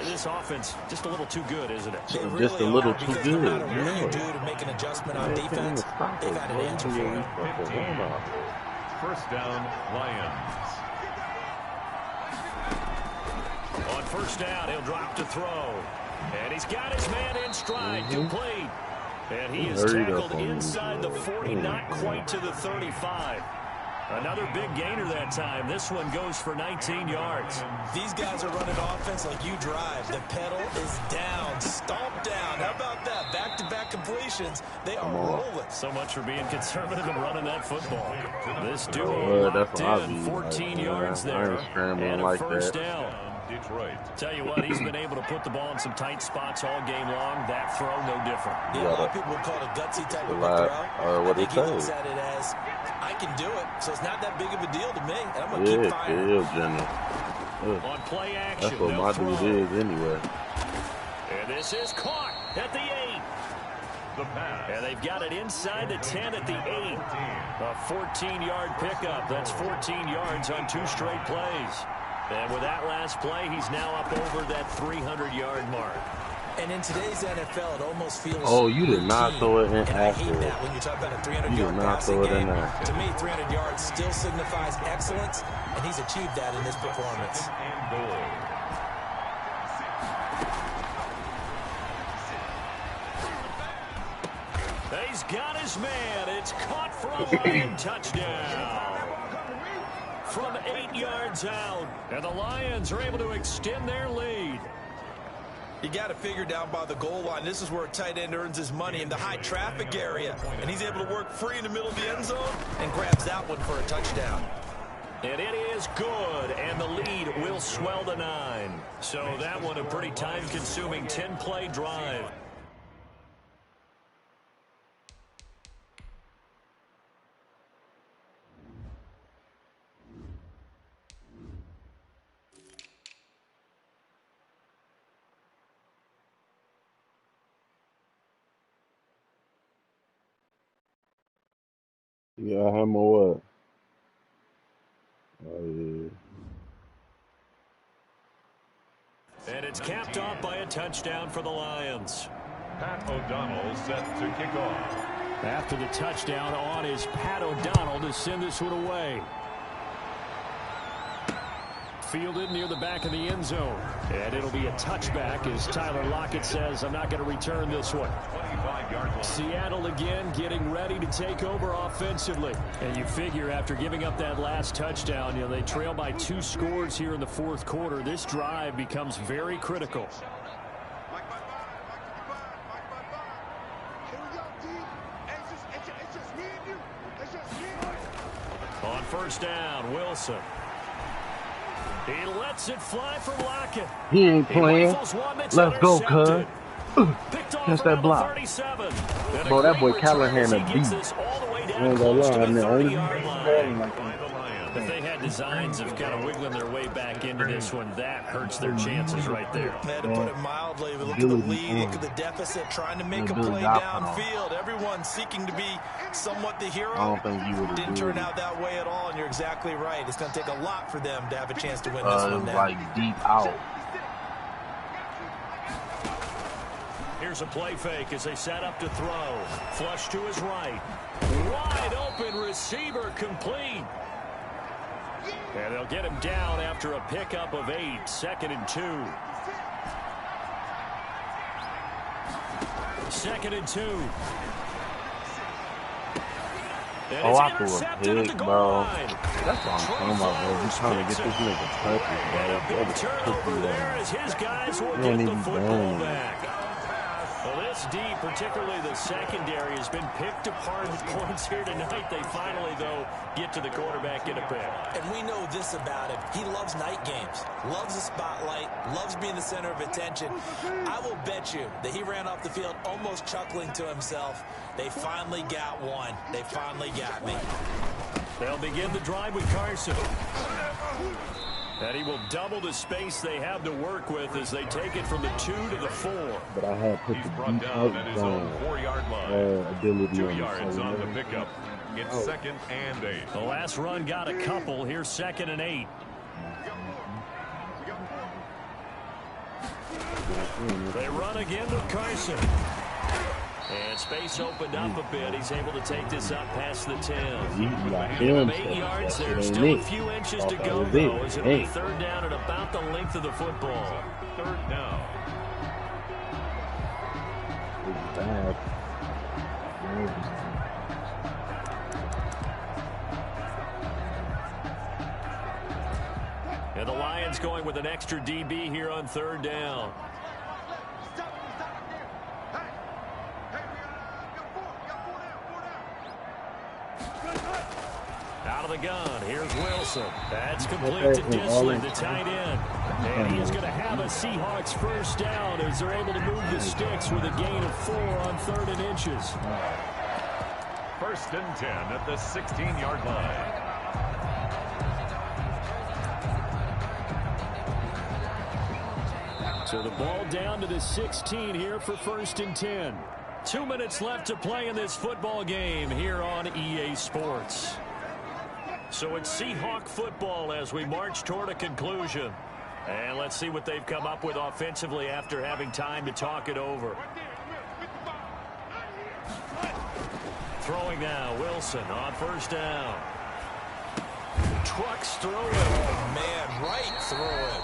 this offense just a little too good, isn't it? They really just a little too good. No matter what you do to make an adjustment on defense, they've got an answer for you. First down, Lions. On first down, he'll drop to throw. And he's got his man in stride, complete. And he is tackled inside the 40, not quite to the 35. Another big gainer that time. This one goes for 19 yards. These guys are running offense like you drive. The pedal is down, stomp down. How about that? Back-to-back completions. They are rolling. So much for being conservative and running that football. This duo locked in, 14 yards there, and a first down. Detroit. Tell you what, he's been able to put the ball in some tight spots all game long. That throw, no different. Yeah, a lot of people would call it a gutsy type of throw. What I think he he looks at it as, I can do it, so it's not that big of a deal to me, and I'm going to keep firing. On play action, that's what my dude is anyway. And this is caught at the 8. The pass. And they've got it inside the 10 at the 8. A 14-yard pickup. That's 14 yards on 2 straight plays. And with that last play, he's now up over that 300-yard mark. And in today's NFL, it almost feels you did not throw it in and I hate that when you talk about a 300-yard passing game. To me, 300 yards still signifies excellence, and he's achieved that in this performance. He's got his man. It's caught for a Lion touchdown. From 8 yards out, and the Lions are able to extend their lead. You got to figure down by the goal line. This is where a tight end earns his money in the high traffic area. And he's able to work free in the middle of the end zone and grabs that one for a touchdown. And it is good, and the lead will swell to 9. So that one a pretty time-consuming 10-play drive. Yeah, him or what? Oh, yeah. And it's capped off by a touchdown for the Lions. Pat O'Donnell set to kick off. After the touchdown on is Pat O'Donnell to send this one away. Fielded near the back of the end zone. And it'll be a touchback as Tyler Lockett says, I'm not going to return this one. 25-yard line. Seattle again getting ready to take over offensively. And you figure after giving up that last touchdown, they trail by 2 scores here in the 4th quarter. This drive becomes very critical. On first down, Wilson. He lets it fly from Lockett. He ain't playing. Let's go, cuz. Catch that block. Bro, that boy Callahan a beast. I ain't gonna lie. If they had designs of kind of wiggling their way back into this one, that hurts their chances right there. Man, to put it mildly, look at the lead, look at the deficit, trying to make a play downfield. Everyone seeking to be somewhat the hero. I don't think you would have didn't turn out that way at all, and you're exactly right. It's going to take a lot for them to have a chance to win this one now. Like deep out. Here's a play fake as they set up to throw. Flush to his right. Wide open receiver complete. And they'll get him down after a pickup of 8. 2nd and 2. 2nd and 2. And Oh, it's I threw a intercepted at the pick, goal bro. line. That's what I'm talking about, bro. He's trying to get this nigga touches, bro. And a That big was a turnover cookie, there as his guys will He get don't the even be football doing it. back. Well, this D, particularly the secondary, has been picked apart at points here tonight. They finally, though, get to the quarterback in a pick. And we know this about him. He loves night games, loves the spotlight, loves being the center of attention. I will bet you that he ran off the field almost chuckling to himself. They finally got one. They finally got me. They'll begin the drive with Carson. And he will double the space they have to work with as they take it from the 2 to the 4. But I had put He's the brought deep down at out his own zone 4-yard line. ability 2 on yards the on the pickup. It's 2nd and 8. The last run got a couple. Here's 2nd and 8. They run again with Carson. And space opened up a bit. He's able to take this up past the 10. Give him 8 yards. There's still a few inches to go, though, as it'll be 3rd down at about the length of the football. 3rd down. And the Lions going with an extra DB here on 3rd down. Out of the gun, here's Wilson. That's complete to Disley, the tight end. And he is going to have a Seahawks 1st down as they're able to move the sticks with a gain of 4 on 3rd and inches. 1st and 10 at the 16-yard line. So the ball down to the 16 here for 1st and 10. 2 minutes left to play in this football game here on EA Sports. So it's Seahawk football as we march toward a conclusion. And let's see what they've come up with offensively after having time to talk it over. Throwing now, Wilson on 1st down. Trucks through it. Oh, man, right through it.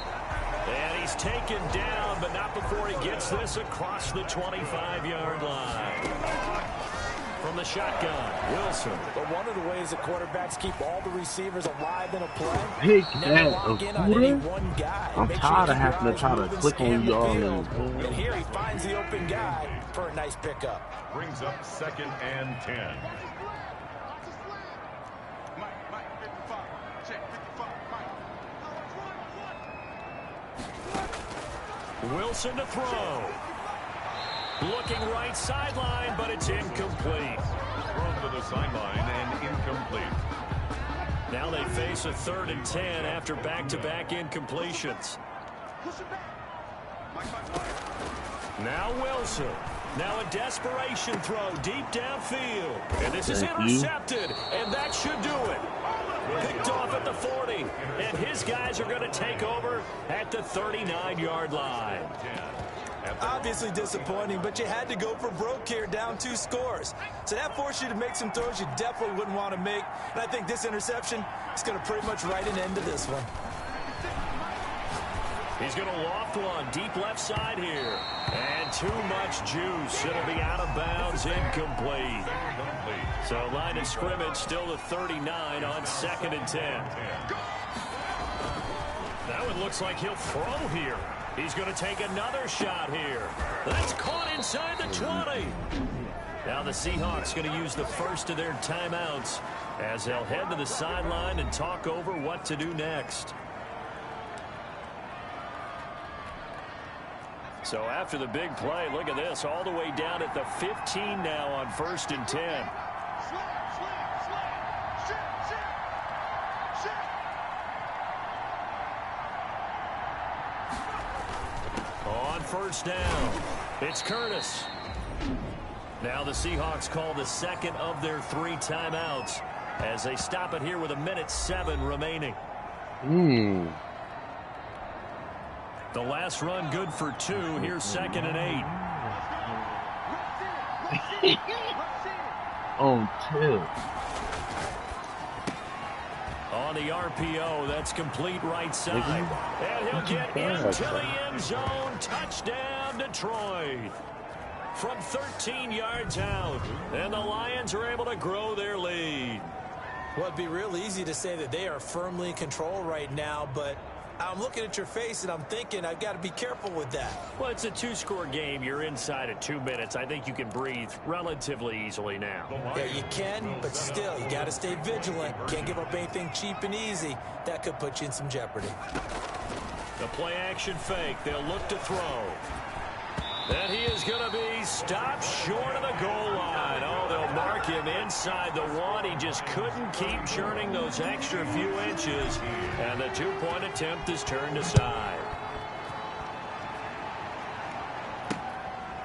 And he's taken down, but not before he gets this across the 25-yard line. From the shotgun, Wilson. But one of the ways that quarterbacks keep all the receivers alive in a play, Pick never that, lock a in on any shooter? one guy. I'm Make tired sure of you keep having your to try eyes to moving, click on scan the y'all field. and And here he finds the open guy for a nice pickup. Brings up 2nd and 10. Wilson to throw. Looking right sideline, but it's incomplete. Thrown to the sideline and incomplete. Now they face a 3rd and 10 after back-to-back incompletions. Now Wilson. Now a desperation throw deep downfield. And this is intercepted, and that should do it. Picked off at the 40, and his guys are going to take over at the 39-yard line. Obviously disappointing, but you had to go for broke here, down 2 scores. So that forced you to make some throws you definitely wouldn't want to make. And I think this interception is going to pretty much write an end to this one. He's going to loft one deep left side here. And too much juice. It'll be out of bounds, incomplete. So line of scrimmage still the 39 on 2nd and 10. That one looks like he'll throw here. He's going to take another shot here. That's caught inside the 20. Now the Seahawks going to use the first of their timeouts as they'll head to the sideline and talk over what to do next. So after the big play, look at this, all the way down at the 15 now on 1st and 10. On 1st down, it's Curtis. Now the Seahawks call the 2nd of their 3 timeouts as they stop it here with 1:07 remaining. The last run good for 2. Here's 2nd and 8. on 2. On the RPO, that's complete right side. And he'll get into the end zone. Touchdown, Detroit. from 13 yards out. And the Lions are able to grow their lead. Well, it'd be real easy to say that they are firmly in control right now, but I'm looking at your face and I'm thinking I've got to be careful with that. Well, it's a two-score game. You're inside of 2 minutes. I think you can breathe relatively easily now. Yeah, you can, but still, you got to stay vigilant. Can't give up anything cheap and easy. That could put you in some jeopardy. The play-action fake. They'll look to throw. And he is going to be stopped short of the goal line. Oh, they'll mark him inside the 1. He just couldn't keep churning those extra few inches. And the 2-point attempt is turned aside.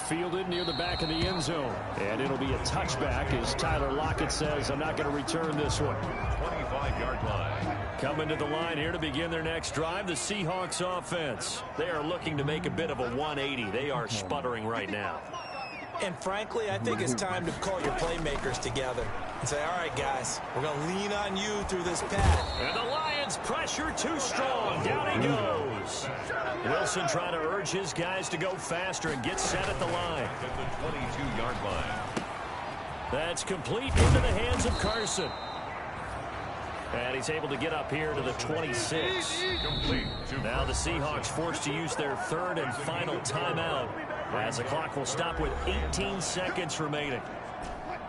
Fielded near the back of the end zone. And it'll be a touchback as Tyler Lockett says, I'm not going to return this one. 25-yard line. Coming to the line here to begin their next drive, the Seahawks offense. They are looking to make a bit of a 180. They are sputtering right now. And frankly, I think it's time to call your playmakers together and say, all right, guys, we're going to lean on you through this pass. And the Lions pressure too strong. Down he goes. Wilson trying to urge his guys to go faster and get set at the line. At the 22-yard line. That's complete into the hands of Carson. And he's able to get up here to the 26. Complete. Now the Seahawks forced to use their third and final timeout as the clock will stop with 18 seconds remaining.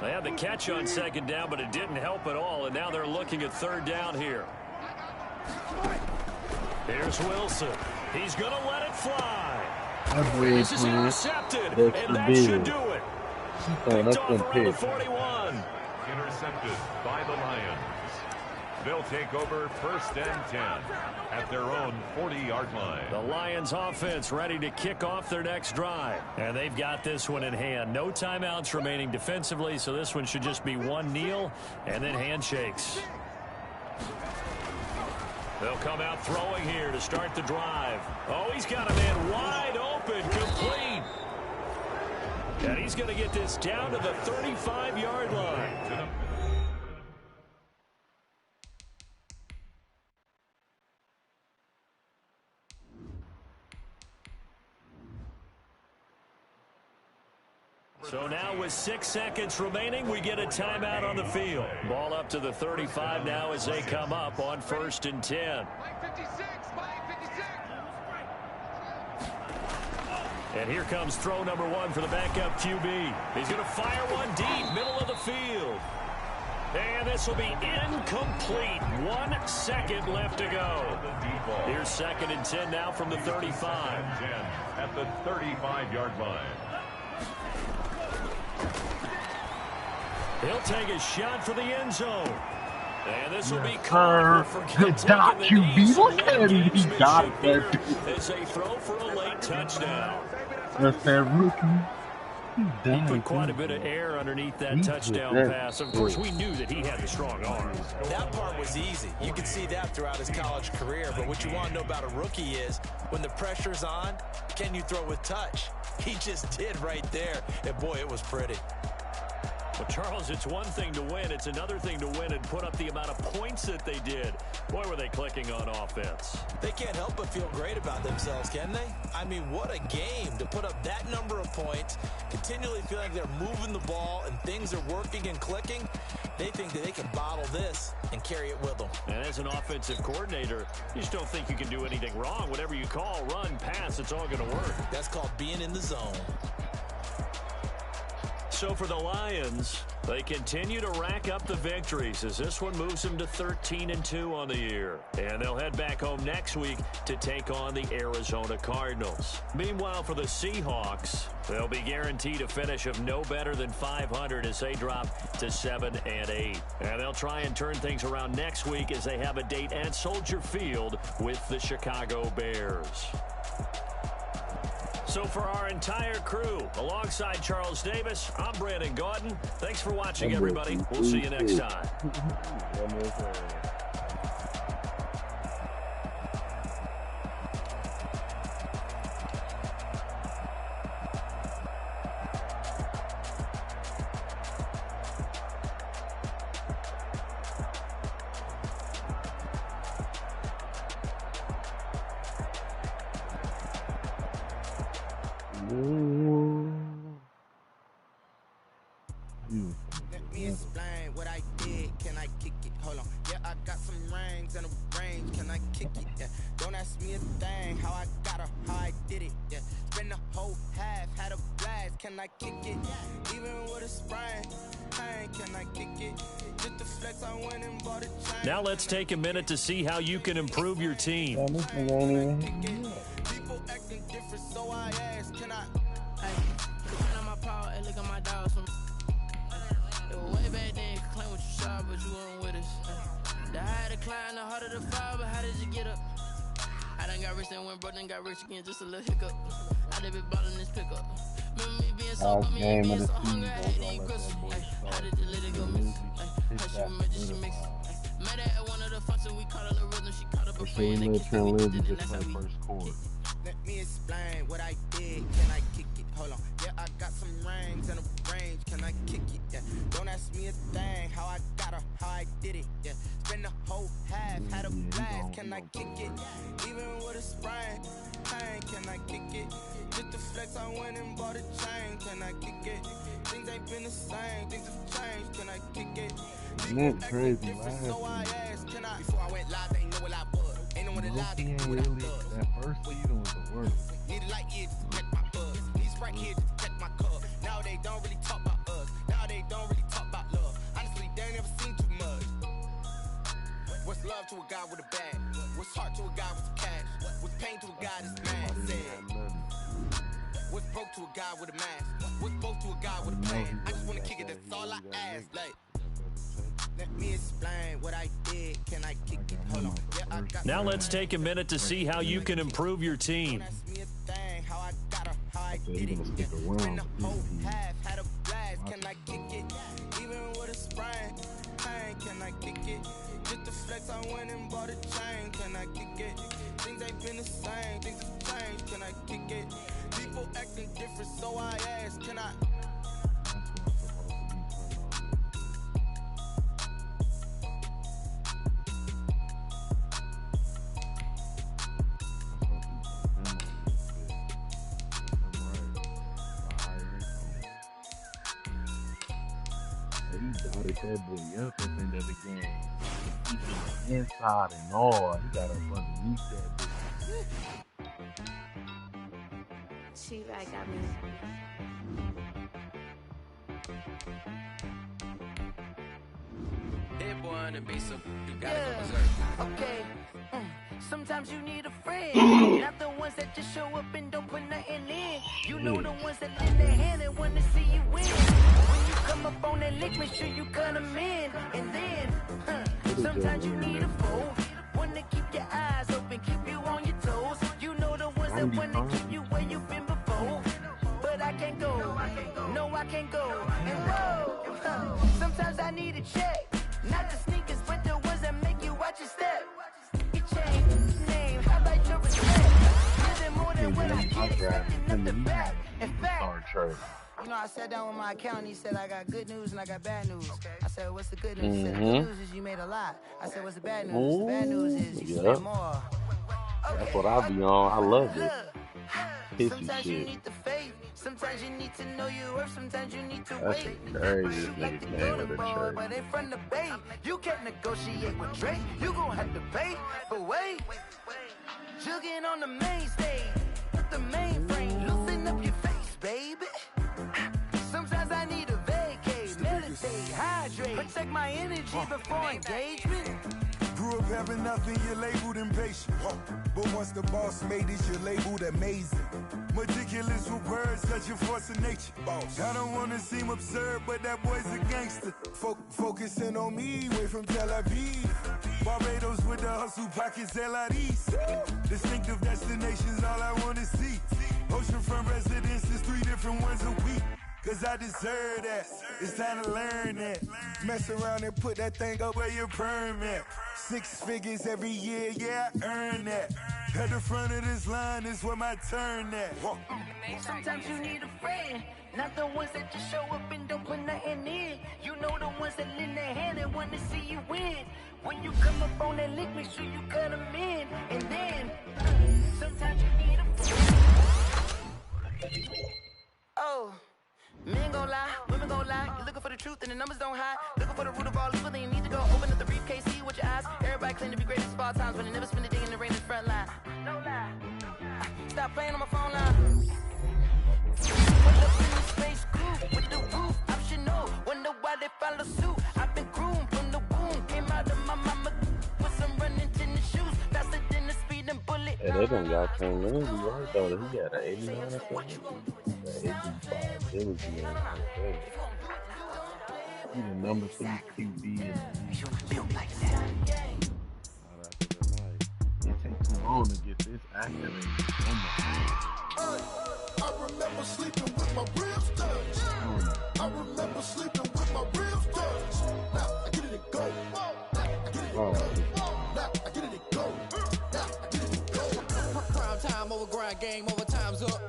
They had the catch on second down, but it didn't help at all, and now they're looking at third down here. Here's Wilson. He's going to let it fly. This is intercepted, and that should do it. Picked off around the 41. Intercepted by the Lions. They'll take over 1st and 10 at their own 40-yard line. The Lions offense ready to kick off their next drive. And they've got this one in hand. No timeouts remaining defensively, so this one should just be one kneel and then handshakes. They'll come out throwing here to start the drive. Oh, he's got a man wide open, complete. And he's going to get this down to the 35-yard line. So now with 6 seconds remaining, we get a timeout on the field. Ball up to the 35 now as they come up on 1st and 10. And here comes throw number 1 for the backup QB. He's going to fire one deep, middle of the field. And this will be incomplete. 1 second left to go. Here's 2nd and 10 now from the 35. At the 35-yard line. He'll take a shot for the end zone. And this will be caught for Dot QB. Look at him. He got that. As they throw for a late touchdown. That's that rookie. He put quite a bit of air underneath that touchdown pass. Of course, we knew that he had the strong arm. That part was easy. You could see that throughout his college career. But what you want to know about a rookie is when the pressure's on, can you throw with touch? He just did right there. And, boy, it was pretty. Well, Charles, it's one thing to win. It's another thing to win and put up the amount of points that they did. Boy, were they clicking on offense. They can't help but feel great about themselves, can they? I mean, what a game to put up that number of points, continually feeling like they're moving the ball and things are working and clicking. They think that they can bottle this and carry it with them. And as an offensive coordinator, you just don't think you can do anything wrong. Whatever you call, run, pass, it's all going to work. That's called being in the zone. So for the Lions, they continue to rack up the victories as this one moves them to 13-2 on the year. And they'll head back home next week to take on the Arizona Cardinals. Meanwhile, for the Seahawks, they'll be guaranteed a finish of no better than 500 as they drop to 7-8. And they'll try and turn things around next week as they have a date at Soldier Field with the Chicago Bears. So for our entire crew, alongside Charles Davis, I'm Brandon Gaudin. Thanks for watching, everybody. We'll see you next time. Let me explain what I did. Can I kick it? Hold on. Yeah, I got some rings and a range. Can I kick it? Yeah. Don't ask me a thing. How I got her, how I did it. Yeah. Spend the whole half, had a blast. Can I kick it? Even with a sprain. Pain, can I kick it? Just the flex, I went and bought a chain. Now let's take a minute to see how you can improve your team. Yeah, this nigga ain't even. People acting different, so I asked, can I? Hey, look at my paw and look at my dogs from. It was way back then, claim what you saw, but you weren't with us. The higher the climb, the harder the fall, but how did you get up? I done got rich and went broke, then got rich again, just a little hiccup. I done been ballin' this pickup. Remember me being so, but me being so hungry, I hate to eat grits. How did you let it go miss? How she remember she mix? Met her at one of the functions, we caught her the rhythm, she caught up a friend, they kissed me, and that's how we kick. Let me explain what I did. Can I kick it? Hold on. Yeah, I got some rings and a range. Can I kick it? Yeah. Don't ask me a thing. How I got her, how I did it. Yeah. Spend the whole half, had a blast. Can I kick it? Even with a sprain. Pain, can I kick it? Just the flex, I went and bought a chain. Can I kick it? Things ain't been the same. Things have changed. Can I kick it? That's crazy, So I asked, can I? Before I went live, they ain't know what I was. Ain't no one alive, they knew what I was. That first season was the worst. Need a light here to check my buzz. Need Sprite here to check my cup. Now they don't really talk about us. Now they don't really talk about love. Honestly, they ain't never seen too much. What's love to a guy with a bag? What's heart to a guy with some cash? What's pain to a guy that's mad? What's broke to a guy with a mask? What's broke to a guy with a plan? I just wanna kick it, that's all I ask. Like, let me explain what I did. Can I kick it? Hold on. Yeah, I got Now let's take a minute to see how you can improve your team. ask me a thing. How I got her, how I So did you're it. gonna stick Yeah. around Spend the with whole these teams. half, had a blast. Can I kick it? Even with a sprain. Pain, can I kick it? Just the flex, I went and bought a chain. Can I kick it? Things ain't been the same. Things have changed. Can I kick it? People acting different, so I asked, can I? He dotted that boy up at the end of the game. He came inside and all. He got up underneath that bitch. She got me. Hit boy and be some, you gotta go berserk. Okay. Sometimes you need a friend, not the ones that just show up and don't put nothing in. You know the ones that lend their hand and want to see you win. When you come up on that lick, make sure you cut them in. And then, sometimes you need a foe, one to keep your eyes open, keep you on your toes. You know the ones that want to keep you where you've been before. But I can't go, no I can't go. And whoa, sometimes I need a check, not the sneakers, but the ones that make you watch your step. Name, how about your respect? Giving more than what I get, expecting nothing back. In fact, you know, I sat down with my accountant, he said, I got good news and I got bad news. I said, what's the good news? He said, the good news is you made a lot. I said, what's the bad news? The bad news is you spent more. That's what I be on. I love it. Sometimes you need the faith, sometimes you need to know your worth, sometimes you need to That's wait. a crazy You like nigga the name golden of the boy, church. but they from the bay. You can't negotiate with Drake, you gon' have to pay. But wait, jugging on the main stage, with the mainframe, loosen up your face, baby. Sometimes I need a vacate, meditate, hydrate, protect my energy before engagement. Grew up having nothing, you're labeled impatient. But once the boss made it, you're labeled amazing. Meticulous with words, such a force of nature. I don't wanna seem absurd, but that boy's a gangster. Focusing on me, way from Tel Aviv. Barbados with the hustle pockets, LIDs. Distinctive destinations, all I wanna see. Oceanfront residences, 3 different ones a week. Cause I deserve that, it's time to learn that. Mess around and put that thing up where your permit. 6 figures every year, yeah, I earn that. At the front of this line is where my turn at. Sometimes you need a friend, not the ones that just show up and don't put nothing in. You know the ones that lend their hand and want to see you win. When you come up on that lick, make sure you cut them in. And then, sometimes you need a friend. Oh. Men gon' lie, women gon' lie. You looking for the truth. and the numbers don't hide. Looking for the root of all evil, then you need to go open up the briefcase, see what your eyes. Everybody claim to be greatest of all times, but they never spend a day in the rain in the front line. No lie. Stop playing on my phone line. Pull up in the space coupe with the roof optional. Wonder why they follow suit. I've been groomed from the womb. Came out of my mama with some running tennis shoes. Faster than the speeding bullet. And they done got King Lindsey right though. He got an 89 or something. He got 85. It was He's the number 3 QB in the league. It takes too long to get this accolade. I remember sleeping with my ribs touched. I remember sleeping with my ribs touched. Now I get it to go. Now I get it to go. Now I get it to go. Now I get it to go. Prime time over grind game, over time's up.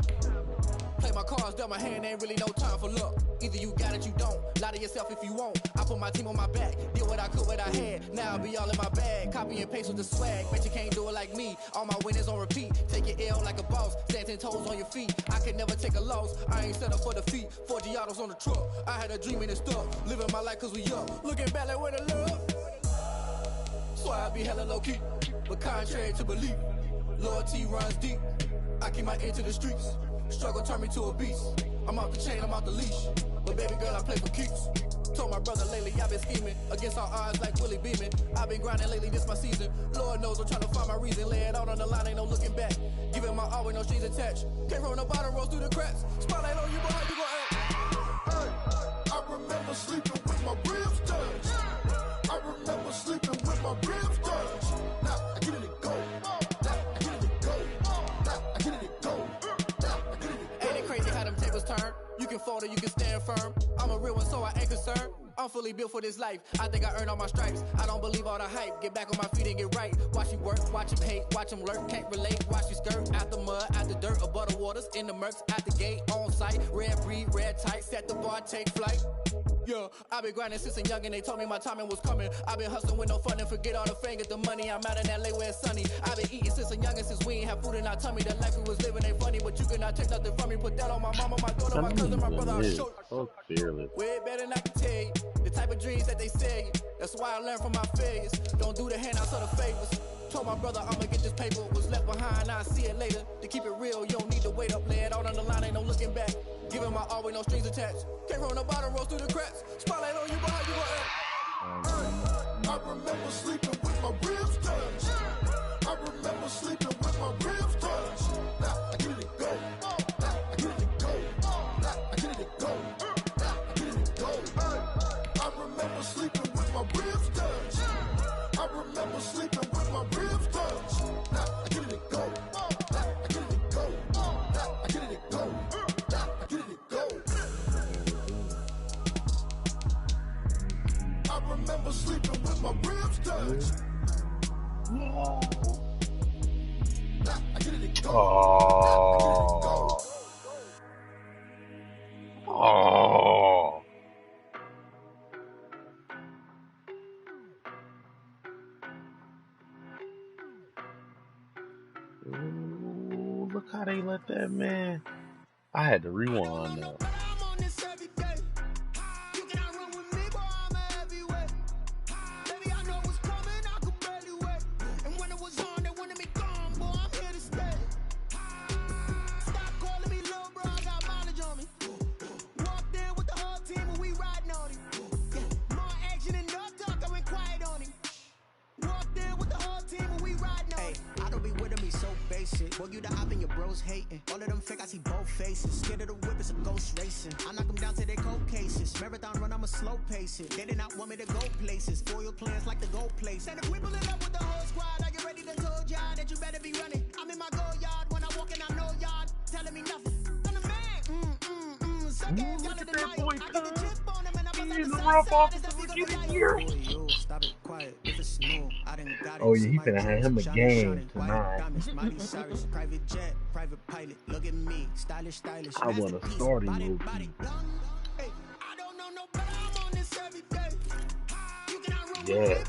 Play my cards, dealt my hand, ain't really no time for luck. Either you got it, you don't. Lie to yourself if you won't. I put my team on my back, did what I could, what I had. Now I'll be all in my bag, copy and paste with the swag. Bet you can't do it like me. All my winners on repeat. Take your L like a boss, stand 10 toes on your feet. I can never take a loss. I ain't set up for defeat. 4 Giottos on the truck. I had a dream and it stuck. Living my life cause we up. Looking back like where the love. So I be hella low key, but contrary to belief, loyalty runs deep. I keep my ear to the streets. Struggle turned me to a beast. I'm off the chain, I'm off the leash. But baby girl, I play for keeps. Told my brother lately I've been scheming against all odds like Willie Beeman. I've been grinding lately, this my season. Lord knows I'm trying to find my reason. Lay it out on the line, ain't no looking back. Giving my all with no strings attached. Came from the bottom, rose through the cracks. Spotlight on you, boy, how you gon' act? Hey, I remember sleeping with my ribs touched. I remember sleeping with my ribs touched. Now I get it to go. Now I get it to go. Now I get it to go. Ain't it crazy how them tables turn? You can fold or you can stand firm. I'm a real one, so I ain't concerned. I'm fully built for this life. I think I earned all my stripes. I don't believe all the hype. Get back on my feet and get right. Watch you work, watch him hate, watch him lurk. Can't relate, watch you skirt. Out the mud, out the dirt, above the waters, in the murks, out the gate, on site. Red breed, red tight, set the bar, take flight. Yeah, I've been grinding since a young and they told me my timing was coming. I've been hustling with no fun and forget all the fame, get the money. I'm out in LA where it's sunny. I've been eating since a young and since we ain't have food in our tummy. The life we was living ain't funny, but you cannot take nothing from me. Put that on my mama, my daughter, my cousin, my brother. I'll show so fearless. Way better than I can tell you. The type of dreams that they sell you. That's why I learned from my failures. Don't do the handouts or the favors. Told my brother I'ma get this paper. Was left behind, I'll see it later. To keep it real, you don't need to wait up. Lay it out on the line, ain't no looking back. Giving my all with no strings attached. Came from the bottom, rose through the cracks. Spotlight on you, boy, how you gon' act? I remember sleeping with my ribs touched. I remember sleeping with my ribs touched. Now I get it to go. Now I get it to go. Now I get it to go. Now I get it to go. I remember sleeping with my ribs touched. I remember sleeping with my ribs touched. Now I get it to go. Now I get it to go. Now I get it to go. Now I get it to go. I remember sleeping with my ribs touched. No. Now I get it to go. Oh. Oh. Ooh, look how they let that man. I had to rewind now. Boy, you the op and your bros hating. All of them fake, I see both faces. Scared of the whip, it's a ghost racing. I knock them down to their cold cases. Marathon run, I'm a slow pace it. They did not want me to go places. Foil plans like the gold place. And if we pulling up with the whole squad, I get ready to told y'all that you better be running. I'm in my go yard when I walk in, I know y'all telling me nothing. I'm the man. Suck ass, y'all in the night. I get the chip on them and I'm He's the rough officer rookie of the year. Stop it, quiet. If it's new, I didn't got it. Oh yeah, he finna have him a game tonight. Private jet, private pilot. Look at me, stylish. I want a starting move. Yeah.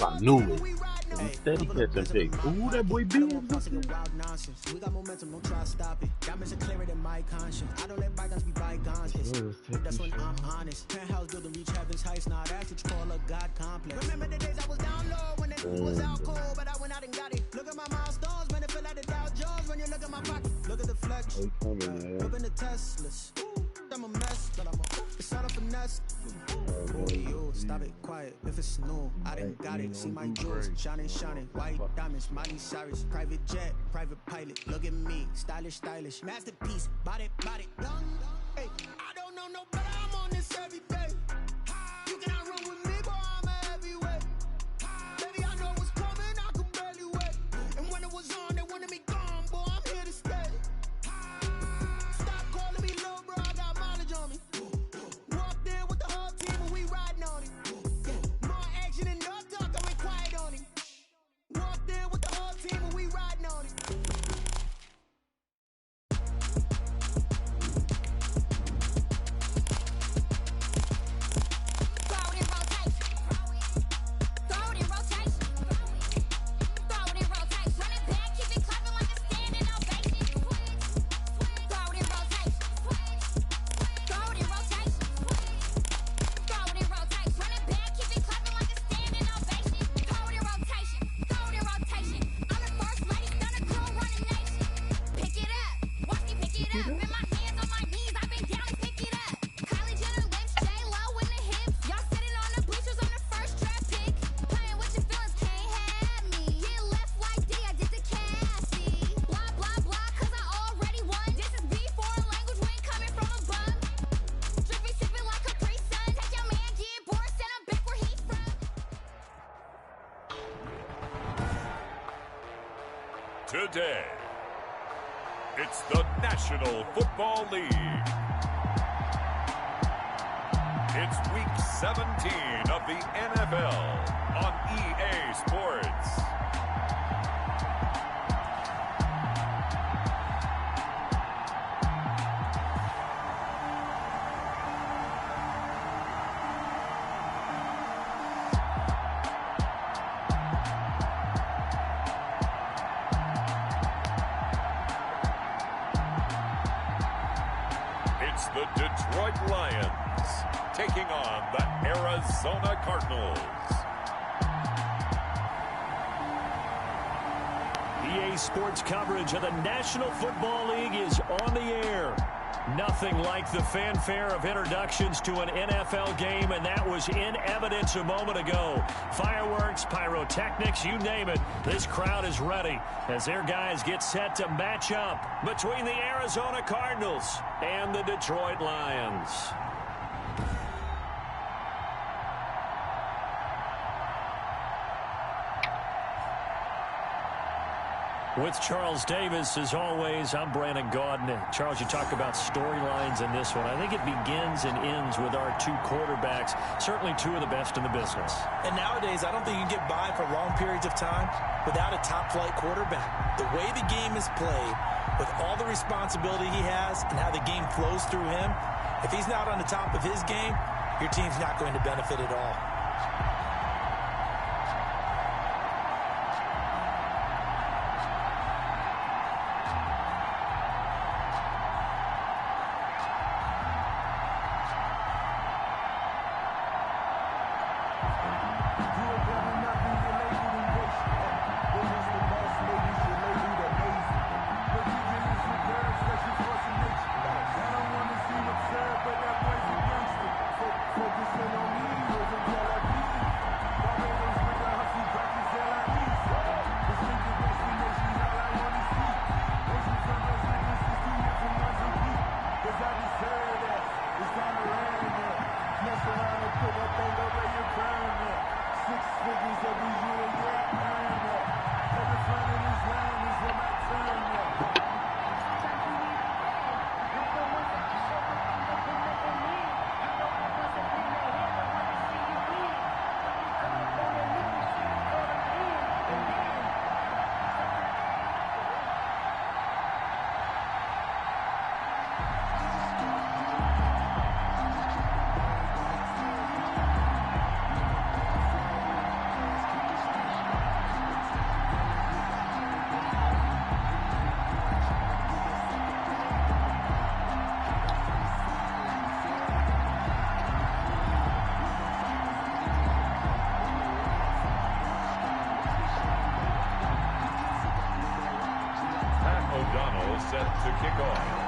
I knew it. He steady catching picks. Ooh, that boy big. We got momentum, don't try to stop it. Diamonds are clearer than my conscience. I don't let bygones be bygones. That's when I'm honest. Penthouse building reach heaven's heights. Now that's what you call a God complex. Remember the days I was down low when the was out cold, but I went out and got it. Look at my milestones, man, it feel like the Dow Jones when you look at my pocket. Look at the flex. Look in the Teslas. I'm a mess, but it's not a finesse. Stop it, quiet. If it's new, I didn't got it. See my jewels, shining, white diamonds, Miley Cyrus, private jet, private pilot. Look at me, stylish, masterpiece, body, young. Hey, I don't know no better. I'm on this every day. You cannot run with me, boy. I'm a heavyweight. Baby, I know what's coming. I could barely wait. And when it was on, they wanted me gone, boy. I'm here to stay. Stop calling me little bro. I got mileage on me. Walked in with the whole team and we riding on it. More action and no talk, I went quiet on it. Walked in with the whole team and we riding on it. Today, it's the National Football League. It's Week 17 of the NFL on EA Sports. It's the Detroit Lions taking on the Arizona Cardinals. EA Sports coverage of the National Football League is on the air. Nothing like the fanfare of introductions to an NFL game, and that was in evidence a moment ago. Fireworks, pyrotechnics, you name it. This crowd is ready as their guys get set to match up between the Arizona Cardinals and the Detroit Lions. With Charles Davis, as always, I'm Brandon Gaudin. Charles, you talk about storylines in this one. I think it begins and ends with our two quarterbacks, certainly two of the best in the business. And nowadays, I don't think you can get by for long periods of time without a top-flight quarterback. The way the game is played, with all the responsibility he has and how the game flows through him, if he's not on the top of his game, your team's not going to benefit at all. Focusing on me, O'Donnell set to kick off.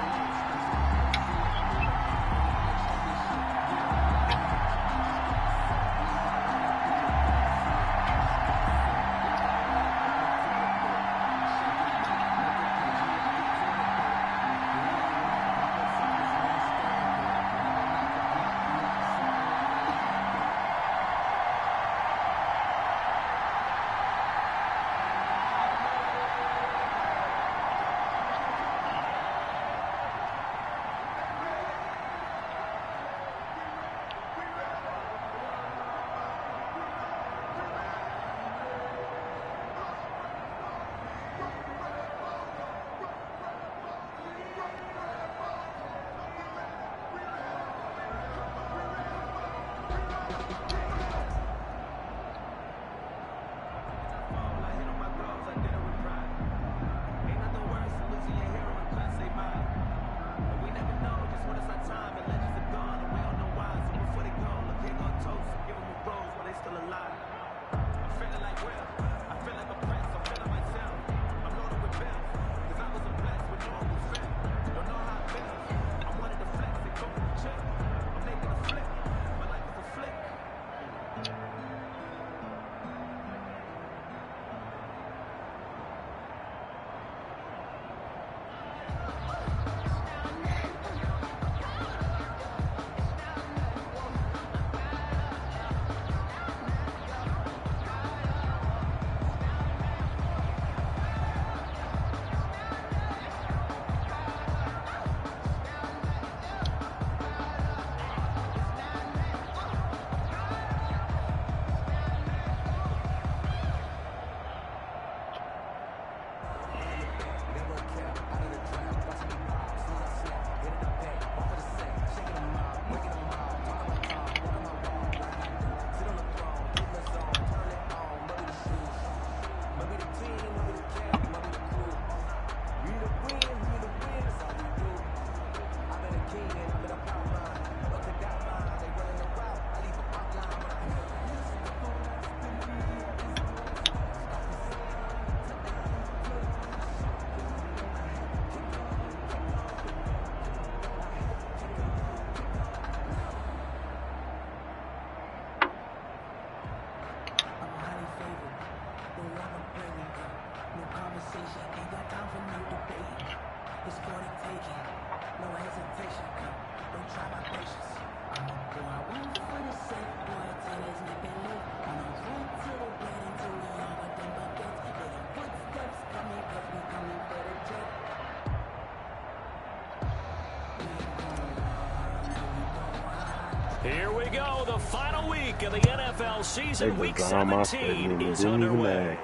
Here we go. The final week of the NFL season. Week 17 is underway.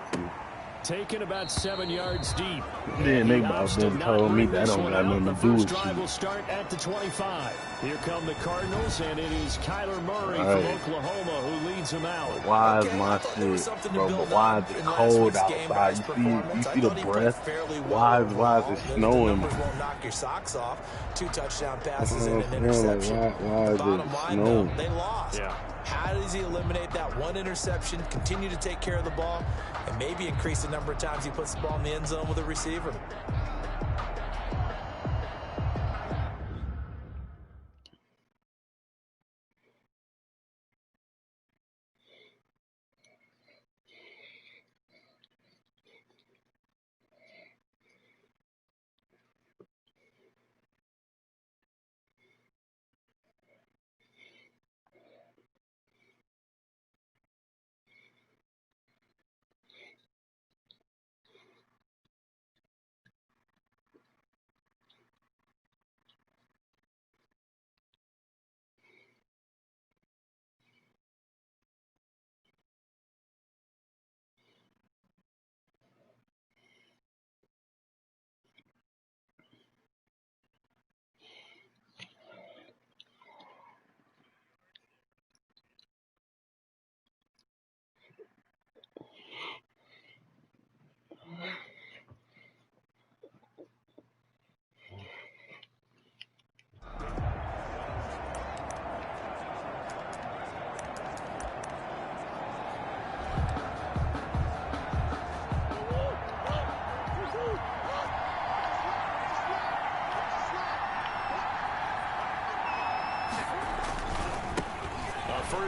Taken about 7 yards deep. Then they about done told me that don't got nothing to do with drive you. will start at the 25. Here come the Cardinals, and it is Kyler Murray from Oklahoma who leads them out. Why is my shit, bro? But why is it cold outside? You see the breath? Why is it snowing? Won't knock your socks off. 2 touchdown passes and an Like, interception. why is Bottom it line, snowing? though, they lost. Yeah. How does he eliminate that one interception, continue to take care of the ball, and maybe increase the number of times he puts the ball in the end zone with a receiver?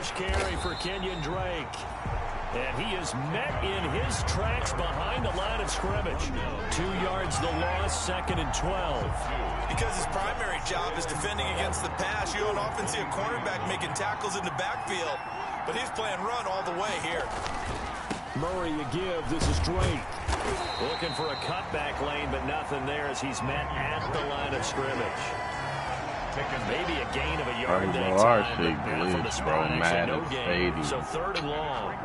first carry for Kenyon Drake. And he is met in his tracks behind the line of scrimmage. 2 yards the loss, 2nd and 12. Because his primary job is defending against the pass, you don't often see a cornerback making tackles in the backfield. But he's playing run all the way here. Murray a give. This is Drake. Looking for a cutback lane, but nothing there as he's met at the line of scrimmage. Maybe a gain of a yard that time, but from the spot, actually no gain. So 3rd and long.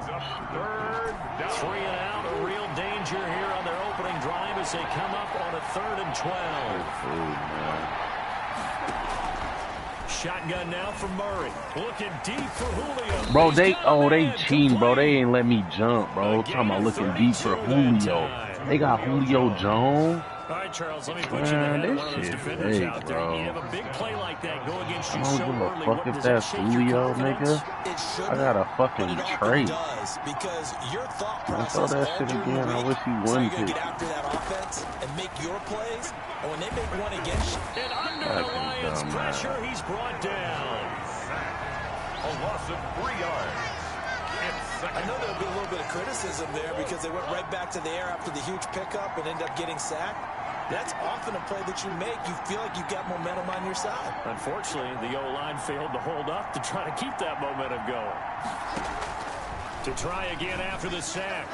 3 and out, a real danger here on their opening drive as they come up on a 3rd and 12. Shotgun now for Murray. Looking deep for Julio. Bro, they cheating, bro. They ain't let me jump, bro. Talking about looking deep for Julio. They got Julio Jones. All right, Charles, let me put you in the head of one of those defenders out there. You have a big play like that go against you so early. I don't give a fuck if that's Julio, nigga. I got a fucking trade. Because your thought process I saw that shit again. I wish he wouldn't. So you get after that offense and make your plays. And when they make one against you, and under the Lions' pressure, he's brought down. A loss of 3 yards. I know there'll be a little bit of criticism there because they went right back to the air after the huge pickup and ended up getting sacked. That's often a play that you make. You feel like you've got momentum on your side. Unfortunately, the O-line failed to hold up to try to keep that momentum going. To try again after the sack.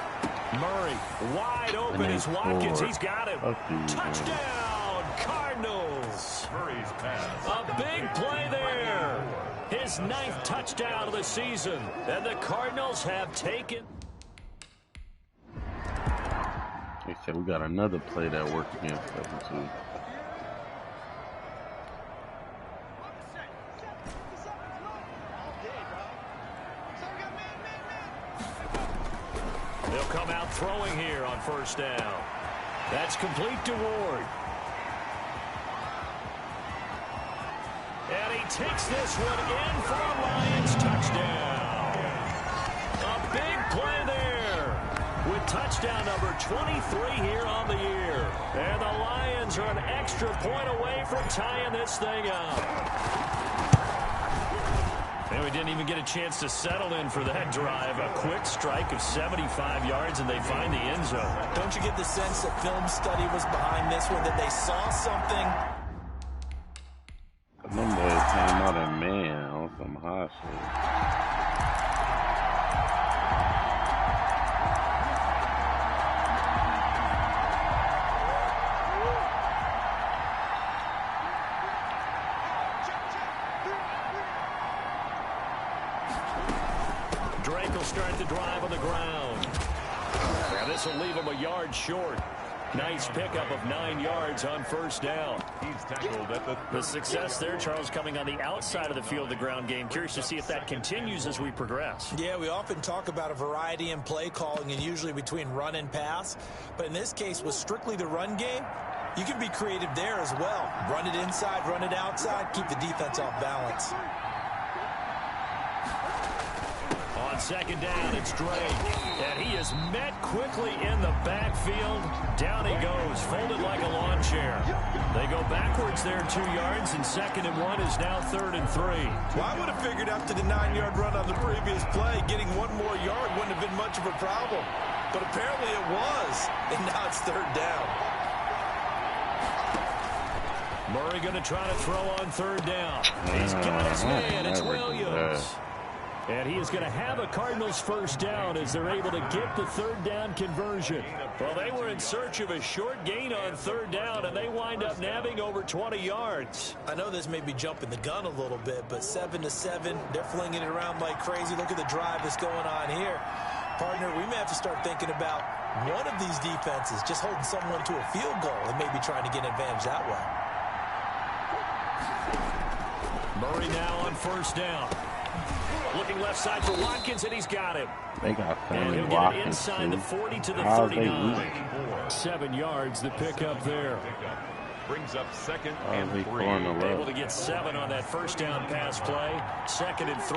Murray wide open as Watkins. He's got him. Touchdown, Cardinals. Murray's pass. A big play there. His 9th touchdown of the season. And the Cardinals have taken. They said we got another play that worked against them too. They'll come out throwing here on 1st down. That's complete to Ward. And he takes this one in for a Lions touchdown. A big play there with touchdown number 23 here on the year. And the Lions are an extra point away from tying this thing up. And we didn't even get a chance to settle in for that drive. A quick strike of 75 yards, and they find the end zone. Don't you get the sense that film study was behind this one, that they saw something? Them boys came out in man on some hot shit. Drake will start the drive on the ground. And this will leave him a yard short. Nice pickup of 9 yards on 1st down. He's tackled at the success there, Charles, coming on the outside of the field, the ground game. Curious to see if that continues as we progress. Yeah, we often talk about a variety in play calling and usually between run and pass. But in this case, with strictly the run game, you can be creative there as well. Run it inside, run it outside, keep the defense off balance. On 2nd down, it's Drake. And he is met quickly in the backfield. Down he goes, folded like a lawn chair. They go backwards there 2 yards, and 2nd and 1 is now 3rd and 3. Well, I would have figured after the 9-yard run on the previous play, getting 1 more yard wouldn't have been much of a problem. But apparently it was, and now it's 3rd down. Murray going to try to throw on 3rd down. He's got his man. It's Williams. And he is going to have a Cardinals 1st down as they're able to get the 3rd down conversion. Well, they were in search of a short gain on 3rd down, and they wind up nabbing over 20 yards. I know this may be jumping the gun a little bit, but 7-7, they're flinging it around like crazy. Look at the drive that's going on here. Partner, we may have to start thinking about one of these defenses just holding someone to a field goal and maybe trying to get an advantage that way. Murray now on 1st down. Looking left side for Watkins, and he's got him. They got and he'll get it inside the 40 to the 39. 7 yards, the pickup there. Brings up 2nd and 3. Able to get 7 on that 1st down pass play. 2nd and 3.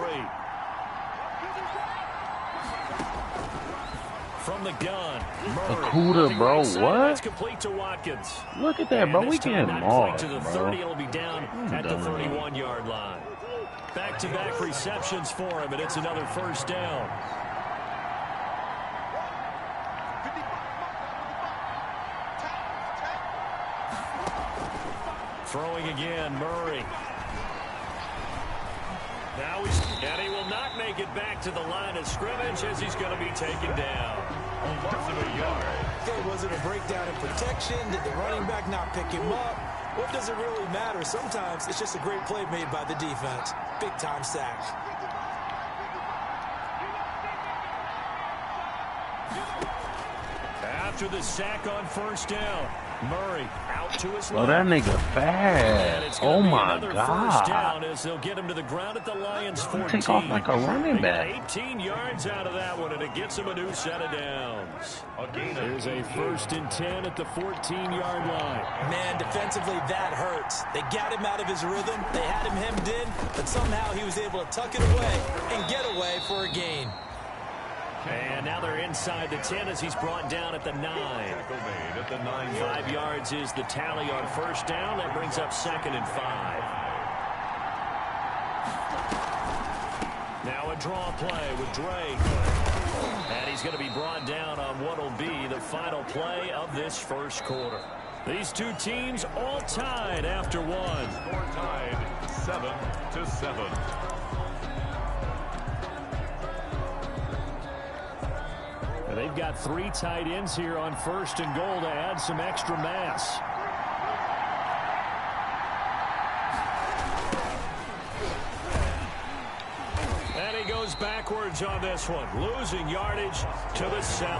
From the gun, Murray. Akuda, bro, what? It's complete to Watkins. Look at that, bro. We getting mauled, to the 30, it'll be down at the 31-yard line. Back-to-back receptions for him, and it's another first down. Throwing again, Murray. Now and he will not make it back to the line of scrimmage as he's going to be taken down. A loss of a yard. Okay, was it a breakdown in protection? Did the running back not pick him up? What does it really matter? Sometimes it's just a great play made by the defense. Big-time sack. After the sack on first down, Murray out to his left. Oh, that nigga fast. Oh, my God. First down as they'll get him to the ground at the Lions 14. Take off like a running back. 18 yards out of that one, and it gets him a new set of downs. Here's a 1st and 10 at the 14-yard line. Man, defensively, that hurts. They got him out of his rhythm. They had him hemmed in, but somehow he was able to tuck it away and get away for a gain. And now they're inside the 10 as he's brought down at the 9. At the 9 5 yards is the tally on first down. That brings up 2nd and 5. Now a draw play with Drake. And he's going to be brought down on what will be the final play of this first quarter. These two teams all tied after one. Score tied 7-7. They've got 3 tight ends here on 1st and goal to add some extra mass. And he goes backwards on this one, losing yardage to the 7.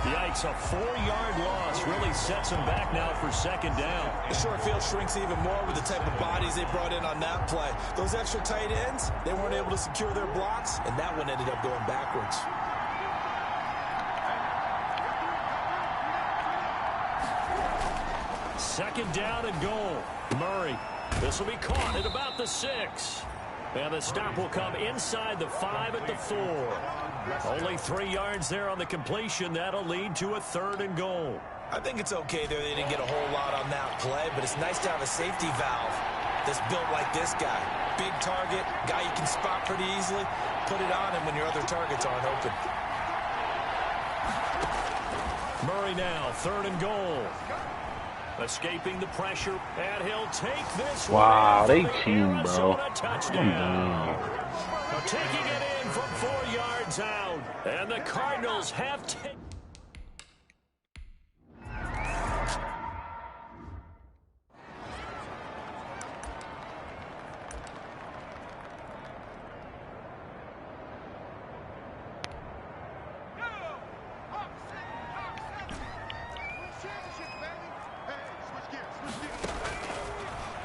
Yikes, a 4-yard loss really sets him back now for 2nd down. The short field shrinks even more with the type of bodies they brought in on that play. Those extra tight ends, they weren't able to secure their blocks, and that one ended up going backwards. Second down and goal. Murray. This will be caught at about the 6. And the stop will come inside the 5 at the 4. Only 3 yards there on the completion. That'll lead to a 3rd and goal. I think it's okay there. They didn't get a whole lot on that play, but it's nice to have a safety valve that's built like this guy. Big target, guy you can spot pretty easily. Put it on him when your other targets aren't open. Murray now, 3rd and goal. Escaping the pressure, and he'll take this one. Wow, they team, bro. Touchdown. Taking it in from 4 yards out, and the Cardinals have taken.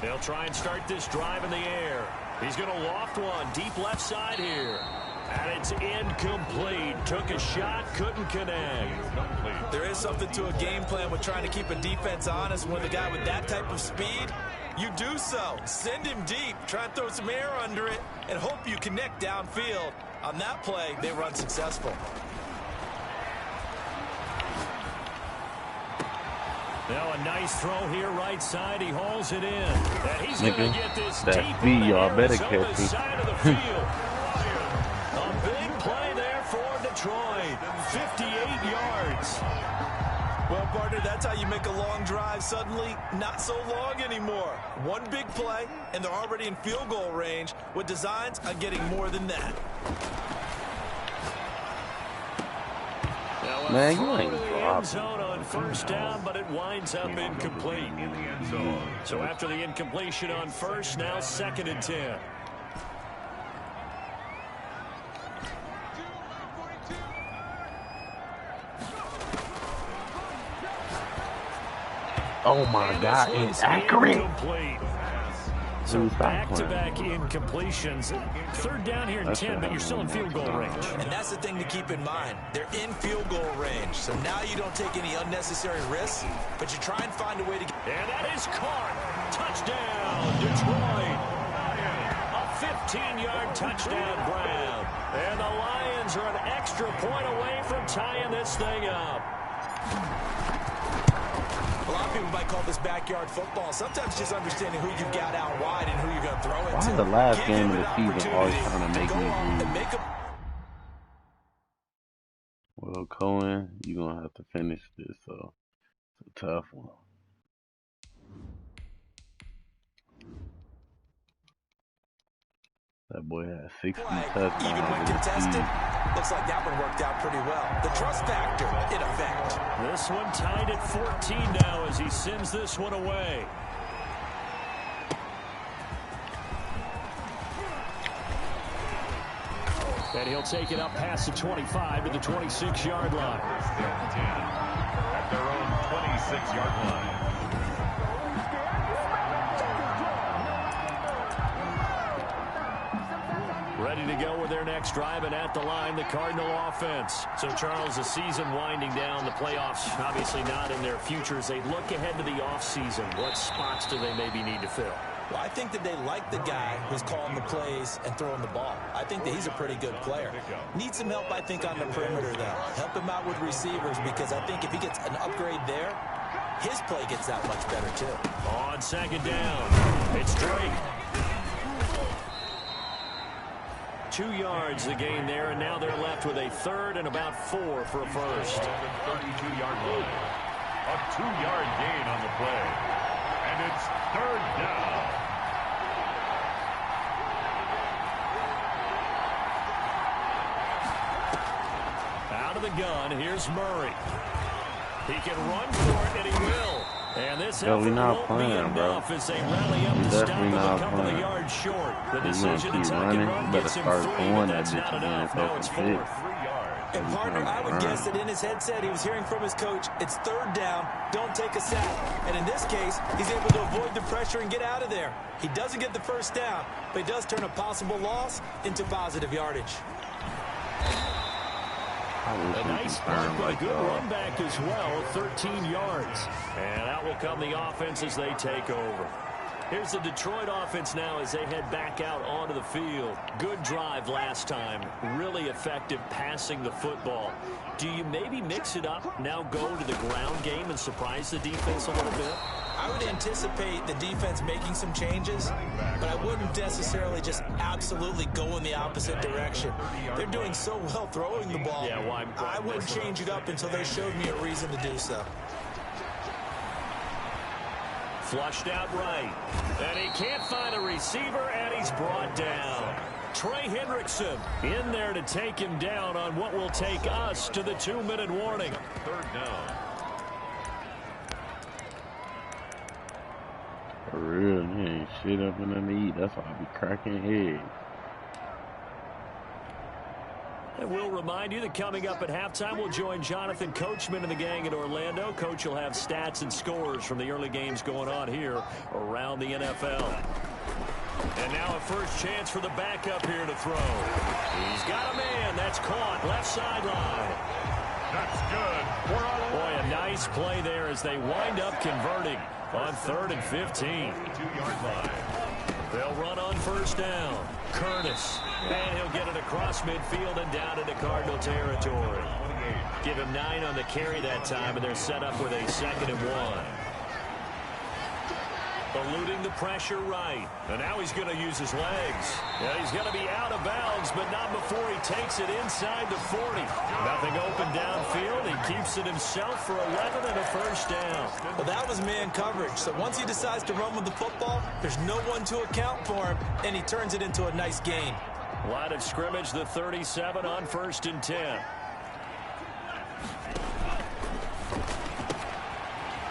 They'll try and start this drive in the air. He's going to loft one deep left side here. And it's incomplete. Took a shot, couldn't connect. There is something to a game plan with trying to keep a defense honest. When the guy with that type of speed, you do so. Send him deep. Try and throw some air under it and hope you connect downfield. On that play, they run successful. Now a nice throw here right side. He hauls it in. And he's going to get this that deep V, in the y'all better Arizona catch me. side of the field. A big play there for Detroit. 58 yards. Well, partner, that's how you make a long drive suddenly not so long anymore. One big play, and they're already in field goal range with designs on getting more than that. Man, you ain't end zone on first down, but it winds up incomplete. So after the incompletion on first, now 2nd and 10. Oh my God, inaccurate. So back-to-back incompletions. 3rd down here in 10, but you're still in field goal range. And that's the thing to keep in mind. They're in field goal range. So now you don't take any unnecessary risks, but you try and find a way to get... And that is caught. Touchdown, Detroit. A 15-yard touchdown grab. And the Lions are an extra point away from tying this thing up. A lot of people might call this backyard football. Sometimes just understanding who you've got out wide and who you're going to throw it to. Why is the last Give game him of the an season always opportunity trying to make go me off and lose? make a... Well, Cohen, you're going to have to finish this, so it's a tough one. That boy had 60 touchdowns. Even when contested, looks like that one worked out pretty well. The trust factor in effect. This one tied at 14 now as he sends this one away. And he'll take it up past the 25 to the 26-yard line. At their own 26-yard line. Ready to go with their next drive, and at the line, the Cardinal offense. So, Charles, the season winding down, the playoffs obviously not in their future. As they look ahead to the offseason, what spots do they maybe need to fill? Well, I think that they like the guy who's calling the plays and throwing the ball. I think that he's a pretty good player. Needs some help, I think, on the perimeter, though. Help him out with receivers, because I think if he gets an upgrade there, his play gets that much better, too. On second down, it's Drake. 2 yards the gain there, and now they're left with a third and about 4 for a first. 32-yard line. A 2-yard gain on the play. And it's third down. Out of the gun, here's Murray. He can run for it, and he will. And this Yo, we not won't playing, be bro. enough as they rally up We to stop definitely them a not couple of playing. yards short. The You gonna decision to keep tuck running? and run You better gets him start 3, throwing but that that's bitch not again enough. if Now open it's 4. 3 six. yards. And, partner, I would guess that in his headset he was hearing from his coach, it's third down, don't take a sack. And in this case, he's able to avoid the pressure and get out of there. He doesn't get the first down, but he does turn a possible loss into positive yardage. A nice block, but a good run back as well, 13 yards. And out will come the offense as they take over. Here's the Detroit offense now as they head back out onto the field. Good drive last time. Really effective passing the football. Do you maybe mix it up, now go to the ground game and surprise the defense a little bit? I would anticipate the defense making some changes, but I wouldn't necessarily just absolutely go in the opposite direction. They're doing so well throwing the ball. Yeah, why I wouldn't change it up until they showed me a reason to do so. Flushed out right. And he can't find a receiver, and he's brought down. Trey Hendrickson in there to take him down on what will take us to the 2-minute warning. Third down. For real, he ain't shit up in the eat. That's why I be cracking eggs. And we'll remind you that coming up at halftime, we'll join Jonathan Coachman and the gang in Orlando. Coach will have stats and scores from the early games going on here around the NFL. And now a first chance for the backup here to throw. He's got a man. That's caught. Left sideline. That's good. Boy, a nice play there as they wind up converting on 3rd and 15. 2-yard line. They'll run on first down. Curtis. And he'll get it across midfield and down into Cardinal territory. Give him 9 on the carry that time, and they're set up with a 2nd and 1. Eluding the pressure right. And now he's going to use his legs. Yeah, he's going to be out of bounds, but not before he takes it inside the 40. Nothing open downfield. He keeps it himself for 11 and a first down. Well, that was man coverage. So once he decides to run with the football, there's no one to account for him, and he turns it into a nice gain. Line of scrimmage, the 37 on 1st and 10.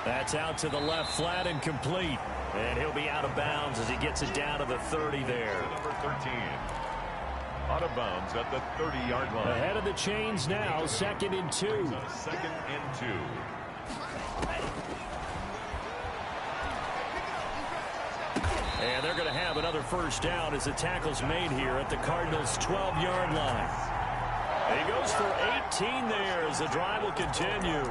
That's out to the left flat and complete. And he'll be out of bounds as he gets it down to the 30 there. Number 13. Out of bounds at the 30-yard line. Ahead of the chains now, 2nd and 2. 2nd and 2. And they're going to have another first down as the tackle's made here at the Cardinals' 12-yard line. And he goes for 18 there as the drive will continue.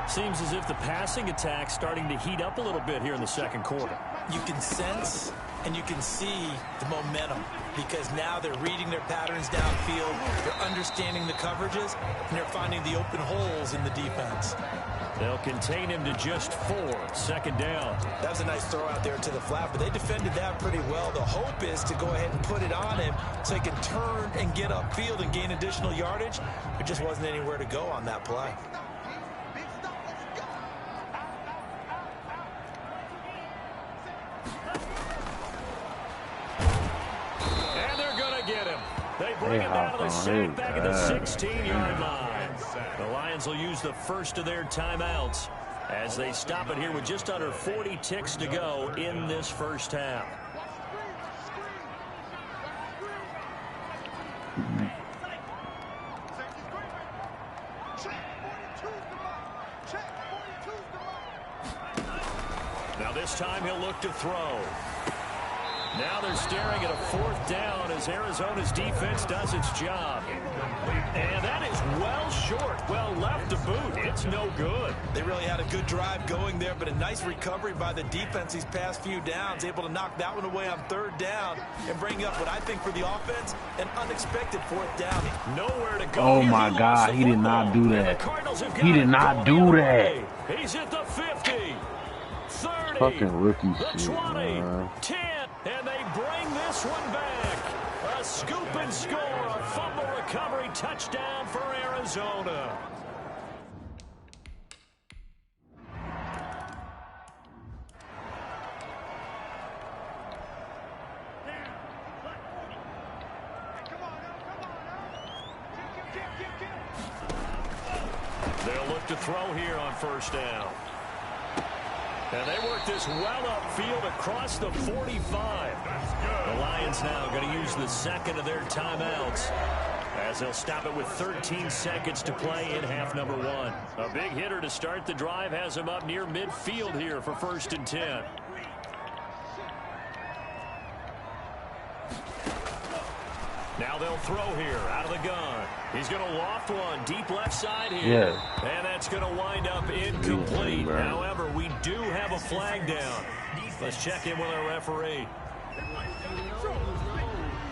Seems as if the passing attack's starting to heat up a little bit here in the 2nd quarter. You can sense and you can see the momentum because now they're reading their patterns downfield, they're understanding the coverages, and they're finding the open holes in the defense. They'll contain him to just 4. Second down. That was a nice throw out there to the flat, but they defended that pretty well. The hope is to go ahead and put it on him so he can turn and get upfield and gain additional yardage. There just wasn't anywhere to go on that play. And they're going to get him. They bring him down to the sack back at the 16-yard line. The Lions will use the first of their timeouts as they stop it here with just under 40 ticks to go in this first half. Now this time he'll look to throw. Now they're staring at a 4th down as Arizona's defense does its job. And that is well short. Well left to boot. It's no good. They really had a good drive going there, but a nice recovery by the defense these past few downs. Able to knock that one away on 3rd down and bring up what I think for the offense, an unexpected 4th down. Nowhere to go. Oh, my God. He did not do that. He did not do that. He's at the 50. 30. Fucking rookie the shit, 20. man. 10. And they bring this one back. A scoop and score. A fumble recovery touchdown for Arizona. They'll look to throw here on 1st down. And they work this well upfield across the 45. The Lions now going to use the second of their timeouts as they'll stop it with 13 seconds to play in half number 1. A big hitter to start the drive has him up near midfield here for 1st and 10. Now they'll throw here out of the gun. He's going to loft one deep left side here. Yeah. And that's going to wind up incomplete. Yeah, however, we do have a flag down. Let's check in with our referee.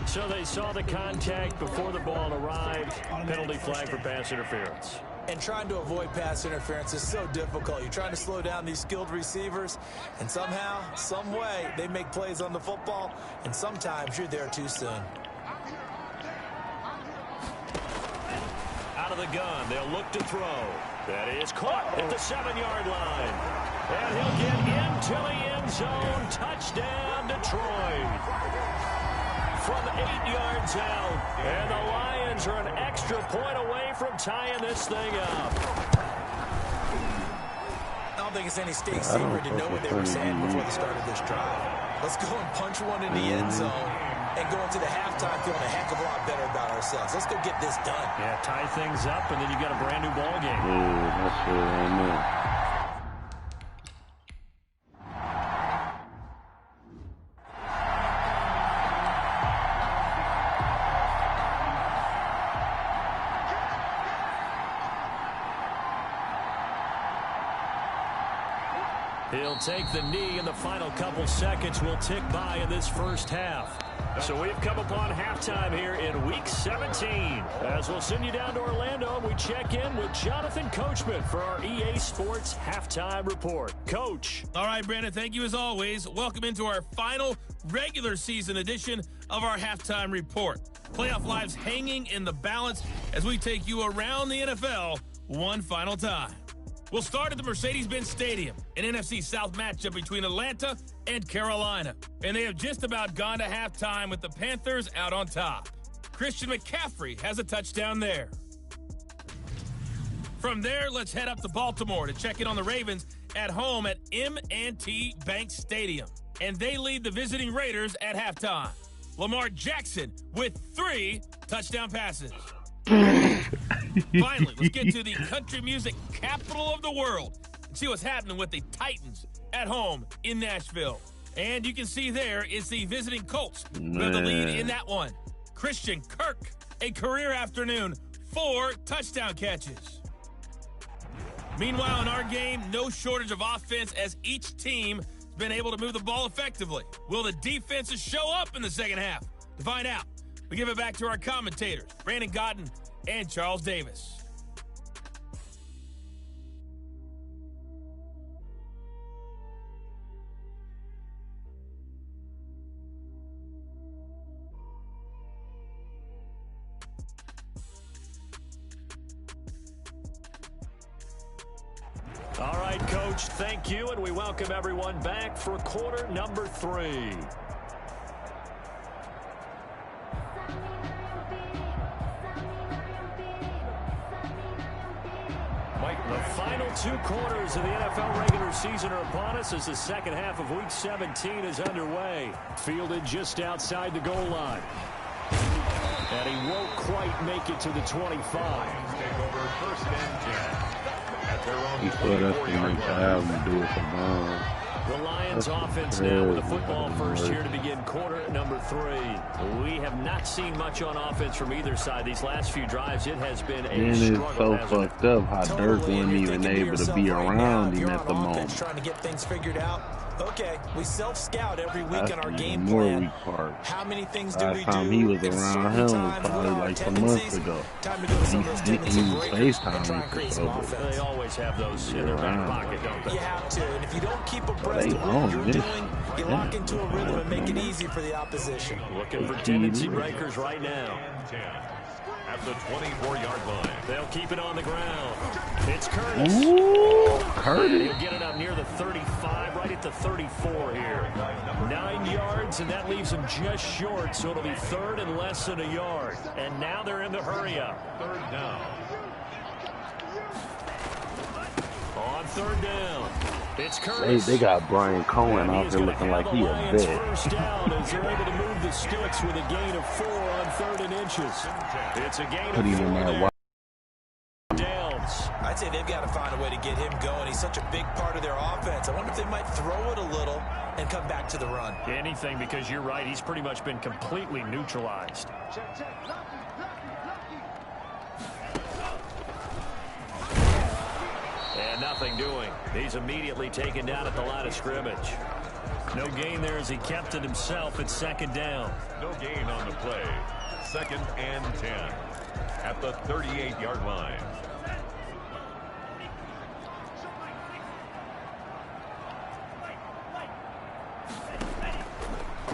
So they saw the contact before the ball arrived. Penalty flag for pass interference. And trying to avoid pass interference is so difficult. You're trying to slow down these skilled receivers, and somehow, some way, they make plays on the football, and sometimes you're there too soon. Out of the gun, they'll look to throw. That is caught at the 7-yard line. And he'll get into the end zone. Touchdown, Detroit. From 8 yards out. And the Lions are an extra point away from tying this thing up. I don't think it's any state secret to know what they were saying before the start of this drive. Let's go and punch one in the end zone and go into the halftime feeling a heck of a lot better about ourselves. Let's go get this done. Yeah, tie things up, and then you got a brand new ball game. Yeah, that's it, amen. He'll take the knee, and the final couple seconds will tick by in this first half. So we've come upon halftime here in Week 17. As we'll send you down to Orlando, and we check in with Jonathan Coachman for our EA Sports Halftime Report. Coach. All right, Brandon, thank you as always. Welcome into our final regular season edition of our Halftime Report. Playoff lives hanging in the balance as we take you around the NFL one final time. We'll start at the Mercedes-Benz Stadium, an NFC South matchup between Atlanta and Carolina. And they have just about gone to halftime with the Panthers out on top. Christian McCaffrey has a touchdown there. From there, let's head up to Baltimore to check in on the Ravens at home at M&T Bank Stadium. And they lead the visiting Raiders at halftime. Lamar Jackson with 3 touchdown passes. Finally, let's get to the country music capital of the world and see what's happening with the Titans at home in Nashville. And you can see there is the visiting Colts who have the lead in that one. Christian Kirk, a career afternoon, 4 touchdown catches. Meanwhile, in our game, no shortage of offense as each team has been able to move the ball effectively. Will the defenses show up in the second half? To find out, we give it back to our commentators, Brandon Godden and Charles Davis. Coach. Thank you, and we welcome everyone back for quarter number 3. The final 2 quarters of the NFL regular season are upon us as the second half of Week 17 is underway. Fielded just outside the goal line. And he won't quite make it to the 25. Take over first and 10. At their own He put us to make the album do it for Vaughn. The Lions offense now with a football first here to begin quarter number 3. We have not seen much on offense from either side. These last few drives, it has been a struggle. It's so fucked up how Dirk wasn't even able to be around him at the moment. Trying to get things figured out. Okay, we self-scout every week That's in our the game more plan. weak part. How many things do we Last time do? he was in around certain him was times probably with our like some months ago. Time to go to some of those He tendency was breakers and try and FaceTiming create for some so offense. They always have those in their back pocket, don't they? You have to, and if you don't keep abreast They of what own you're this. doing, you lock into a rhythm and make it easy for the opposition. Looking for tendency breakers right now. And 10. At the 24-yard line. They'll keep it on the ground. It's Curtis. Ooh, And Curtis. he'll get it up near the 35, right at the 34 here. 9 yards, and that leaves him just short, so it'll be third and less than a yard. And now they're in the hurry-up. Third down. On third down, it's Curtis. They got Brian Cohen out He's there gonna looking like have he the a Lions vet. first down as they're able to move the sticks with a gain of 4 on 3rd and inches. It's a gain Put of him 4 in that there. wide. Downs. I'd say they've got to find a way to get him going. He's such a big part of their offense. I wonder if they might throw it a little and come back to the run. Anything, because you're right, he's pretty much been completely neutralized. And nothing doing. He's immediately taken down at the line of scrimmage. No gain there as he kept it himself at second down. No gain on the play. Second and 10. At the 38-yard line.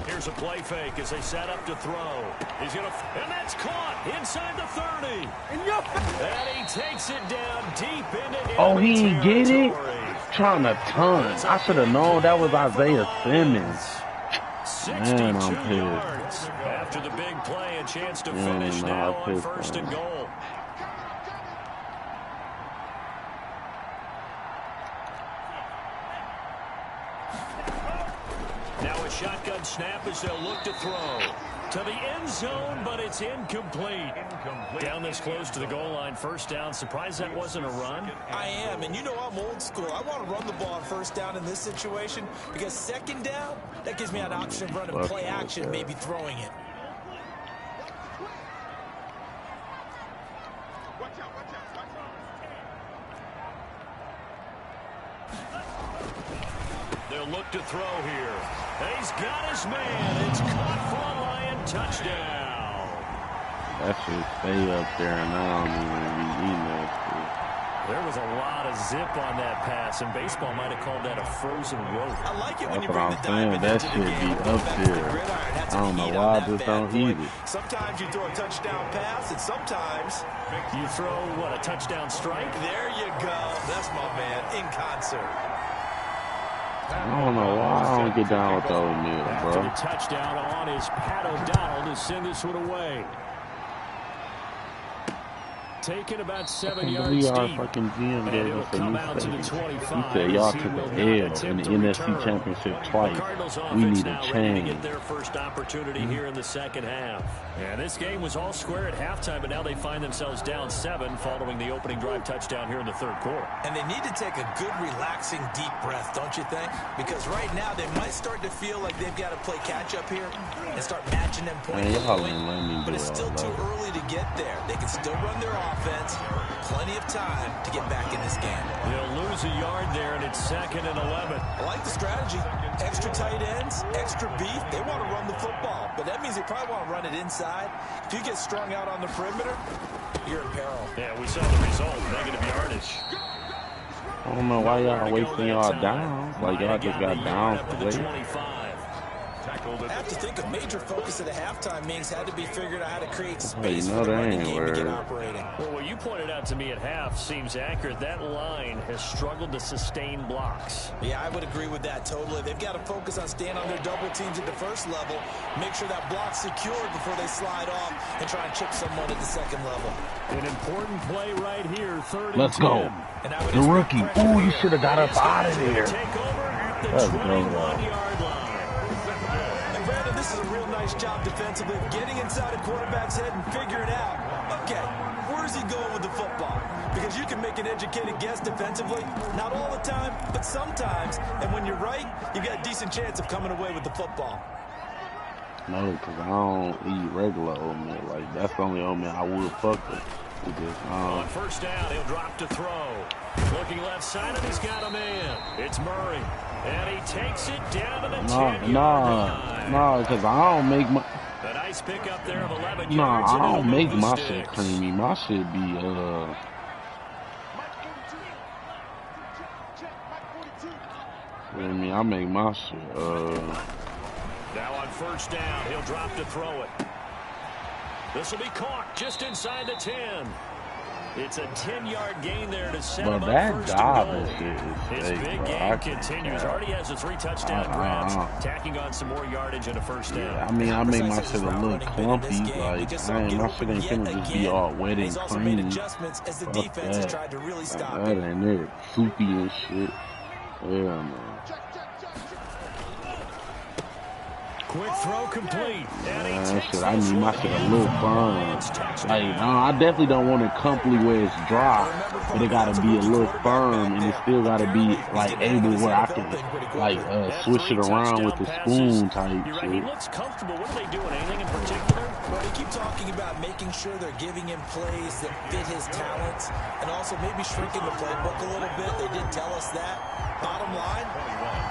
Here's a play fake as they set up to throw. He's going to, and that's caught inside the 30. And he takes it down deep into enemy Oh, he didn't get it? territory. Trying to ton. I should have known that was Isaiah Simmons. 62 Man, I'm pissed. yards. After the big play, a chance to Man, finish I'm now on pissed, first and man. goal. Now a shotgun snap as they'll look to throw. To the end zone, but it's incomplete. Down this close to the goal line, first down. Surprised that wasn't a run? I am, and you know I'm old school. I want to run the ball on first down in this situation because second down, that gives me an option of running play action, maybe throwing it. They'll look to throw here. And he's got his man. It's caught for a Lion touchdown. That should stay up there, and I don't even be eating that shit. There was a lot of zip on that pass, and baseball might have called that a frozen rope. I like it when That's you what bring I'm the saying. diamond That into the should game. be Going up back to the there. gridiron, had I some don't know heat why on I that just bad don't boy. eat it. Sometimes you throw a touchdown pass, and sometimes You throw, what, a touchdown strike? there you go. That's my man in concert. I don't know why I don't get down with those meals, After bro. the touchdown on is Pat O'Donnell to send this one away. Taken about 7 yards We are deep. fucking GM And gave it'll us a come new out to the safety. 25. He said y'all as he took will an not L in attempt the to NFC return. Championship The twice. Cardinals We offense need now a ready to change. get their first opportunity here in the second half. And this game was all square at halftime, but now they find themselves down 7 following the opening drive touchdown here in the third quarter. And they need to take a good, relaxing, deep breath, don't you think? Because right now they might start to feel like they've got to play catch-up here and start matching them point Man, for y'all point. ain't letting me But do it's all still too that. early to get there. They can still run their offense. Plenty of time to get back in this game. They'll lose a yard there, and it's 2nd and 11. I like the strategy. Extra tight ends, extra beef. They want to run the football, but that means they probably want to run it inside. If you get strung out on the perimeter, you're in peril. Yeah, we saw the result, negative yardage. I don't know why y'all wasting y'all downs. Like y'all just got down up to for the late. 25. I have to think a major focus of the halftime meetings had to be figuring out how to create space You for know the that running ain't game to get word. operating. Well, what you pointed out to me at half seems accurate. That line has struggled to sustain blocks. Yeah, I would agree with that totally. They've got to focus on staying on their double teams at the first level, make sure that block's secured before they slide off and try and chip someone at the second level. An important play right here, third and Let's 10. go. The rookie. Ooh, you should have got up out of there. Take over at the Let's go, 21-yard line. And Brandon, this is a real nice job defensively, getting inside a quarterback's head and figuring out, okay, where's he going with the football? Because you can make an educated guess defensively, not all the time, but sometimes. And when you're right, you've got a decent chance of coming away with the football. No, because I don't eat regular oatmeal. Like, that's the only oatmeal I would fuck with. On first down, he'll drop to throw. Looking left side, and he's got a man. It's Murray. And he takes it down to the 10-yard line. No, because I don't make my... A nice pickup there of 11 yards. No, I don't make my sticks. shit creamy. My shit be, I make my shit, Now on first down, he'll drop to throw it. This will be caught just inside the 10. It's a 10-yard gain there to set him up first and goal. His big game continues. Already has a 3 touchdown grabs, tacking on some more yardage and a first down. Yeah, I mean, I make my shit a little clumpy. Like, man, my shit ain't finna just be all wet and creamy. Fuck that. That ain't it. Soupy and shit. Yeah, man. Quick throw complete. Man, shit, I need my shit a little firm. Like, I definitely don't want it comfy where it's dry, but it gotta be a little firm, and it still gotta be like able where I can like switch it around with the spoon type You're right. shit. He looks comfortable. What are they doing? Anything in particular? Well, they keep talking about making sure they're giving him plays that fit his talents, and also maybe shrinking the playbook a little bit. They did tell us that. Bottom line,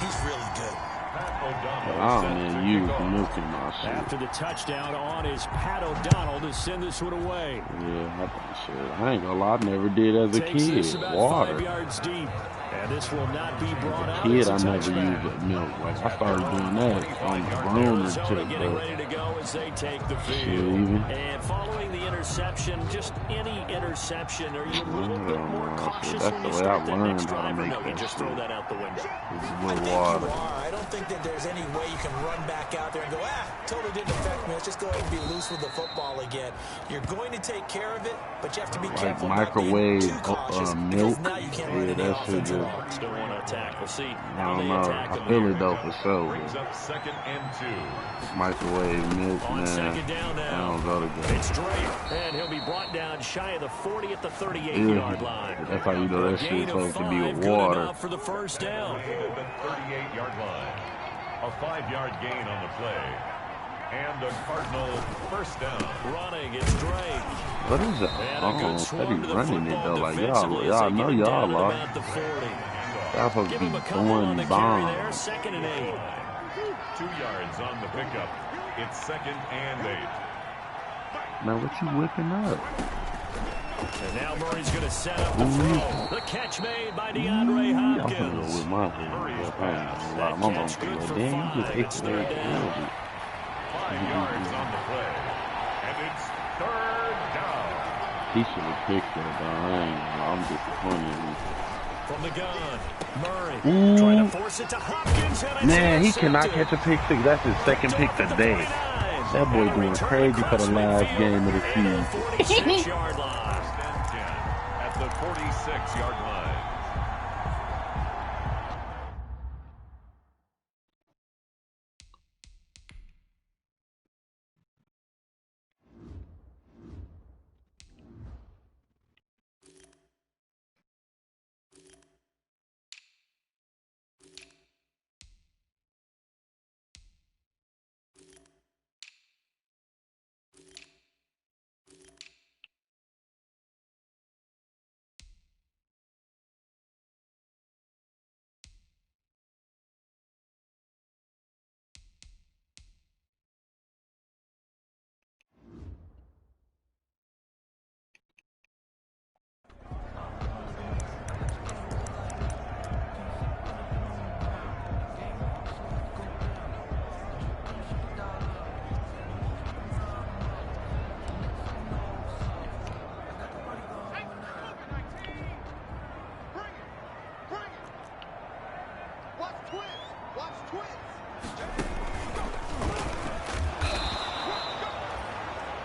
he's really good. I don't need you milking my shit. After the touchdown on is Pat O'Donnell to send this one away. Yeah, I ain't gonna lie, I never did as a Takes kid. this about Water. 5 yards deep. And this will not be brought out. Kid, I never used milk. Like, I started doing that on the groomer tip, getting ready to go as they take the field. Even. And following the interception, just any interception, are you a little bit more cautious that's when the you way start I that learned next how to drive, or make no, you that just shit. throw that out the window? With water. I don't think that there's any way you can run back out there and go, totally didn't affect me. Let's just go ahead and be loose with the football again. You're going to take care of it, but you have to be careful. Microwave milk. Now you can't Yeah, that shit just. Still want to attack. We'll see. I don't know. I feel it though for sure. Brings up 2nd and 2. Microwave milk, On man. second down now. I don't go together. It's Drake, and he'll be brought down shy of the 40 at the 38-yard line. That's how you know that shit's supposed to be with water. For the first down. At the 38-yard line. A 5-yard gain on the play. And a Cardinal first down. Running, it's Drake. What is that? Oh, steady running it though. Like y'all know y'all are. Y'all supposed to be throwing bombs. There, 2nd and 8. 2 yards on the pickup. It's 2nd and 8. Now what you whipping up? And now Murray's going to set up the throw. The catch made by DeAndre Hopkins. I'm gonna go with my head. My mom gonna go, damn, you just ate that. 5 yards on the play. And it's 3rd down. He should have picked that down. I'm disappointed. From the gun, Murray trying to force it to Hopkins. Man, he cannot catch a pick six. That's his 2nd pick today. That boy going crazy for the last game of the season. 46-yard line. At the 46-yard line.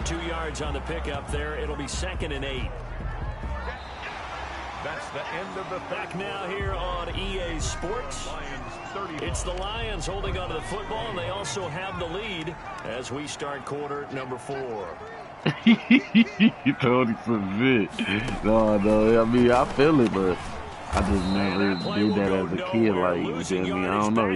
Two yards on the pickup there. It'll be 2nd and 8. That's the end of the back now here on EA Sports. It's the Lions holding onto the football, and they also have the lead as we start quarter number 4. You told him some shit. No, I mean, I feel it, but I just never did that as a kid. Like, you feel me? I don't know.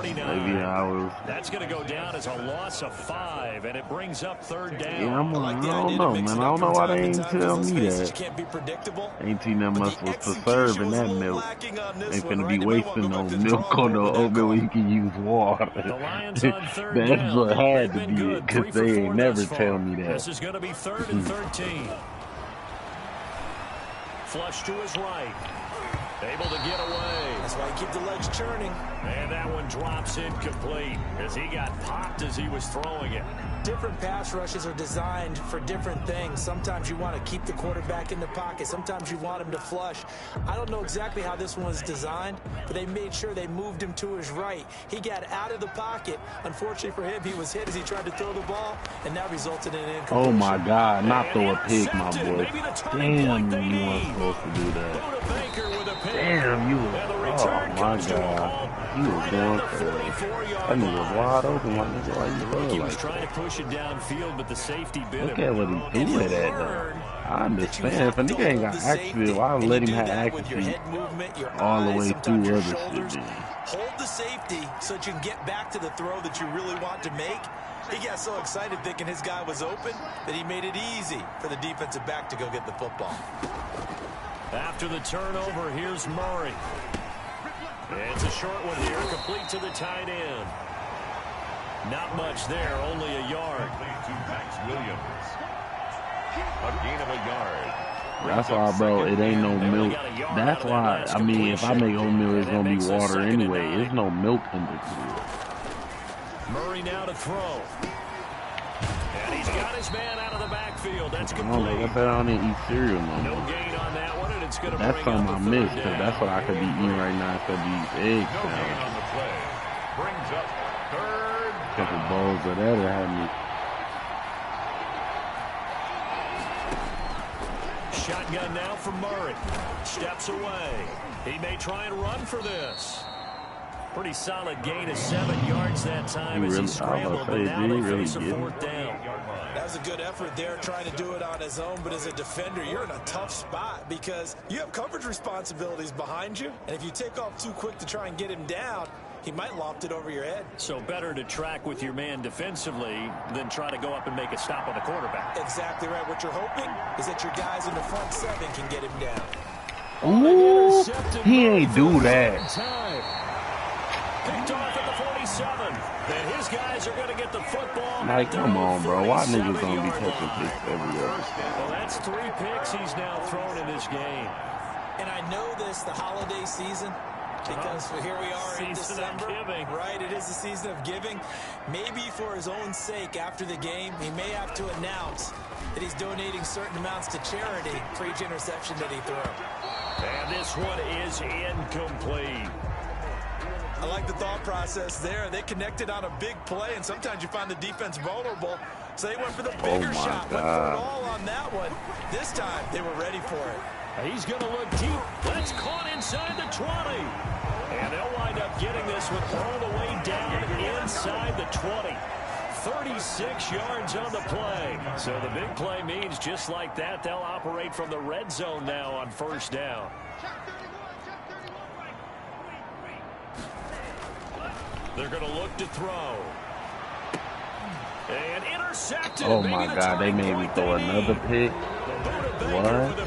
Maybe I was. That's going to go down as a loss of 5, and it brings up 3rd down. Yeah, I don't know, man. I don't know why they ain't tell me that. Ain't seen that much was preserving that milk. Ain't finna be wasting no milk on no oatmeal when you can use water. That's what had to be it, because they ain't never tell me that. This is going to be 3rd and 13. Flush to his right. Able to get away. That's why you keep the legs churning. And that one drops incomplete as he got popped as he was throwing it. Different pass rushes are designed for different things. Sometimes you want to keep the quarterback in the pocket. Sometimes you want him to flush. I don't know exactly how this one was designed, but they made sure they moved him to his right. He got out of the pocket. Unfortunately for him, he was hit as he tried to throw the ball, and that resulted in an incompletion. Oh, my God. Not throw a pick, my boy. Damn, you weren't supposed to do that. Damn, you was, oh my God, he was going for it. That nigga was wide open, my nigga. Why you look He like was trying to push it downfield, but the safety bit him. Look at what he threw it at, though. I understand. If a nigga ain't got accuracy, why would let him have accuracy all the way through other shit? Hold the safety so that you can get back to the throw that you really want to make. He got so excited thinking his guy was open that he made it easy for the defensive back to go get the football. After the turnover, here's Murray. It's a short one here, complete to the tight end. Not much there, only a yard. To Max Williams. A gain of a yard. That's why, bro, it ain't no milk. That's why, I mean, if I make oatmeal, it's going to be water anyway. There's no milk in the food. Murray now to throw. And he's got his man out of the backfield. That's complete. I bet I don't eat cereal no more. No gain on that one, and it's going to That's something I miss, because that's what I could be eating right now instead of these eggs. No gain on the play. Brings up 3rd. A couple bowls of that would have me. Shotgun now for Murray. Steps away. He may try and run for this. Pretty solid gain of 7 yards that time as he scrambled, but now they face a 4th down. That was a good effort there, trying to do it on his own, but as a defender, you're in a tough spot because you have coverage responsibilities behind you, and if you take off too quick to try and get him down, he might loft it over your head. So better to track with your man defensively than try to go up and make a stop on the quarterback. Exactly right. What you're hoping is that your guys in the front 7 can get him down. Ooh, he ain't do that. Picked off at the 47. And his guys are going to get the football. Like, come on, bro. Why niggas gonna be touching picks every other snap? Well, that's 3 picks he's now thrown in this game. And I know this, the holiday season, because here we are in December. Right, it is the season of giving. Maybe for his own sake, after the game, he may have to announce that he's donating certain amounts to charity for each interception that he threw. And this one is incomplete. I like the thought process there. They connected on a big play, and sometimes you find the defense vulnerable. So they went for the bigger shot, went for it all on that one. This time, they were ready for it. He's going to look deep. That's caught inside the 20. And they'll wind up getting this one all the way down inside the 20. 36 yards on the play. So the big play means just like that, they'll operate from the red zone now on 1st down. They're going to look to throw. And intercepted. Oh, my God. They made me throw another pick. What?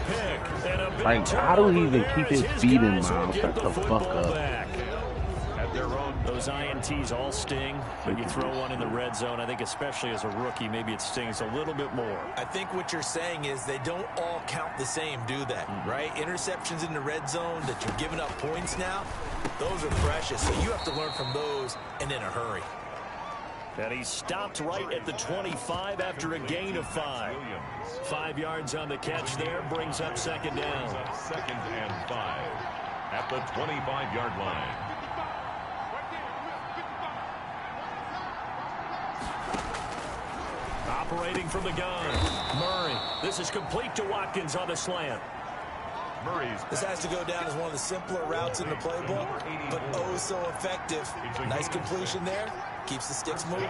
Like, how do he even keep his feet in bounds? Shut the fuck up. At their own, those INTs all sting. When you throw one in the red zone, I think especially as a rookie, maybe it stings a little bit more. I think what you're saying is they don't all count the same, do they? Right? Interceptions in the red zone that you're giving up points now, those are precious. So you have to learn from those and in a hurry. And he stopped right at the 25 after a gain of 5. 5 yards on the catch there, brings up 2nd down. 2nd and 5 at the 25-yard line. operating from the gun. Murray. This is complete to Watkins on the slant. This has to go down as one of the simpler routes in the playbook, but oh so effective. Nice completion there. Keeps the sticks moving.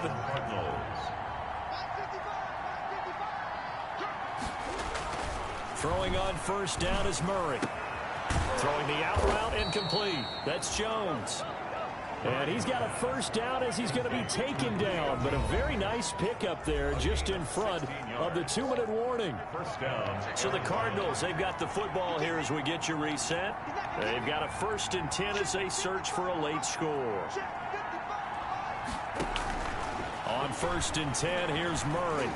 Throwing on first down is Murray. Throwing the out route incomplete. That's Jones. And he's got a first down as he's going to be taken down. But a very nice pickup there just in front of the 2-minute warning. So the Cardinals, they've got the football here as we get you reset. They've got a 1st and 10 as they search for a late score. On 1st and 10, here's Murray.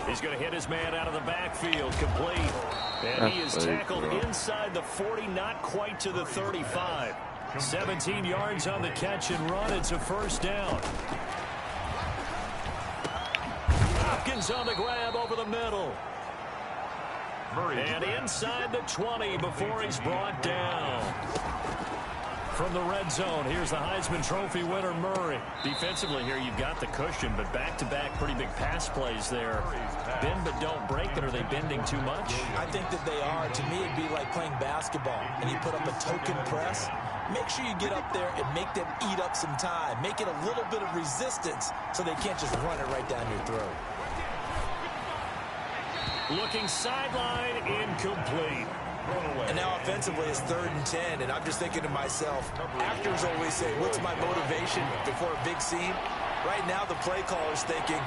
He's going to hit his man out of the backfield, complete. And he is tackled inside the 40, not quite to the 35. 17 yards on the catch and run. It's a first down. Hopkins on the grab over the middle. And inside the 20 before he's brought down. From the red zone, here's the Heisman Trophy winner, Murray. Defensively here, you've got the cushion, but back-to-back pretty big pass plays there. Bend but don't break, but are they bending too much? I think that they are. To me, it'd be like playing basketball, and you put up a token press. Make sure you get up there and make them eat up some time. Make it a little bit of resistance so they can't just run it right down your throat. Looking sideline, incomplete. And now offensively it's 3rd and 10, and I'm just thinking to myself, actors always say, what's my motivation before a big scene? Right now the play caller's thinking,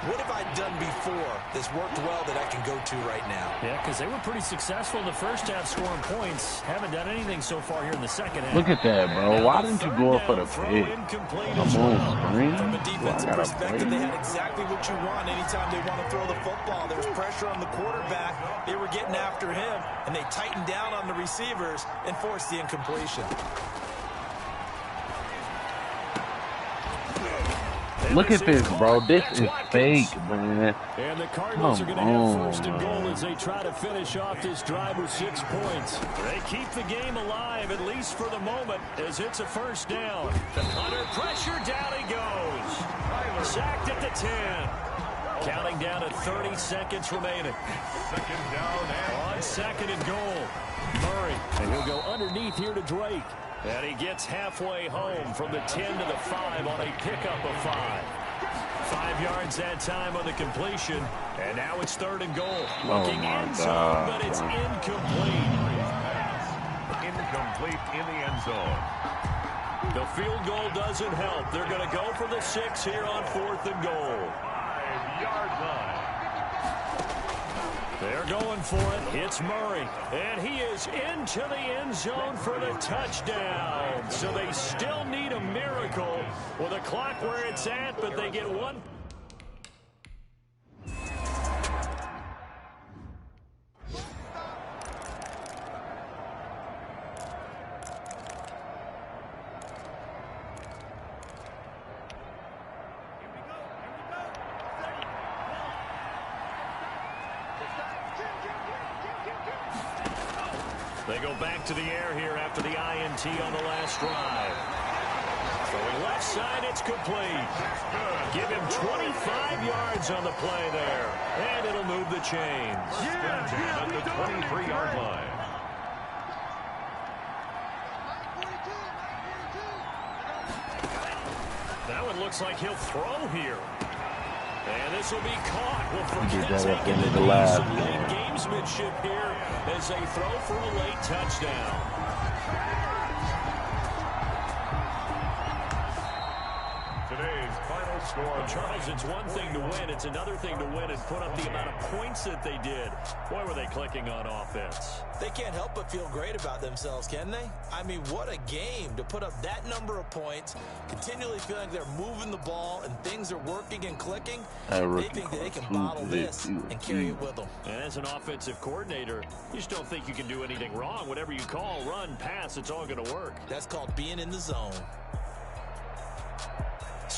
what have I done before that's worked well that I can go to right now? Yeah, because they were pretty successful in the first half scoring points. Haven't done anything so far here in the second half. Look at that, bro. Why didn't you go up for the pick? Come on, Green. From a defensive perspective, they had exactly what you want anytime they want to throw the football. There was pressure on the quarterback. They were getting after him, and they tightened down on the receivers and forced the incompletion. Look at this, bro. This is fake, man. And the Cardinals are going to have 1st and goal as they try to finish off this drive with 6 points. They keep the game alive, at least for the moment, as it's a first down. Under pressure, down he goes. Sacked at the 10. Counting down at 30 seconds remaining. Second down on 2nd and goal. Murray, and he'll go underneath here to Drake. And he gets halfway home from the 10 to the 5 on a pickup of 5. 5 yards that time on the completion. And now it's 3rd and goal. Looking end zone, but it's incomplete. Incomplete in the end zone. The field goal doesn't help. They're going to go for the 6 here on 4th and goal. 5-yard line. They're going for it. It's Murray. And he is into the end zone for the touchdown. So they still need a miracle with a clock where it's at, but they get one. They go back to the air here after the INT on the last drive. Throwing left side, it's complete. Give him 25 yards on the play there. And it'll move the chains. At the 23-yard line. That one looks like he'll throw here. And this will be caught. Well, for Kentucky, they need some late gamesmanship here as they throw for a late touchdown. Today's final score. Well, Charles, it's one thing to win. It's another thing to win and put up the amount of points that they did. Boy, were they clicking on offense. They can't help but feel great about themselves, can they? I mean, what a game to put up that number of points, continually feeling like they're moving the ball and things are working and clicking. They think that they can bottle this and carry it with them. And as an offensive coordinator, you just don't think you can do anything wrong. Whatever you call, run, pass, it's all going to work. That's called being in the zone.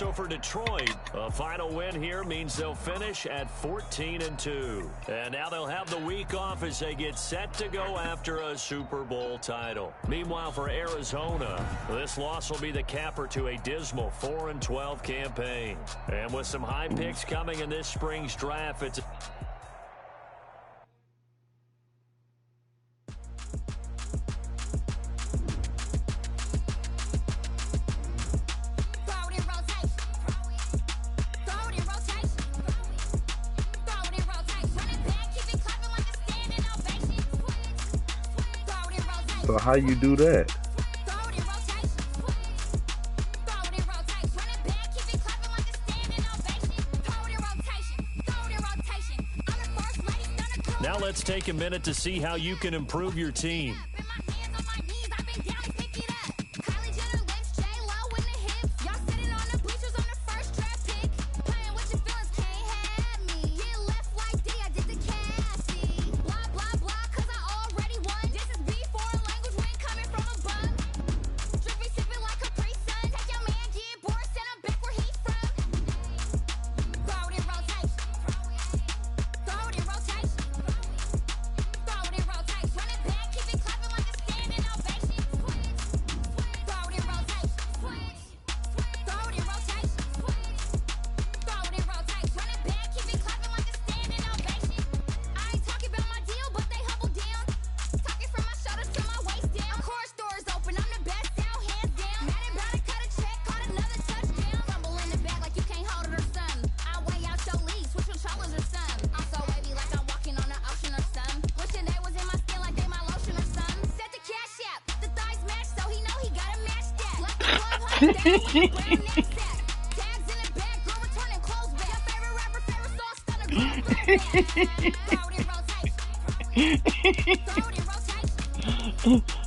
So for Detroit, a final win here means they'll finish at 14-2. And now they'll have the week off as they get set to go after a Super Bowl title. Meanwhile, for Arizona, this loss will be the capper to a dismal 4-12 campaign. And with some high picks coming in this spring's draft, it's So how you do that? Now let's take a minute to see how you can improve your team.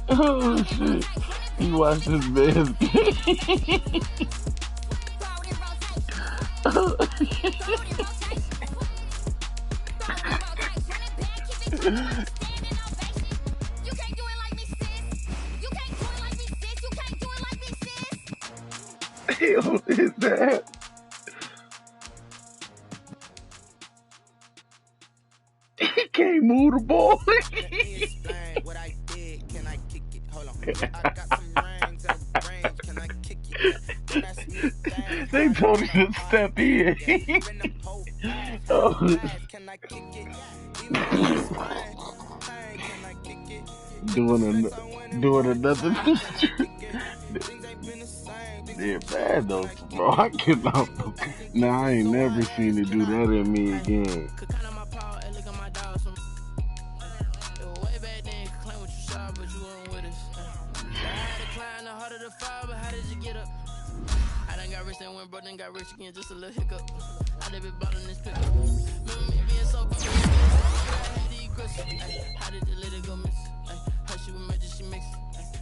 Oh shit! You watched this man's game. Hell is that? He can't move the ball. They told him to step in. Oh. doing another feature. They're bad though, bro. I cannot. Nah, I ain't never seen it do that in me again. Got rich again, just a little hiccup. I did been bottling this pickup. Remember me being so good. How did the lady go miss? How she was magic, she mixed.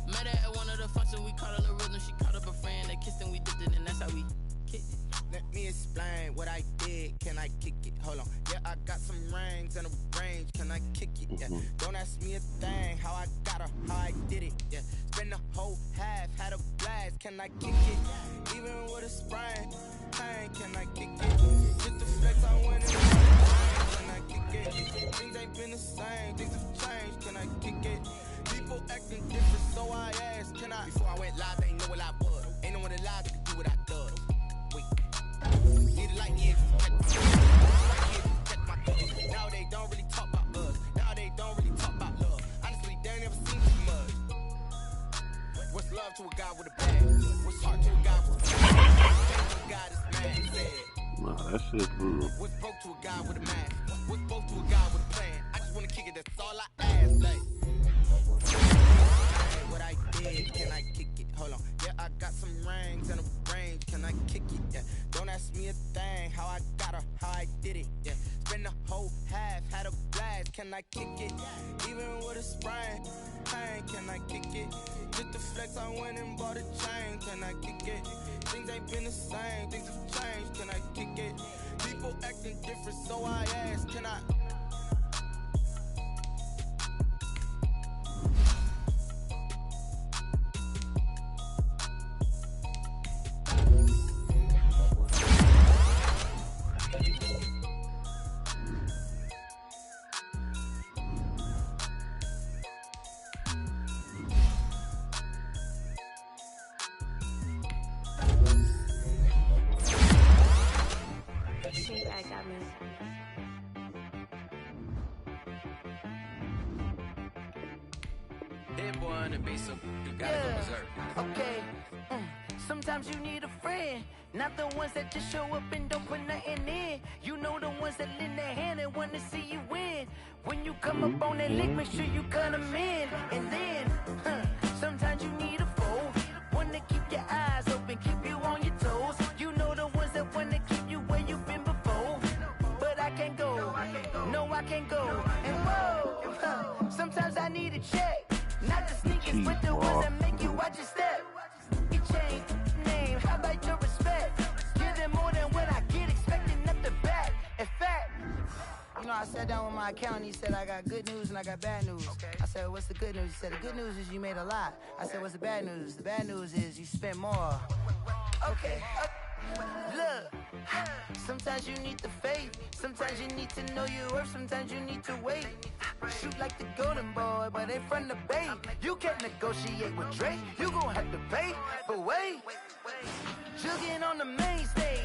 Met her at one of the functions, we caught her rhythm. She caught up a friend, they kissed and we dipped it, and that's how we kicked it. Let me explain what I did. Can I kick it? Hold on. Yeah, I got some rings and a range. Can I kick it? Yeah. Don't ask me a thing. How I got her, how I did it. Yeah. Spend the whole half, had a blast. Can I kick it? Even with a sprain. Pain, can I kick it? Just the flex I went in. Can I kick it? Things ain't been the same. Things have changed. Can I kick it? People acting different, so I asked. Can I? Before I went live, they ain't know what I was. Ain't no one alive that could do what I does. Need a light years. Now they don't really talk about us. Now they don't really talk about love. Honestly, they ain't never seen too much. What's love to a guy with a bag? What's heart to a guy with a bag? Nah, that shit's brutal. What's broke to a guy with a mask? What's broke to a guy with a plan? I just wanna kick it, that's all I ask. Like, what I did, can I kick it? Hold on. Yeah, I got some rings and a range. Can I kick it? Yeah. Don't ask me a thing. How I got her, how I did it. Yeah. Spend the whole half, had a blast. Can I kick it? Even with a sprain. Pain, can I kick it? Just the flex, I went and bought a chain. Can I kick it? Things ain't been the same. Things have changed. Can I kick it? People acting different, so I ask. Can I? got me. Hit boy on the beat, so you gotta go berserk. Okay. Sometimes you need a friend, not the ones that just show up and don't put nothing in. You know the ones that lend their hand and want to see you win. When you come up on that lick, make sure you cut them in. And then, sometimes you need a foe, one to keep your eyes open, keep you on your toes. You know the ones that want to keep you where you've been before. But I can't go, no I can't go. And whoa, sometimes I need a check, not the sneakers, but the ones that make you watch your step. You change name, how about your respect? Give them more than what I get, expecting up the back. In fact, you know, I sat down with my accountant, he said I got good news and I got bad news. I said, what's the good news? He said, the good news is you made a lot. I said, what's the bad news? The bad news is you spent more. Okay, look, sometimes you need the faith, sometimes you need to know your worth, sometimes you need to wait. Shoot like the golden boy, but ain't from the bay. You can't negotiate with Drake, you gon' have to pay. But wait, jugging on the main stage,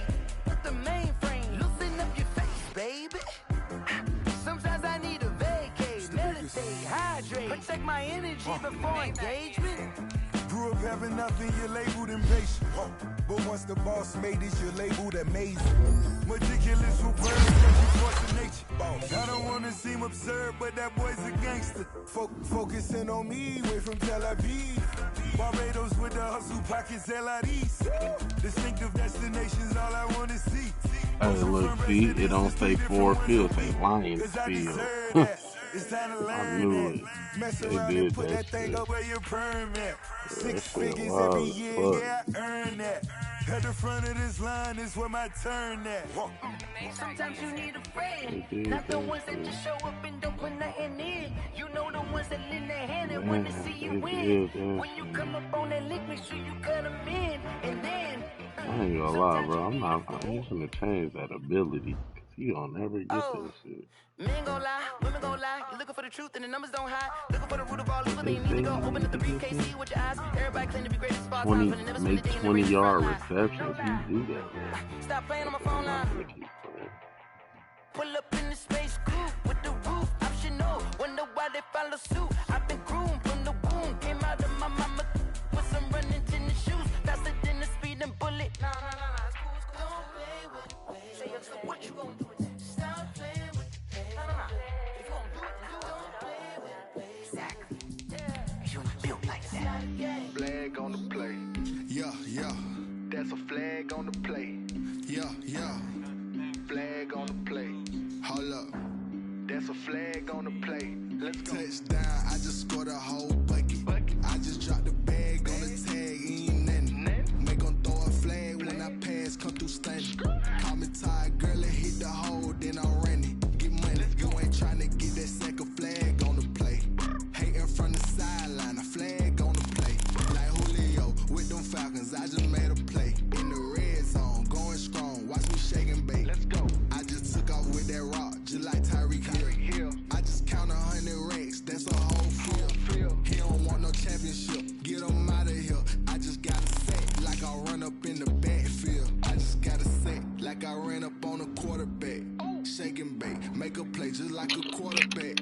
with the mainframe, loosen up your face, baby. Sometimes I need a vacate, meditate, hydrate, protect my energy before engagement. Grew up having nothing, you're labeled impatient. But once the boss made it, you're labeled amazing. Meticulous with words that you force in nature. I don't wanna seem absurd, but that boy's a gangster. Focusing on me, way from Tel Aviv. Barbados with the hustle pockets, LIDs. Distinctive destinations, all I wanna see. Hey, look, see, it don't say Ford Field, say Lions Field. I knew it. They did that shit. Six figures every year, yeah, I earn that. At the front of this line is where my turn at. Sometimes you need a friend, not the ones that just show up and don't put nothing in. You know the ones that lend their hand and want to see you win. When you come up on that lick, make sure you cut them in. And then, I ain't gonna lie, bro. I ain't gonna change that ability. Cause you don't never get that shit. Men gon' lie, women gon' lie. You're looking for the truth and the numbers don't hide. Looking for the root of all evil, then you need to go open up the briefcase, see with your eyes. Everybody claim to be great at spot times, but they never spend a day in the 20-yard receptions. You do that, man. Stop playing on my phone line. Pull up in the space coupe with the roof optional. Wonder why they follow suit. I've been groomed from the womb. Came out of my mama with some running tennis shoes. Faster than the speeding bullet. Nah, it's cool. Don't play with it. Say, so what you gon' do? Stop playing with it. Nah. If you gon' do it, don't play with it. Exactly. Yeah. You built like that. Flag on the play. Yeah. That's a flag on the play. Yeah. Flag on the play. Hold up. That's a flag on the play. Let's go. Touchdown. I just scored a whole bucket. I just dropped the bag on the tag. Ain't nothing. Make 'em throw a flag when I pass. Come through stunning. Call me tired, girl, and hit the hole. Then I ran it. Get money. You ain't tryna get that second flag on the play. Hating from the sideline. A flag on the play. Like Julio with them Falcons. I just made a play. In the red zone. Going strong. Watch me shake and bake. Let's go. I just took off with that rock. Just like Tyreek Hill. I just count 100 racks. That's a whole field. He don't want no championship. Get him out of here. I just gotta say, like I run up in the backfield. I just gotta say, like I ran up on a quarterback. Shake and bake, make a play just like a quarterback.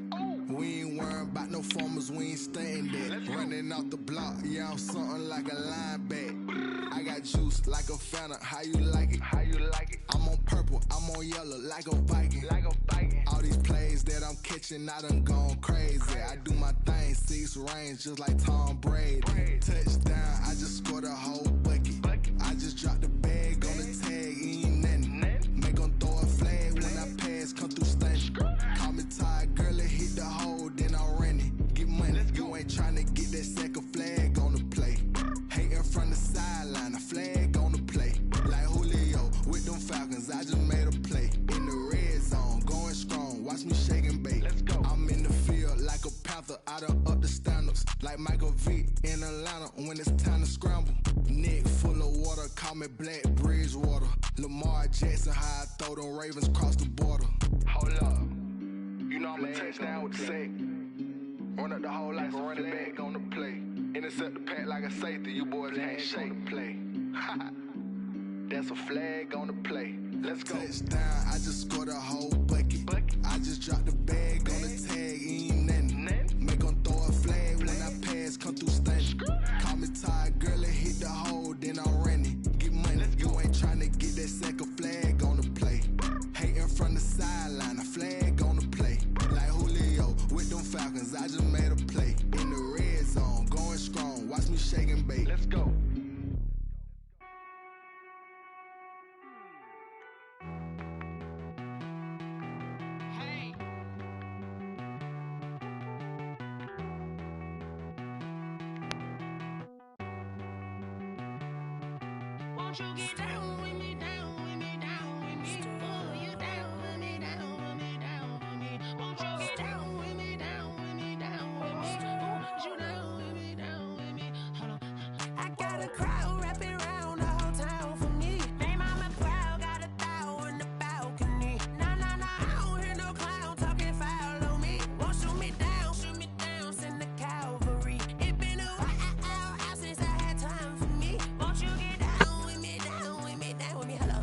We ain't worrying about no formers, we ain't staying there. Running off the block, yeah, I'm something like a linebacker. I got juice like a Fanta, how you like it? I'm on purple, I'm on yellow like a Viking. All these plays that I'm catching, I done gone crazy. I do my thing, 6 range just like Tom Brady. Touchdown, I just scored a whole bucket. I just dropped the bag on the tag, ain't nothing. Make 'em throw a flag when I pass, come through stunning. Call me tired, girl, and hit the hole, then I ran it. Get money, you ain't tryna get that second flag on the play. Hating from the sideline, a flag on the play. Like Julio with them Falcons, I just made a play. In the red zone, going strong, watch me shake and bake. Let's go. I'm in the field like a panther, I done up the standards. Like Michael Vick in Atlanta when it's time to scramble. Neck full of water, call me Black Bridgewater. Lamar Jackson, how I throw them Ravens cross the border. Hold up. You know I'm a touchdown with the sack. Run up the whole like a running back on the play. Intercept the pack like a safety, you boys can't shake the play. That's a flag on the play. Let's go. Touchdown, I just scored a whole bucket. I just dropped the bag on the tag, ain't nothing. Make 'em throw a flag when I pass, come through stunning. Call me tired, girl, it hit the hole, then I'm running. Get money, you ain't tryna get that second flag on the play. Hating from the sideline, a flag on the play. Like Julio with them Falcons, I just made a play. In the red zone, going strong, watch me shake and bake. Let's go. Won't you get down with me, down with me, down with me? Oh, you down with me, down with me, down with me. Won't you get down with me, down with me, down with me? Oh, you down with me, down with me? Hold on. I got a crowd wrapping around the whole town for me. Made mama proud, got a thou on the balcony. Nah, nah, nah, I don't hear no clown talking foul on me. Won't shoot me down, send the cavalry. It been a while since I had time for me. Won't you get down with me, down with me, down with me? Hello.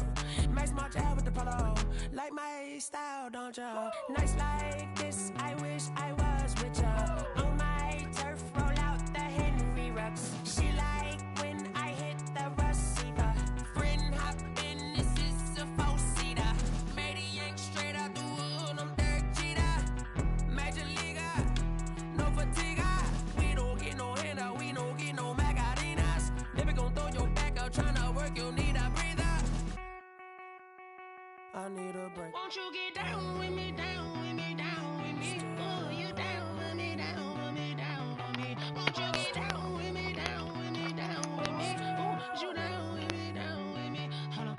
Max March out with the polo. Like my style, don't ya? Nights like this, I wish I was with ya. On my turf, roll out the Henry Rux. She like when I hit the receiver. Friend hop in, this is a four-seater. Made a yank straight out the wood, I'm Derek Jeter. Major leaguer, no fatigue. We don't get no handout, we don't get no Macarinas. Never gon' throw your back out, tryna work, you need a breather. I need a break. Won't you get down with me, down with me, down with me? Oh, you down with me, down with me, down with me? Won't you get down with me, down with me, down with me? Oh, you down with me, down with me? Hold on.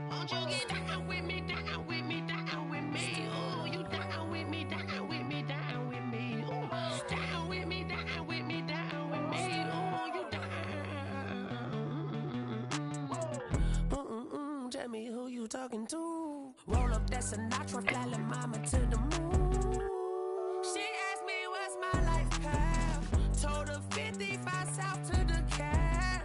Won't you get down with me, down with me, down with me? Oh, you down with me, down with me, down with me? Oh, down with me, down with me, down with me? Oh, you down. Tell me who you talking to. Roll up that Sinatra, fly la mama to the moon. She asked me what's my life path. Told her 55 south to the cash.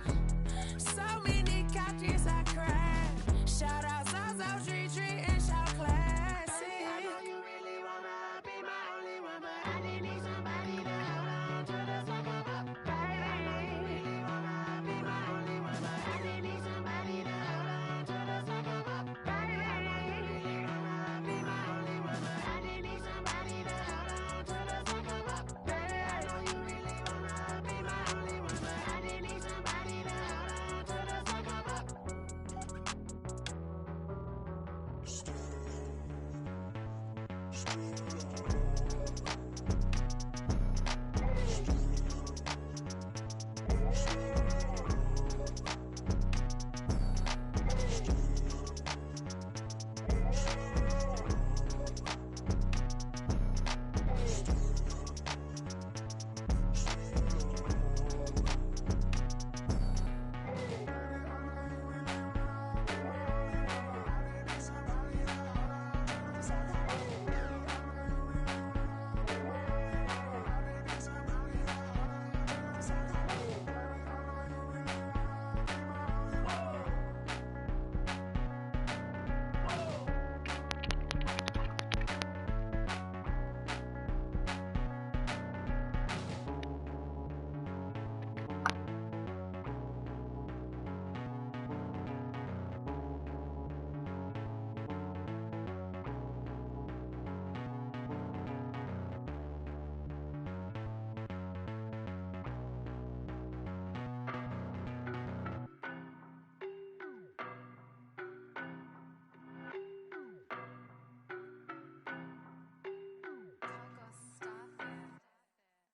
So many couches I crashed. Shout out South Street and shout classic. I know you really wanna be my only one, but I didn't need somebody to hold on to the second up. Baby, I know you really wanna be my only one, but I didn't need somebody to hold on to the second up. Baby, I know you really wanna be my only one, but I didn't need somebody to hold on to the second up. Baby, I know you really wanna be my only one, but I didn't need somebody to hold on to the second up.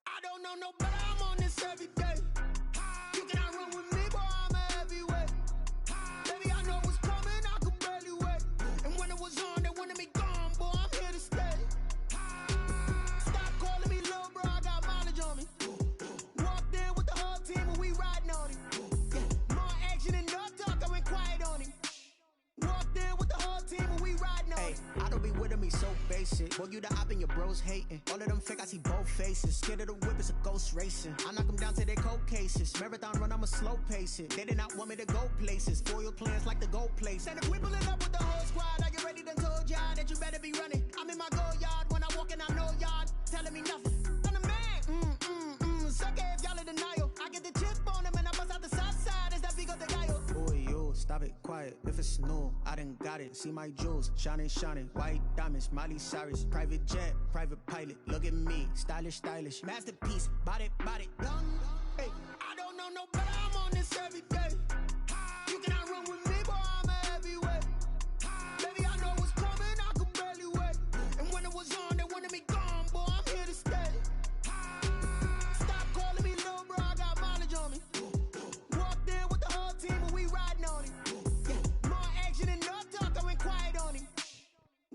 I don't know no better, I'm on this every day. You cannot run with me, boy, I'm a heavyweight. Baby, I know what's coming, I could barely wait. And when it was on, they wanted me gone, boy, I'm here to stay. Stop calling me little bro, I got mileage on me. Walked in with the whole team and we riding on it. More action and no talk, I went quiet on him. Walked in with the whole team and we riding on it. I don't be with me so basic. basic. Boy, you the op and your bros hating. All of them fake, I see both faces. Scared of the whip, it's a ghost racing. I knock them down to their cold cases. Marathon run, I'ma slow pace it. They did not want me to go places. Foil plans like the gold place. And if we pulling up with the whole squad, I get ready to told y'all that you better be running. I'm in my go yard when I walk in, I know y'all telling me nothing. I'm the man. Suck it if y'all in denial. I get the chip on them and I bust out the south side. Is that big of the guy? Boy, yo, stop it, quiet. If it's new, I done got it. See my jewels, shining, shining. White diamonds, Miley Cyrus. Private jet, private pilot. Look at me, stylish, stylish. Masterpiece, body, young. Hey, I don't know no better. I'm on this every day. You cannot run with me, boy. I'm a heavyweight. Baby, I know what's coming. I could barely wait. And when it was on, they wanted me gone, boy. I'm here to stay. Stop calling me little bro. I got mileage on me. Walked in with the whole team, and we riding on it. Yeah. More action and no talk. I went quiet on him.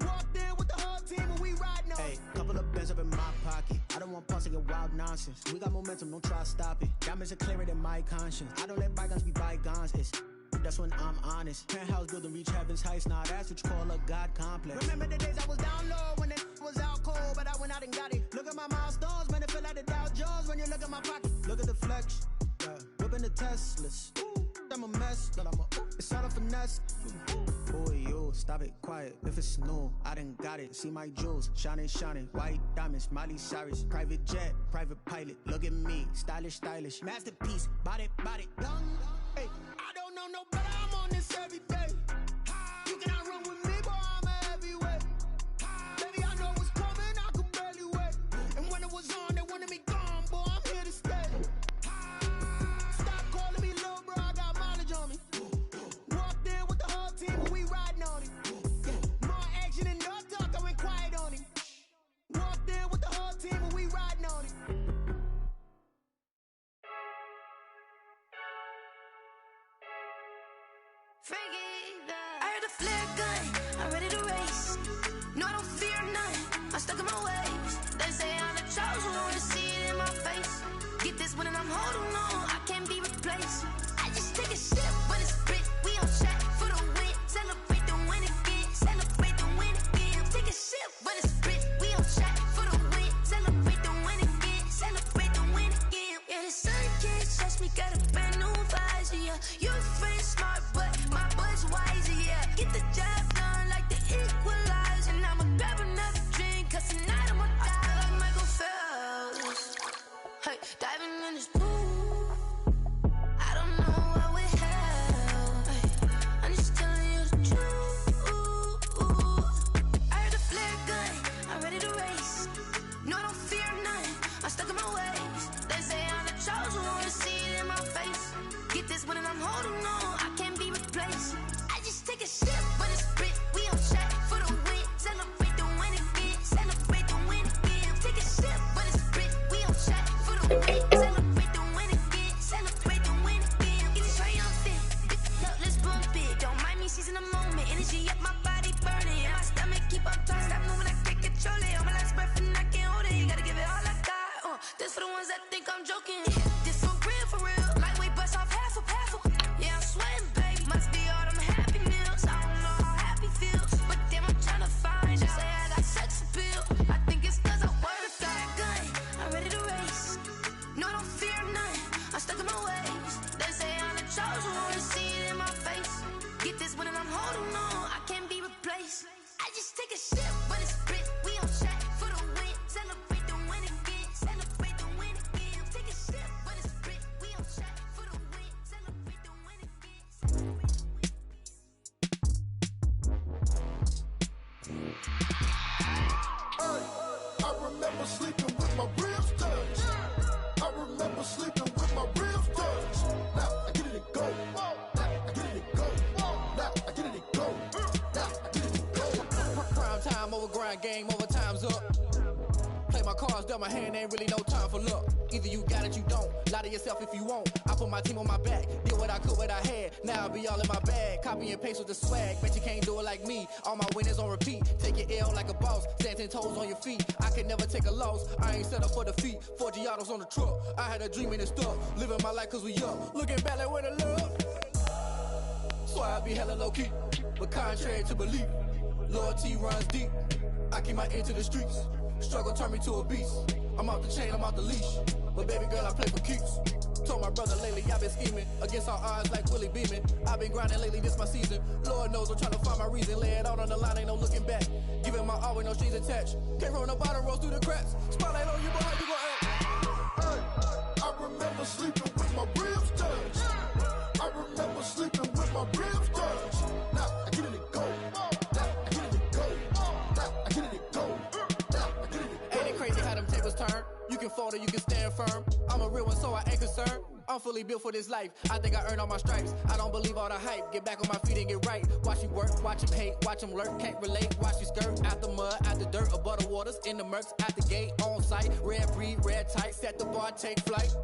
Walked in with the whole team, and we riding on it. Hey, couple of bands up in my pocket. I don't want pause to get wild nonsense. We got momentum, don't try to stop it. Diamonds are clearer than my conscience. I don't let bygones be bygones. That's when I'm honest. Penthouse building, reach heaven's heights. Nah, that's what you call a God complex. Remember the days I was down low when it was out cold, but I went out and got it. Look at my milestones, man, it feel like the Dow Jones when you look at my pocket. Look at the flex, yeah. Whipping the Teslas. Ooh, I'm a mess, but it's all a finesse. Boy, yo, stop it, quiet. If it's new, I done got it. See my jewels, shining, shining. White diamonds, Miley Cyrus. Private jet, private pilot. Look at me, stylish, stylish. Masterpiece, body, young. Hey, I don't know no better. I'm on this every day. You cannot run with me, boy. I'm a heavyweight. Baby, I know what's coming. I could barely wait. And when it was on, they wanted me gone, boy. I'm here to stay. Stop calling me little bro. I got mileage on me. Walked in with the whole team, and we riding on it. Yeah. More action and no talk. I went quiet on him. Walked in with the whole team, and we riding on it. I heard a flare gun, I'm ready to race. No, I don't fear none, I'm stuck in my ways. They say I'm the chosen one, to see it in my face. Get this one and I'm holding on, I can't be replaced. I just take a sip when it's split, we on track for the win. Celebrate the win again, celebrate the win again. Take a sip when it's split, we on track for the win. Celebrate the win again, celebrate the win again. Yeah, the sun can't touch me, got a brand new visor, yeah. Your friend smart, but my boy's wiser, yeah. Get the job done like the equalizer. And I'ma grab another drink, cause tonight I'ma die like Michael Phelps. Hey, diving in this pool, I don't know what we have. Hey, I'm just telling you the truth. I heard a flare gun, I'm ready to race. No, I don't fear none, I'm stuck in my ways. They say I'm the chosen one, to see it in my face. Get this one and I'm holding on, I can't be replaced. I just take a sip when it's split, we on track for the win. Celebrate the win again, celebrate the win again. Take a sip when it's split, we on track for the win. Celebrate the win again, celebrate the win again. Get it triumphant, look, let's bump it. Don't mind me seizing the moment, energy up my body burning. And my stomach keep on tight, stop moving, I can't control it. On my last breath and I can't hold it, you gotta give it all I got. This for the ones that think I'm joking. This for real. Lightweight bust off half a. Yeah, I'm sweating, babe. Must be all them happy meals. I don't know how happy feels, but damn, I'm tryna find you. Say I got sex appeal. I think it's cause I wear a fire gun. I'm ready to race. No, I don't fear none. I'm stuck in my ways. They say I'm the chosen one, to see it in my face. Get this one and I'm holding on, I can't be replaced. I just take a sip when it's split. We on track for the win. Celebrate the win again. Celebrate the win again. Take a sip when it's split. We on track for the win. Celebrate the win again. I remember sleeping with my ribs touched. I remember sleeping with my ribs touched. Now I get it and go. Now I get it and go. Now I get it and go. Now I get it and go. Prime time over grind game, over time's up. Play my cards, dealt my hand, ain't really no time for luck. Either you got it, you don't. Lie to yourself if you won't. I put my team on my back, did what I could, what I had. Now I be all in my bag, copy and paste with the swag. Bet you can't do it like me. All my winners on repeat. Take your L like a boss, stand 10 toes on your feet. I can never take a loss. I ain't set up for defeat. 4 Giottos on the truck. I had a dream and it stuck. Living my life cause we up. Looking back like where the love. So I be hella low key, but contrary to belief, loyalty runs deep. I keep my ear to the streets. Struggle turned me to a beast. I'm off the chain, I'm off the leash. But baby girl, I play for keeps. Told my brother lately, I've been scheming against all odds like Willie Beeman. I've been grinding lately, this my season. Lord knows I'm trying to find my reason. Lay it out on the line, ain't no looking back. Giving my all with no strings attached. Came from the bottom, rolls through the cracks. Spotlight on you, but how you gon' act? Hey, I remember sleeping with my ribs touched. I remember sleeping with my ribs touched. Now I get it to go. Now I get it to go. Now I get it to go. Now I get it to go. Ain't it crazy how them tables turn? You can fold or you can stand firm. I'm a real one, so I ain't concerned. I'm fully built for this life. I think I earned all my stripes. I don't believe all the hype. Get back on my feet and get right. Watch you work, watch him hate, watch him lurk. Can't relate, watch you skirt. Out the mud, out the dirt, above the waters, in the murks, out the gate, on site. Red breed, red tight, set the bar, take flight.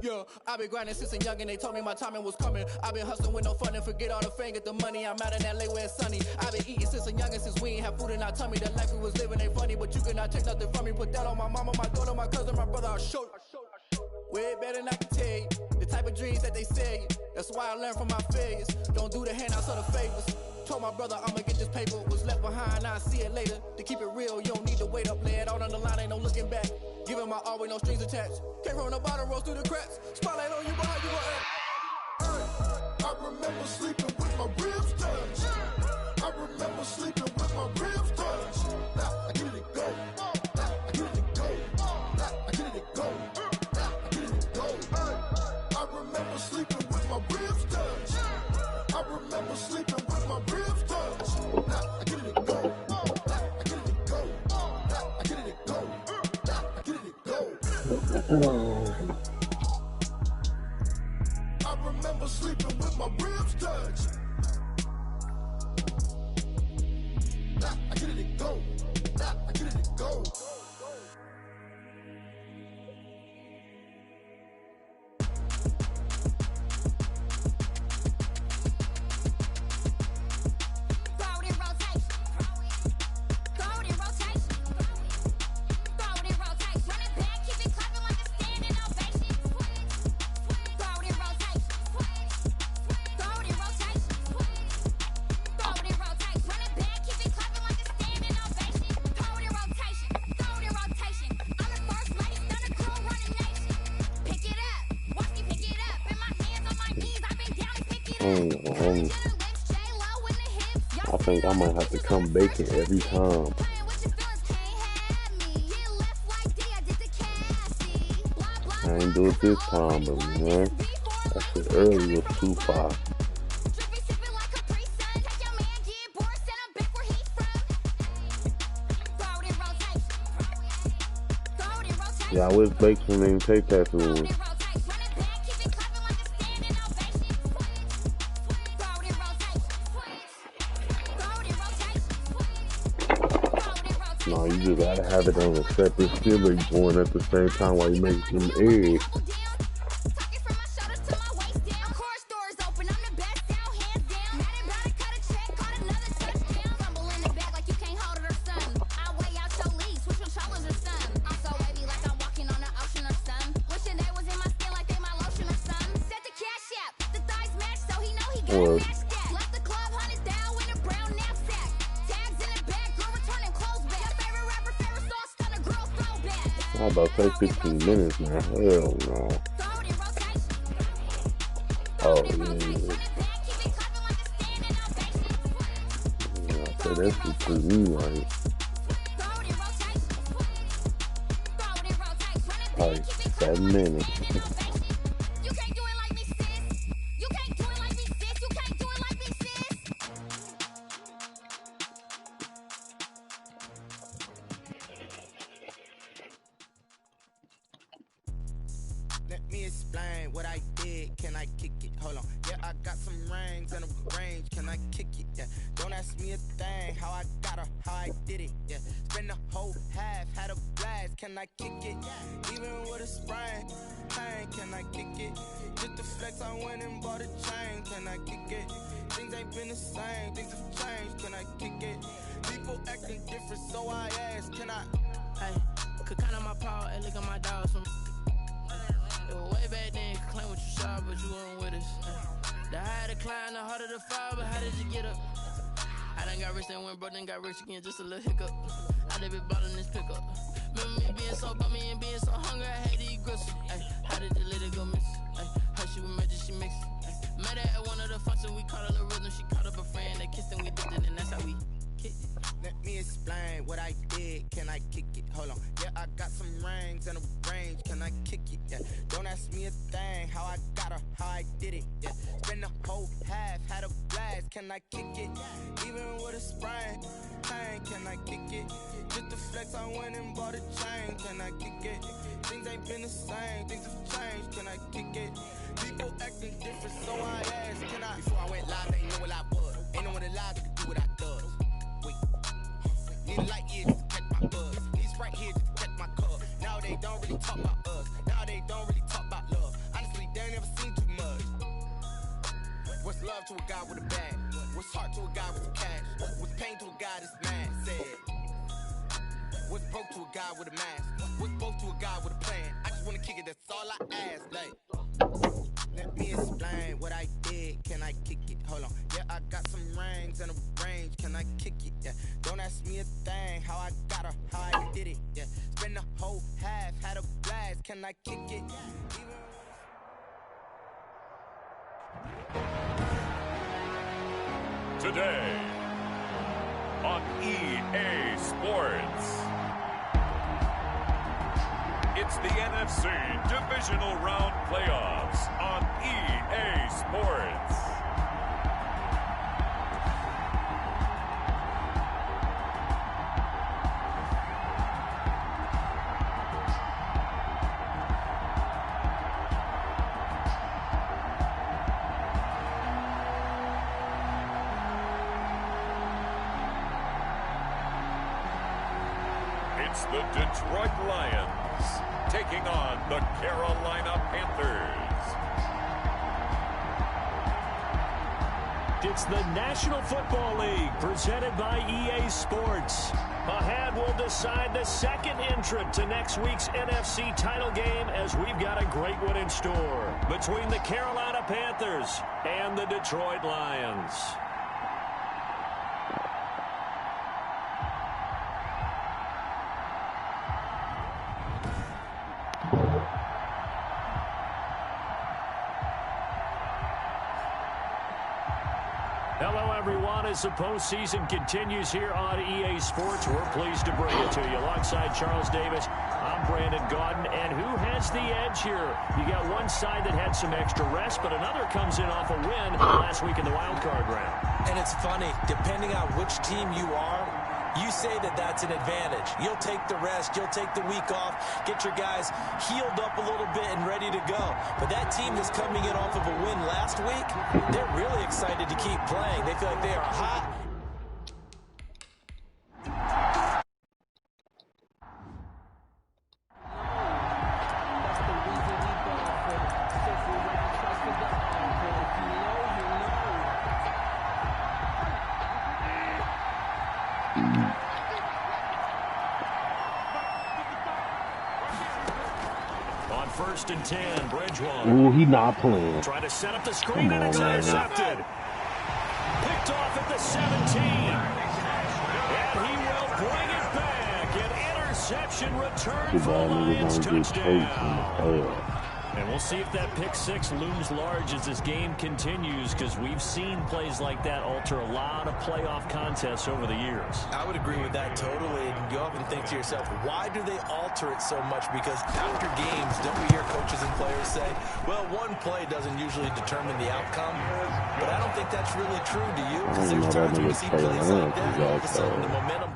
Yeah, I've been grinding since a young and they told me my timing was coming. I've been hustling with no fun and forget all the fame, get the money. I'm out in LA where it's sunny. I've been eating since a young and since we ain't have food in our tummy. The life we was living ain't funny, but you cannot take nothing from me. Put that on my mama, my daughter, my cousin, my brother, I'll show you. Way better than I can tell you. The type of dreams that they sell you. That's why I learned from my failures. Don't do the handouts or the favors. Told my brother I'ma get this paper. Was left behind, I'll see it later. To keep it real, you don't need to wait up. Lay it out on the line, ain't no looking back. Giving my all with no strings attached. Came from the bottom, rolls through the cracks. Spotlight on you, but how you gon' act? I remember sleeping with my ribs touched. I remember sleeping with my ribs touched. Now I get it to go. Now I get it to go. Now I get it to go. Now I get it to go. I remember sleeping with my ribs touched. I remember sleeping with my ribs touched. Now I get it to go. Now I get it to go. Now I get it to go. Now I get it to go. I remember sleeping with my ribs touched. Now I get it to go. Now I get it to go. I think I might have to come baking every time. I ain't do it this time, but man, that shit early was too far. Yeah, I wish Bakersman didn't take that to him. No, you just gotta have it on a separate skillet going at the same time while you make them eggs. Or I'm about to say 15 minutes now. Hell no. Oh, yeah. Yeah, so that's just to me, right? Like 7 minutes. Let me explain what I did. Can I kick it? Hold on. Yeah, I got some rings and a range. Can I kick it? Yeah. Don't ask me a thing. How I got her, how I did it. Yeah. Spend the whole half, had a blast. Can I kick it? Even with a sprain. Pain, can I kick it? Just to flex, I went and bought a chain. Can I kick it? Things ain't been the same. Things have changed. Can I kick it? People acting different, so I ask. Can I? Hey, could count on my paw and look at my dogs from. It was way back then, could claim what you saw, but you weren't with us. The higher the climb, the harder the fall, but how did you get up? I done got rich, then went broke, then got rich again, just a little hiccup. I How they be ballin' this pickup? Remember me being so bummy and being so hungry, I had to eat gristle. Ay, how did the lady go miss? Ay, how she was magic, she mixed. Met her at one of the functions, we caught a little rhythm. She caught up a friend, they kissed and we dipped it, and that's how we kicked it. Let me explain what I did. Can I kick it? Hold on. Yeah, I got some rings and a range. Can I kick it? Yeah. Don't ask me a thing. How I got her, how I did it. Yeah. Spend the whole half, had a blast. Can I kick it? Even with a sprain, pain. Can I kick it? Just to flex, I went and bought a chain. Can I kick it? Things ain't been the same. Things have changed. Can I kick it? People acting different, so I asked. Can I? Before I went live, they knew what I was. Ain't no one alive that could do what I does. Need a light year just to catch my buzz. These right here just to catch my cup. Now they don't really talk about us. Now they don't really talk about love. Honestly, they ain't never seen too much. What's love to a guy with a bag? What's heart to a guy with some cash? What's pain to a guy that's mad? Said. What's broke to a guy with a mask? What's both to a guy with a plan? I just wanna kick it, that's all I ask. Like, let me explain what I did. Can I kick it? Hold on. Yeah, I got some rings and a range. Can I kick it? Yeah. Don't ask me a thing. How I got her, how I did it. Yeah. Spend the whole half, had a blast. Can I kick it? Today on EA Sports, it's the NFC Divisional Round Playoffs on EA Sports. It's the Detroit Lions taking on the Carolina Panthers. It's the National Football League presented by EA Sports. Ahead, we'll decide the second entrant to next week's NFC title game as we've got a great one in store between the Carolina Panthers and the Detroit Lions. Hello, everyone. As the postseason continues here on EA Sports, we're pleased to bring it to you. Alongside Charles Davis, I'm Brandon Gaudin. And who has the edge here? You got one side that had some extra rest, but another comes in off a win last week in the wild card round. And it's funny, depending on which team you are, you say that that's an advantage. You'll take the rest. You'll take the week off. Get your guys healed up a little bit and ready to go. But that team that's coming in off of a win last week, they're really excited to keep playing. They feel like they are hot. On 1st and 10, Bridgewater. Ooh, he not playing. Try to set up the screen and it's intercepted. Picked off at the 17. And he will bring it back. An interception return for the Lions touchdown. And we'll see if that pick six looms large as this game continues, because we've seen plays like that alter a lot of playoff contests over the years. I would agree with that totally. And you often think to yourself, why do they alter it so much? Because after games, don't we hear coaches and players say, well, one play doesn't usually determine the outcome. But I don't think that's really true, do you? Because there's times when you see plays like that, all of a sudden the momentum.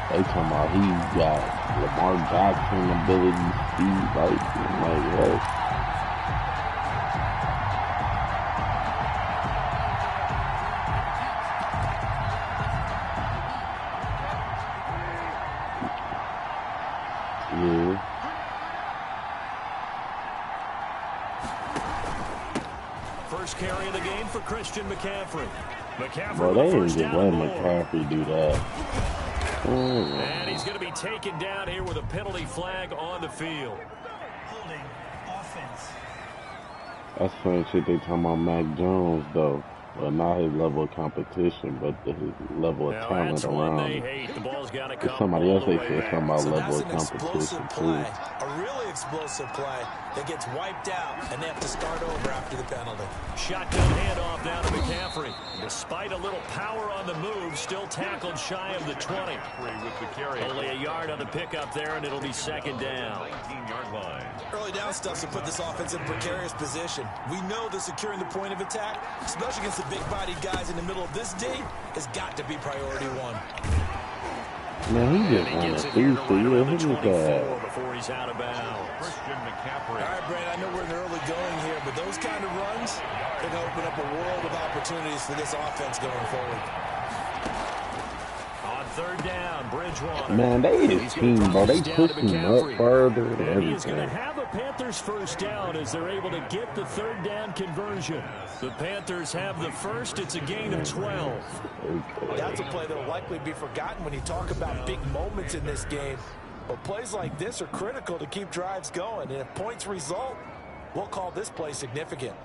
They talking about he got Lamar Jackson ability, speed, like what? Yeah. First carry of the game for Christian McCaffrey. Bro, they didn't just let McCaffrey do that. And he's going to be taken down here with a penalty flag on the field. Holding offense. That's funny shit they talking about Mac Jones, though. Well, not his level of competition, but his level of Now talent that's one around they him. hate. The ball's got to There's come somebody all else the they way said back. something about So level that's of an explosive competition play, too. a really explosive play that gets wiped out, and they have to start over after the penalty. Shotgun handoff down to McCaffrey. Despite a little power on the move, still tackled shy of the 20. With the carry. Only a yard on the pickup there, and it'll be second down. 19-yard line. Early down stuff to put this offense in precarious position. We know that securing the point of attack, especially against the big-bodied guys in the middle of this D, has got to be priority one. Man, he just He on gets a it here feast to right around the Look at 24 that. before he's out of bounds. Christian McCaffrey. All right, Brad, I know we're in the early going here, but those kind of runs, they're going to open up a world of opportunities for this offense going forward. On third down, Bridgewater. Man, they his team, bro. They push him up further and And he is going to everything. have a Panthers first down as they're able to get the third down conversion. The Panthers have the first. It's a gain of 12. That's a play that will likely be forgotten when you talk about big moments in this game. But plays like this are critical to keep drives going. And if points result, we'll call this play significant.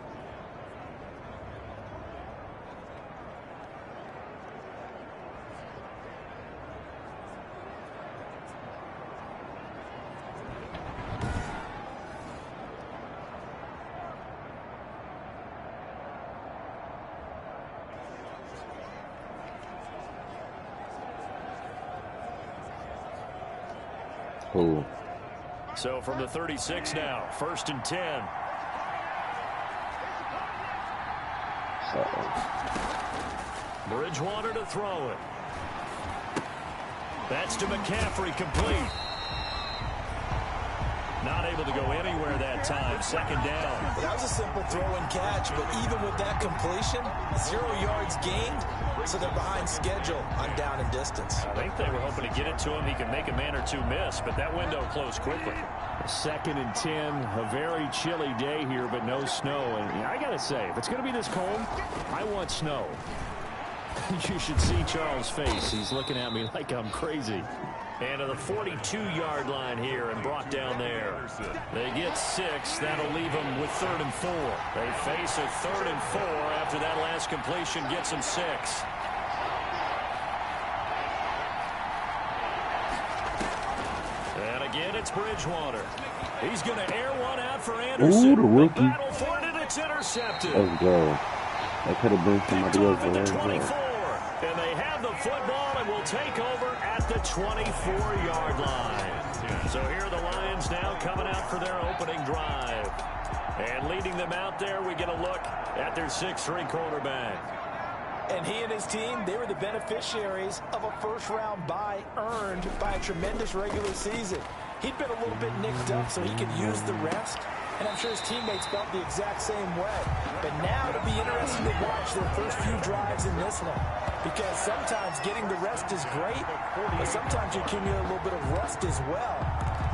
Cool. So from the 36 now, first and 10. Bridgewater to throw it. That's to McCaffrey, complete. Not able to go anywhere that time. Second down. That was a simple throw and catch, but even with that completion, 0 yards gained, so they're behind schedule on down and distance. I think they were hoping to get it to him. He could make a man or two miss, but that window closed quickly. Second and 10, a very chilly day here, but no snow. And I got to say, if it's going to be this cold, I want snow. You should see Charles' face. He's looking at me like I'm crazy. And to the 42-yard line here and brought down there. They get 6. That'll leave them with 3rd and 4. They face a 3rd and 4 after that last completion gets them 6. And again, it's Bridgewater. He's going to air one out for Anderson. Ooh, the rookie. Battle for it, and it's intercepted. Let's go. That could have been somebody else. At the 24. And they have the football and will take over at the 24-yard line. So here are the Lions now coming out for their opening drive. And leading them out there, we get a look at their 6'3" quarterback. And he and his team, they were the beneficiaries of a first-round bye earned by a tremendous regular season. He'd been a little bit nicked up so he could use the rest. And I'm sure his teammates felt the exact same way. But now it'll be interesting to watch their first few drives in this one. Because sometimes getting the rest is great, but sometimes you accumulate a little bit of rust as well.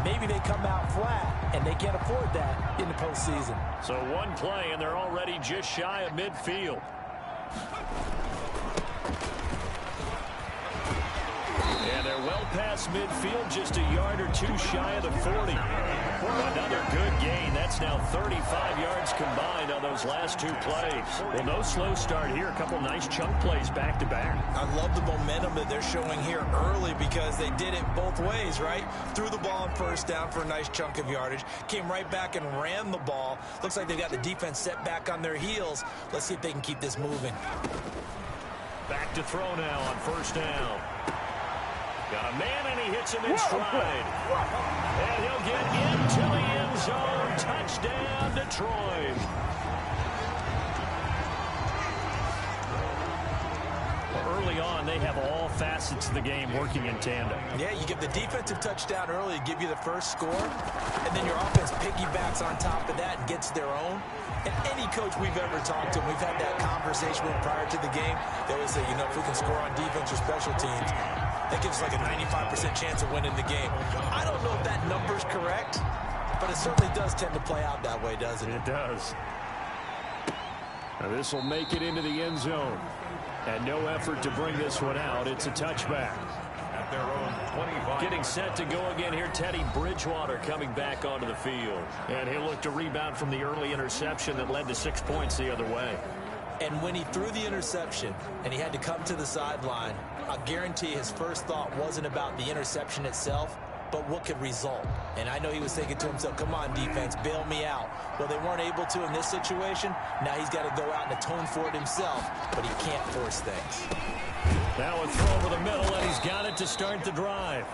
Maybe they come out flat, and they can't afford that in the postseason. So one play, and they're already just shy of midfield. And they're well past midfield, just a yard or two shy of the 40. Another good gain. That's now 35 yards combined on those last 2 plays. Well, no slow start here. A couple nice chunk plays back to back. I love the momentum that they're showing here early because they did it both ways, right? Threw the ball on first down for a nice chunk of yardage. Came right back and ran the ball. Looks like they've got the defense set back on their heels. Let's see if they can keep this moving. Back to throw now on first down. Got a man, and he hits him in stride. And he'll get into the end zone. Touchdown, Detroit. Early on, they have all facets of the game working in tandem. Yeah, you get the defensive touchdown early to give you the first score, and then your offense piggybacks on top of that and gets their own. And any coach we've ever talked to, we've had that conversation with prior to the game, they always say, you know, if we can score on defense or special teams, that gives us like a 95% chance of winning the game. I don't know if that number's correct, but it certainly does tend to play out that way, doesn't it? It does. Now this will make it into the end zone. And no effort to bring this one out. It's a touchback. At their own 25. Getting set to go again here, Teddy Bridgewater coming back onto the field. And he'll look to rebound from the early interception that led to 6 points the other way. And when he threw the interception and he had to come to the sideline, I guarantee his first thought wasn't about the interception itself, but what could result. And I know he was thinking to himself, come on, defense, bail me out. Well, they weren't able to in this situation. Now he's got to go out and atone for it himself, but he can't force things. Now a throw over the middle, and he's got it to start the drive.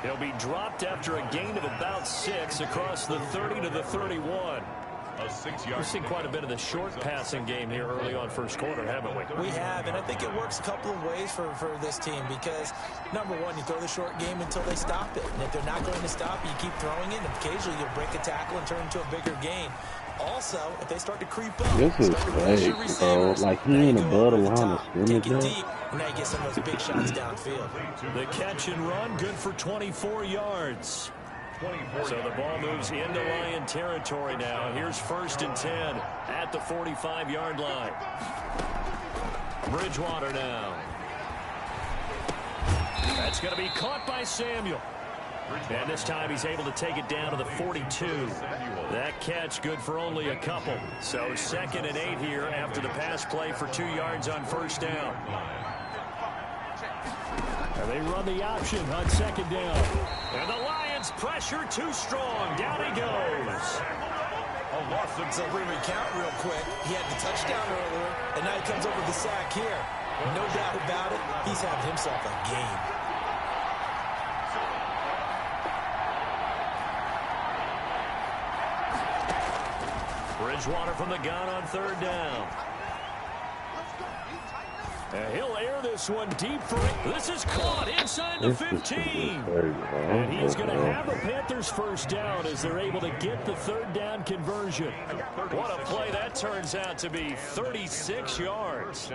He'll be dropped after a gain of about 6 across the 30 to the 31. We've seen quite a bit of the short passing game here early on first quarter, haven't we? We have, and I think it works a couple of ways for this team because, number one, you throw the short game until they stop it. And if they're not going to stop it, you keep throwing it, and occasionally you'll break a tackle and turn into a bigger gain. Also, if they start to creep up, this is fake, bro. Like, he ain't above the line of scrimmage yet. Deep, and now you get some of those big shots downfield. The catch and run, good for 24 yards. So the ball moves into Lion territory now. Here's 1st and 10 at the 45-yard line. Bridgewater now. That's going to be caught by Samuel. And this time he's able to take it down to the 42. That catch good for only a couple. So 2nd and 8 here after the pass play for 2 yards on 1st down. And they run the option on 2nd down. And the Lions pressure too strong. Down he goes. So we recount real quick. He had the touchdown earlier, and now he comes over the sack here. No doubt about it, he's having himself a game. Bridgewater from the gun on 3rd down. And he'll air this one deep for it. This is caught inside the 15. And he's going to have the Panthers 1st down as they're able to get the 3rd down conversion. What a play that turns out to be. 36 yards.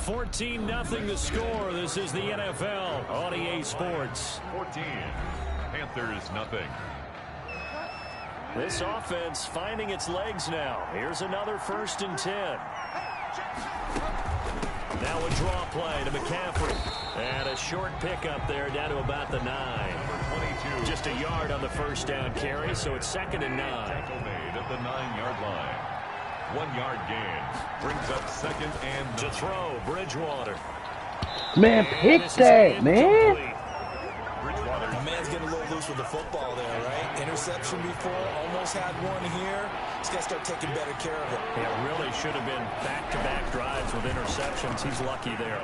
14-0 the score. This is the NFL on EA Sports. 14. Panthers nothing. This offense finding its legs now. Here's another 1st and 10. Now a draw play to McCaffrey. And a short pickup there down to about the 9. 22. Just a yard on the 1st down carry, so it's 2nd and 9. Tackle made at the 9-yard line. 1-yard gain. Brings up 2nd and 9. To throw, Bridgewater. Man, pick that, man. The man's getting a little loose with the football there, right? Interception before, almost had one here. He's got to start taking better care of it. Yeah, really should have been back-to-back drives with interceptions. He's lucky there.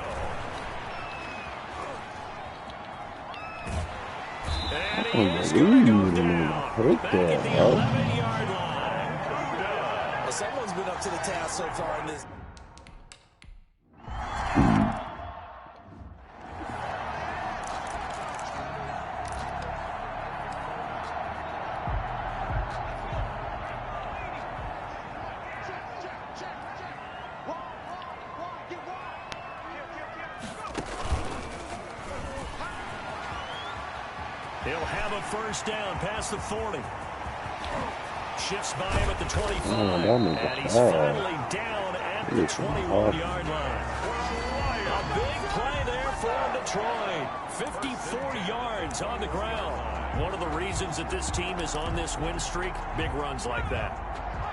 And he is going to go down back at the 11-yard line. Well, someone's been up to the task so far in this. He'll have a 1st down past the 40. Shifts by him at the 25. And he's finally down at the 21-yard line. A big play there for Detroit. 54 yards on the ground. One of the reasons that this team is on this win streak, big runs like that.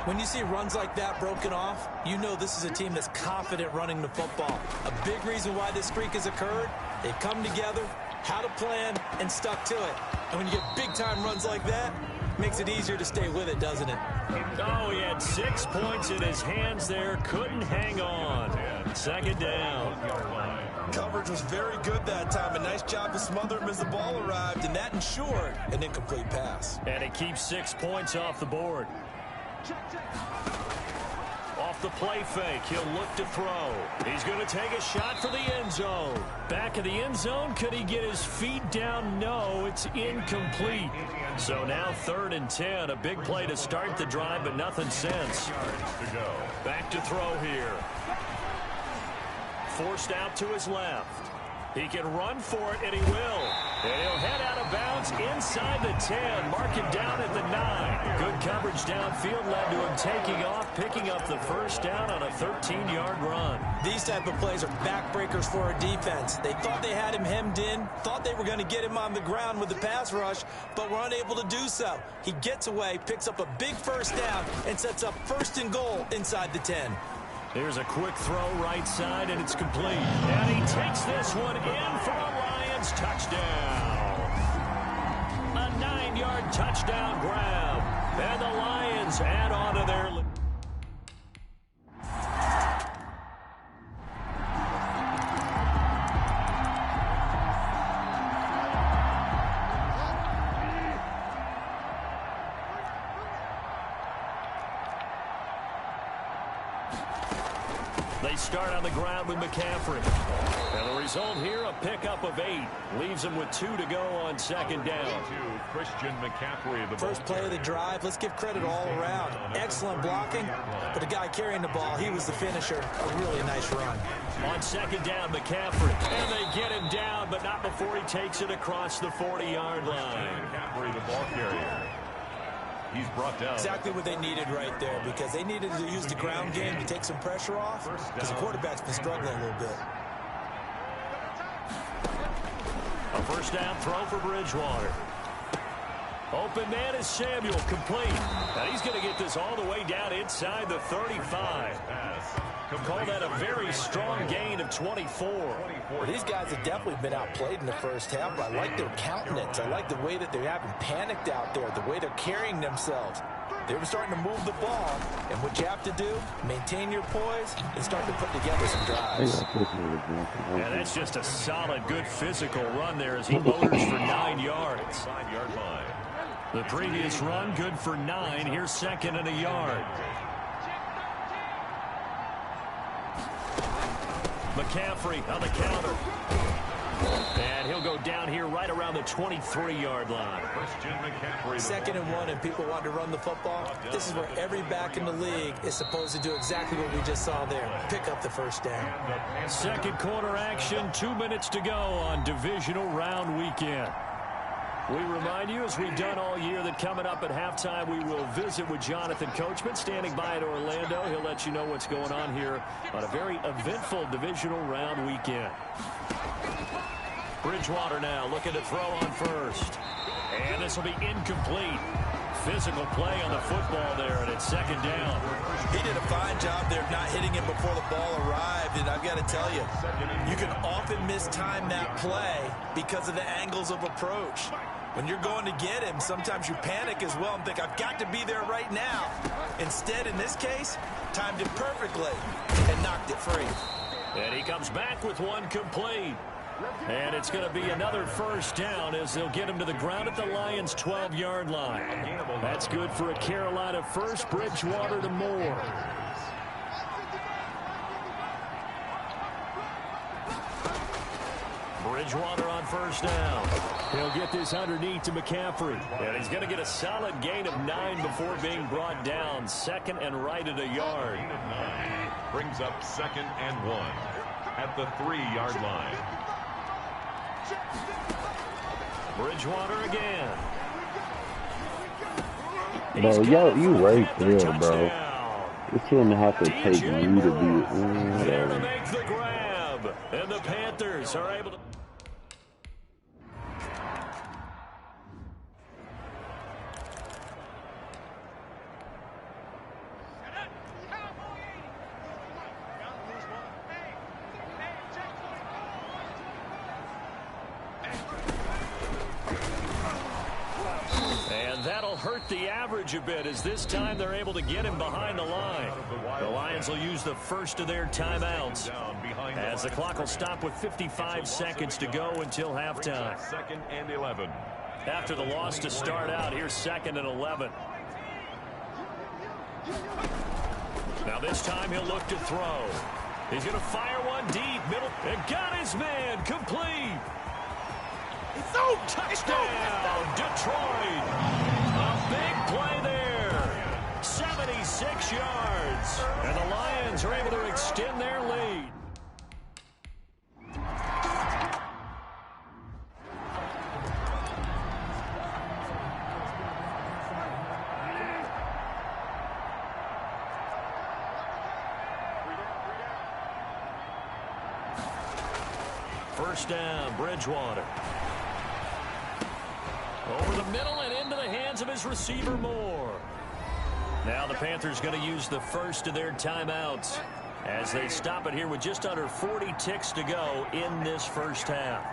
When you see runs like that broken off, you know this is a team that's confident running the football. A big reason why this streak has occurred, they've come together, had a plan, and stuck to it. And when you get big-time runs like that, makes it easier to stay with it, doesn't it? Oh, he had 6 points in his hands there. Couldn't hang on. 2nd down. Coverage was very good that time. A nice job to smother him as the ball arrived, and that ensured an incomplete pass. And it keeps 6 points off the board. Off the play fake, he'll look to throw. He's going to take a shot for the end zone. Back of the end zone, could he get his feet down? No, it's incomplete. So now 3rd and 10, a big play to start the drive, but nothing since. Back to throw here. Forced out to his left. He can run for it, and he will. And he'll head out of bounds inside the 10. Mark him down at the 9. Good coverage downfield led to him taking off, picking up the first down on a 13-yard run. These type of plays are backbreakers for a defense. They thought they had him hemmed in, thought they were going to get him on the ground with the pass rush, but were unable to do so. He gets away, picks up a big first down, and sets up 1st and goal inside the 10. Here's a quick throw right side, and it's complete. And he takes this one in for a Lions touchdown. A 9-yard touchdown grab. And the Lions add on to their lead. They start on the ground with McCaffrey. And the result here, a pickup of 8. Leaves him with 2 to go on 2nd down. Christian McCaffrey. The first play of the drive. Let's give credit all around. Excellent blocking. But the guy carrying the ball, he was the finisher. A really nice run. On 2nd down, McCaffrey. And they get him down, but not before he takes it across the 40-yard line. McCaffrey, the ball carrier. He's brought down. Exactly what they needed right there, because they needed to use the ground game to take some pressure off, because the quarterback's been struggling a little bit. A first down throw for Bridgewater. Open man is Samuel, complete. And he's going to get this all the way down inside the 35. Call that a very strong gain of 24. Well, these guys have definitely been outplayed in the first half, but I like their countenance. I like the way that they haven't panicked out there, the way they're carrying themselves. They were starting to move the ball, and what you have to do, maintain your poise and start to put together some drives. And that's just a solid, good physical run there as he motors for 9 yards. 5-yard line. The previous run, good for 9. Here's 2nd and a yard. McCaffrey on the counter. And he'll go down here right around the 23-yard line. Christian McCaffrey. 2nd and 1, and people want to run the football. This is where every back in the league is supposed to do exactly what we just saw there. Pick up the first down. 2nd quarter action, 2 minutes to go on divisional round weekend. We remind you, as we've done all year, that coming up at halftime, we will visit with Jonathan Coachman, standing by at Orlando. He'll let you know what's going on here on a very eventful divisional round weekend. Bridgewater now looking to throw on first. And this will be incomplete. Physical play on the football there, and it's 2nd down. He did a fine job there of not hitting him before the ball arrived, and I've got to tell you, you can often mistime that play because of the angles of approach. When you're going to get him, sometimes you panic as well and think, I've got to be there right now. Instead, in this case, timed it perfectly and knocked it free. And he comes back with one complete. And it's going to be another first down as they'll get him to the ground at the Lions' 12-yard line. That's good for a Carolina first. Bridgewater to Moore. Bridgewater on first down. He'll get this underneath to McCaffrey. And he's going to get a solid gain of 9 before being brought down. 2nd and right at a yard. Brings up 2nd and 1 at the 3-yard line. Bridgewater again. Bro, yo, you right there, bro. You shouldn't have to take me to be whatever. Make the grab, and the Panthers are able to. Hurt the average a bit as this time they're able to get him behind the line. The Lions will use the first of their timeouts as the clock will stop with 55 seconds to go until halftime. 2nd and 11. After the loss to start out, here's 2nd and 11. Now this time he'll look to throw. He's going to fire one deep, middle, and got his man complete. Touchdown, Detroit. A big play there. 76 yards. And the Lions are able to extend their lead. first down, Bridgewater. Over the middle and into the hands of his receiver, Moore. Now the Panthers going to use the first of their timeouts as they stop it here with just under 40 ticks to go in this first half.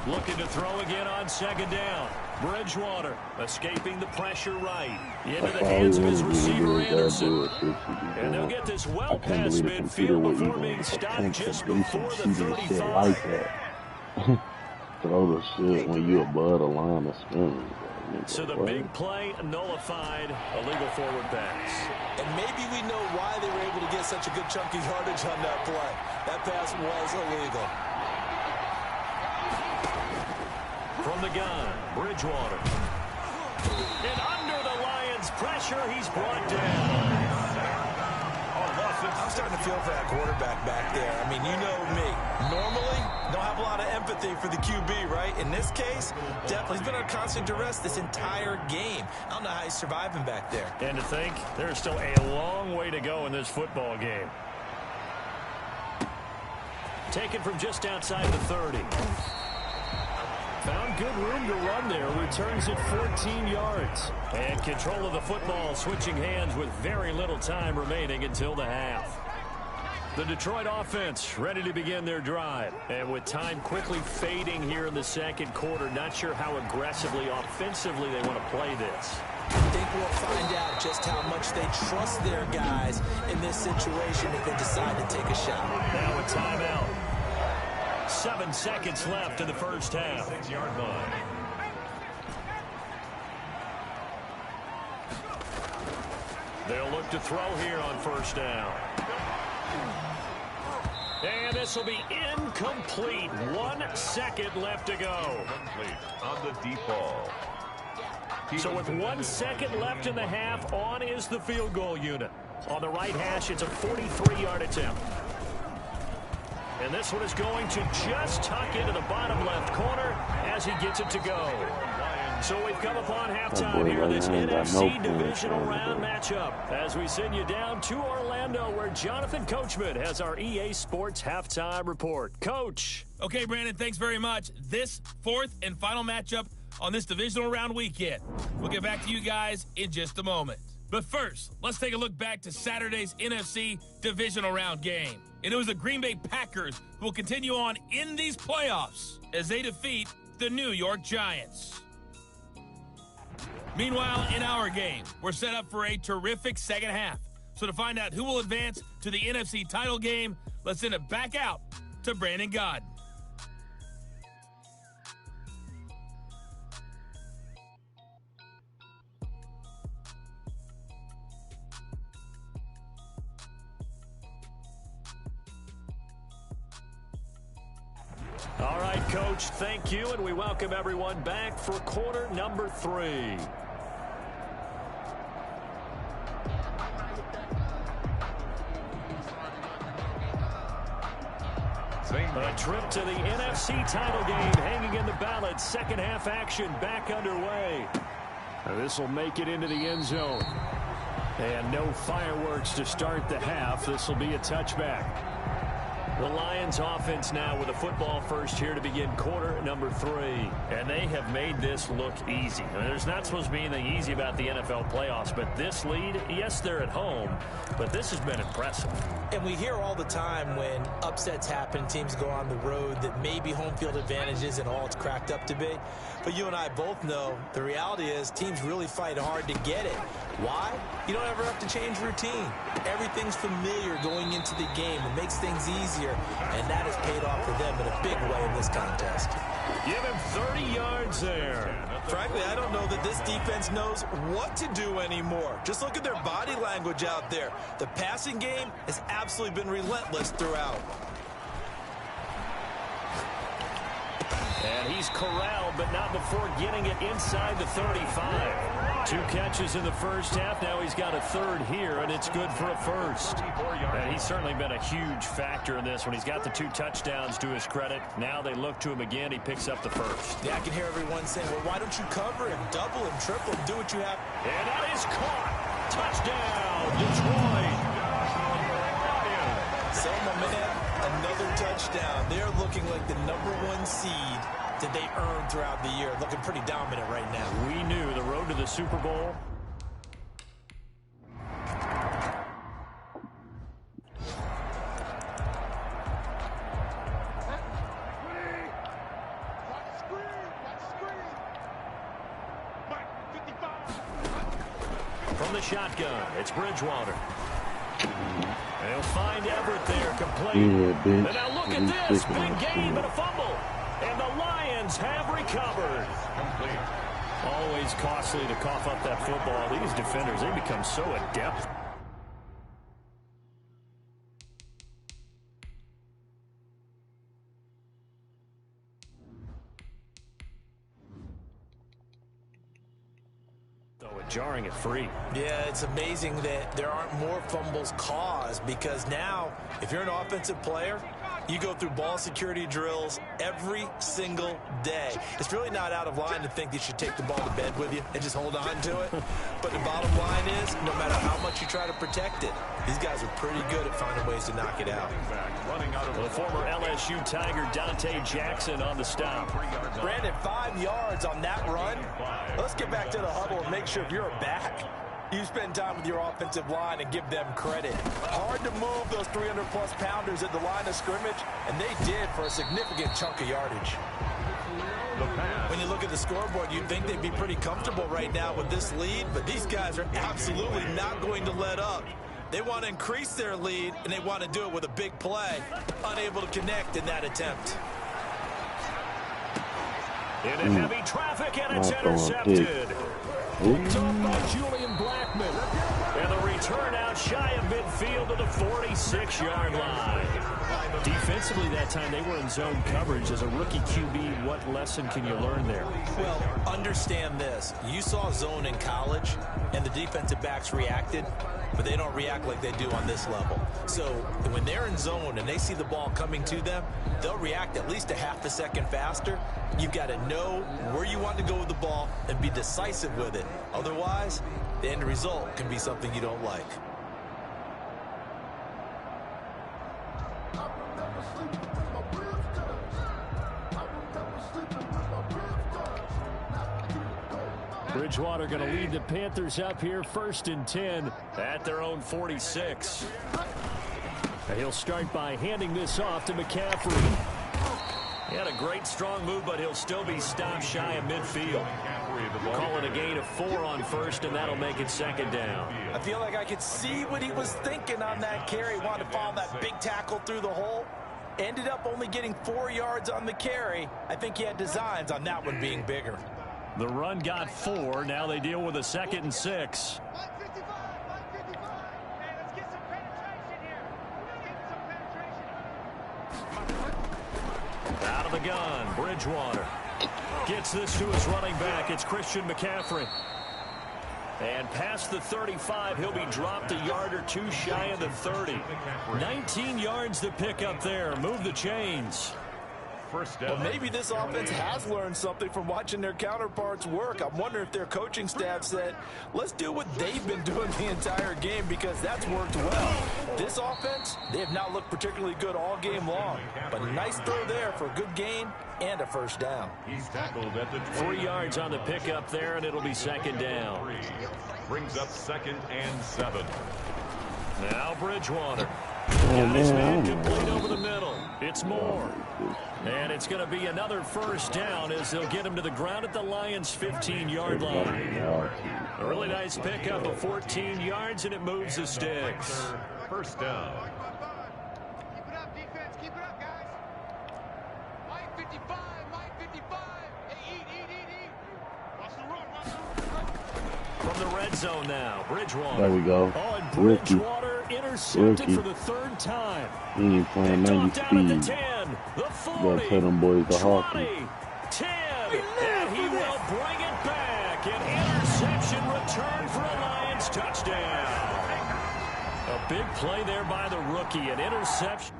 Looking to throw again on second down. Bridgewater escaping the pressure right. Into the hands of his receiver, Anderson. And they'll get this well past midfield before being stopped just before the 35. Like that. Throw the shit when you above the line of scrimmage. So the big play nullified, a legal forward pass. And maybe we know why they were able to get such a good chunky yardage on that play. That pass was illegal. From the gun, Bridgewater. And under the Lions' pressure, he's brought down. I'm starting to feel for that quarterback back there. I mean, you know me. Normally, don't have a lot of empathy for the QB, right? In this case, definitely he's been under constant duress this entire game. I don't know how he's surviving back there. And to think, there's still a long way to go in this football game. Taken from just outside the 30. Found good room to run there. Returns it 14 yards. And control of the football switching hands with very little time remaining until the half. The Detroit offense ready to begin their drive. And with time quickly fading here in the second quarter, not sure how aggressively, offensively they want to play this. I think we'll find out just how much they trust their guys in this situation if they decide to take a shot. Now a timeout. 7 seconds left in the first half. 6-yard line. They'll look to throw here on first down. And this will be incomplete. 1 second left to go. Complete on the deep ball. So with 1 second left in the half, on is the field goal unit. On the right hash, it's a 43-yard attempt. And this one is going to just tuck into the bottom left corner as he gets it to go. So we've come upon halftime here in this NFC divisional round matchup as we send you down to Orlando where Jonathan Coachman has our EA Sports halftime report. Coach. Okay, Brandon, thanks very much. This fourth and final matchup on this divisional round weekend. We'll get back to you guys in just a moment. But first, let's take a look back to Saturday's NFC divisional round game. And it was the Green Bay Packers who will continue on in these playoffs as they defeat the New York Giants. Meanwhile, in our game, we're set up for a terrific second half. So to find out who will advance to the NFC title game, let's send it back out to Brandon Godden. All right, Coach, thank you, and we welcome everyone back for quarter number 3. A trip to the NFC title game hanging in the balance. Second half action back underway. This will make it into the end zone. And no fireworks to start the half. This will be a touchback. The Lions offense now with a football first here to begin quarter number 3. And they have made this look easy. I mean, there's not supposed to be anything easy about the NFL playoffs, but this lead, yes, they're at home, but this has been impressive. And we hear all the time when upsets happen, teams go on the road, that maybe home field advantage isn't all it's cracked up to be. But you and I both know the reality is teams really fight hard to get it. Why? You don't ever have to change routine. Everything's familiar going into the game. It makes things easier, and that has paid off for them in a big way in this contest. Give him 30 yards there. Frankly, I don't know that this defense knows what to do anymore. Just look at their body language out there. The passing game has absolutely been relentless throughout. And he's corralled, but not before getting it inside the 35. 2 catches in the first half. Now he's got a third here, and it's good for a first. And he's certainly been a huge factor in this when he's got the 2 touchdowns to his credit. Now they look to him again. He picks up the first. Yeah, I can hear everyone saying, well, why don't you cover him, double him, triple him, do what you have. And that is caught. Touchdown, Detroit. So, my man, Another touchdown. They're looking like the #1 seed that they earned throughout the year. Looking pretty dominant right now. We knew the road to the Super Bowl. From the shotgun, it's Bridgewater. And he'll find Everett there, complete. And now look at this, big gain, but a fumble. And the Lions have recovered. Complete. Always costly to cough up that football. These defenders, they become so adept. Jarring it free. Yeah, it's amazing that there aren't more fumbles caused, because now, if you're an offensive player, you go through ball security drills every single day. It's really not out of line to think you should take the ball to bed with you and just hold on to it. But the bottom line is, no matter how much you try to protect it, these guys are pretty good at finding ways to knock it out. The former LSU Tiger Dante Jackson on the stop. Brandon, 5 yards on that run. Let's get back to the huddle and make sure if you're a back, you spend time with your offensive line and give them credit. Hard to move those 300-plus pounders at the line of scrimmage, and they did for a significant chunk of yardage. When you look at the scoreboard, you'd think they'd be pretty comfortable right now with this lead, but these guys are absolutely not going to let up. They want to increase their lead, and they want to do it with a big play. Unable to connect in that attempt. In heavy traffic, and it's intercepted. Picked off by Julian Blackman. And the return out shy of midfield to the 46-yard line. Defensively that time, they were in zone coverage. As a rookie QB, what lesson can you learn there? Well, understand this. You saw zone in college, and the defensive backs reacted, but they don't react like they do on this level. So when they're in zone and they see the ball coming to them, they'll react at least a half a second faster. You've got to know where you want to go with the ball and be decisive with it. Otherwise, the end result can be something you don't like. Bridgewater going to lead the Panthers up here, 1st and 10 at their own 46. He'll start by handing this off to McCaffrey. He had a great strong move, but he'll still be stopped shy of midfield. Call it a gain of 4 on 1st, and that'll make it 2nd down. I feel like I could see what he was thinking on that carry. Wanted to follow that big tackle through the hole. Ended up only getting 4 yards on the carry. I think he had designs on that one being bigger. The run got 4. Now they deal with a 2nd and 6. Out of the gun, Bridgewater gets this to his running back. It's Christian McCaffrey. And past the 35, he'll be dropped a yard or 2 shy of the 30. 19 yards to pick up there. Move the chains. Well, maybe this offense has learned something from watching their counterparts work. I'm wondering if their coaching staff said, let's do what they've been doing the entire game, because that's worked well. This offense, they have not looked particularly good all game long, but a nice throw there for a good gain and a 1st down. He's tackled at the 3 yards on the pickup there, and it'll be 2nd down. Brings up 2nd and 7. Now Bridgewater. Got his man complete over the middle. It's Moore. And it's going to be another 1st down as they'll get him to the ground at the Lions' 15-yard line. A really nice pickup of 14 yards, and it moves the sticks. 1st down. Keep it up, defense. Keep it up, guys. Mike 55. Mike 55. Hey, eat. Watch the run. Watch the run. From the red zone now, Bridgewater. There we go. Oh, and Bridgewater intercepted for the 3rd time. He ain't playing 90 down at the speed. 10, the 40, Gotta tell them boys to 20, hockey. 10, and he will bring it back. An interception return for a Lions touchdown. A big play there by the rookie, an interception.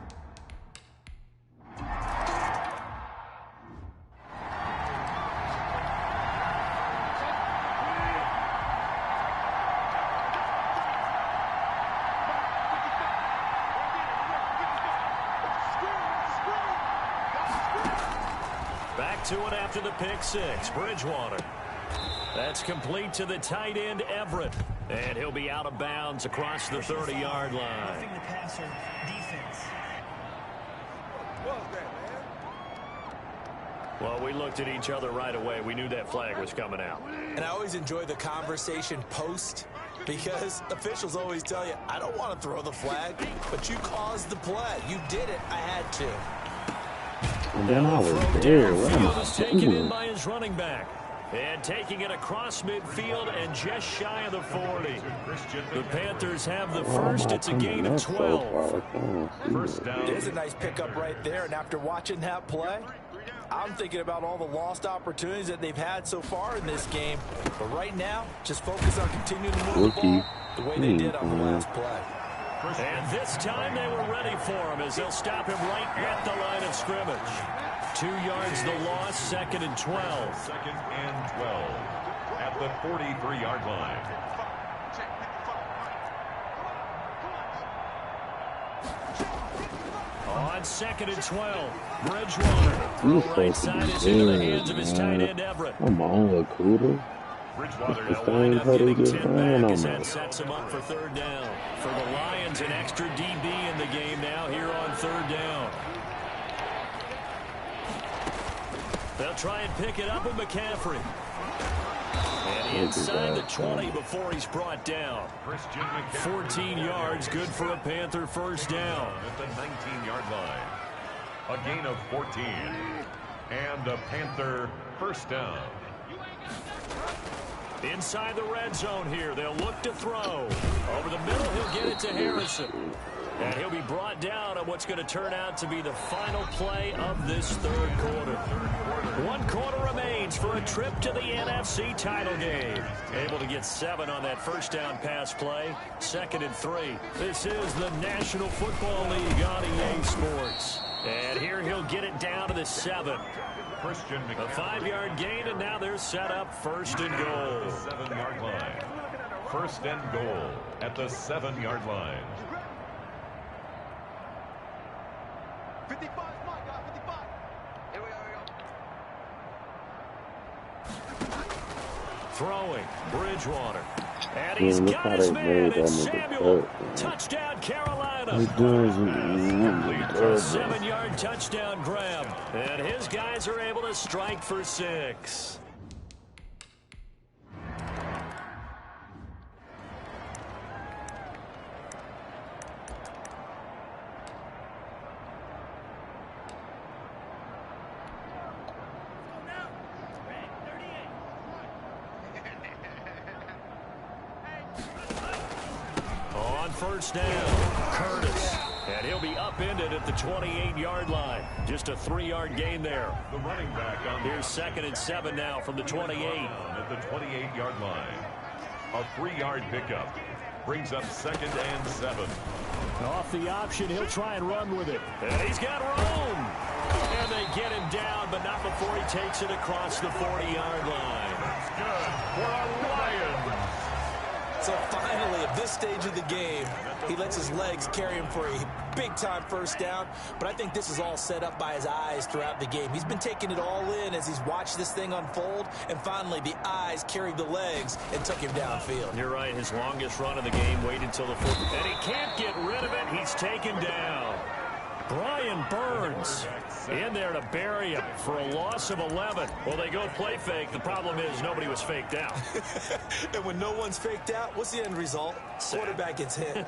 to it after the pick six. Bridgewater. That's complete to the tight end, Everett. And he'll be out of bounds across the 30-yard line. Roughing the passer, defense. Well, we looked at each other right away. We knew that flag was coming out. And I always enjoy the conversation post because officials always tell you, I don't want to throw the flag, but you caused the play. You did it. I had to. And then I was there. What am I Taken in doing? by his running back. And taking it across midfield and just shy of the 40. The Panthers have the first. It's a gain of 12. First down. There's a nice pickup right there. And after watching that play, I'm thinking about all the lost opportunities that they've had so far in this game. But right now, just focus on continuing to move the ball the way they did on the last play. And this time they were ready for him as they'll stop him right at the line of scrimmage. 2 yards the loss, 2nd and 12. 2nd and 12 at the 43-yard line. On 2nd and 12, Bridgewater. Right side is into the hands of his tight end, Everett. I'm on a cooler. Bridgewater This will wind thing up how they getting get 10 down back on as me. that sets him up for 3rd down. For the Lions, an extra DB in the game now here on 3rd down. They'll try and pick it up with McCaffrey. And inside the 20 before he's brought down. 14 yards, good for a Panther first down. At the 19-yard line. A gain of 14. And a Panther first down. Inside the red zone here, they'll look to throw. Over the middle, he'll get it to Harrison. And he'll be brought down on what's going to turn out to be the final play of this 3rd quarter. 1 quarter remains for a trip to the NFC title game. Able to get 7 on that first down pass play. 2nd and 3. This is the National Football League on EA Sports. And here he'll get it down to the 7. A 5-yard gain, and now they're set up 1st and goal. 7-yard line. 1st and goal at the 7-yard line. 55, come on, guys, 55. Here we go. Throwing, Bridgewater. And Yeah, he's look got how his they man, made that it's nigga Samuel. cut. Touchdown, Carolina. It does. A 7-yard touchdown grab. And his guys are able to strike for 6. On first down, Curtis. And he'll be upended at the 28-yard line. Just a 3-yard gain there. The running back on Here's 2nd and 7 now from the 28. At the 28-yard line. A 3-yard pickup. Brings up 2nd and 7. Off the option, he'll try and run with it. And he's got room. And they get him down, but not before he takes it across the 40-yard line. Good for a Lions. So finally, at this stage of the game, he lets his legs carry him for a big-time first down. But I think this is all set up by his eyes throughout the game. He's been taking it all in as he's watched this thing unfold. And finally, the eyes carried the legs and took him downfield. You're right. His longest run of the game waited until the 4th. And he can't get rid of it. He's taken down. Brian Burns in there to bury him for a loss of 11. Well, they go play fake. The problem is nobody was faked out. And when no one's faked out, what's the end result? Quarterback gets hit.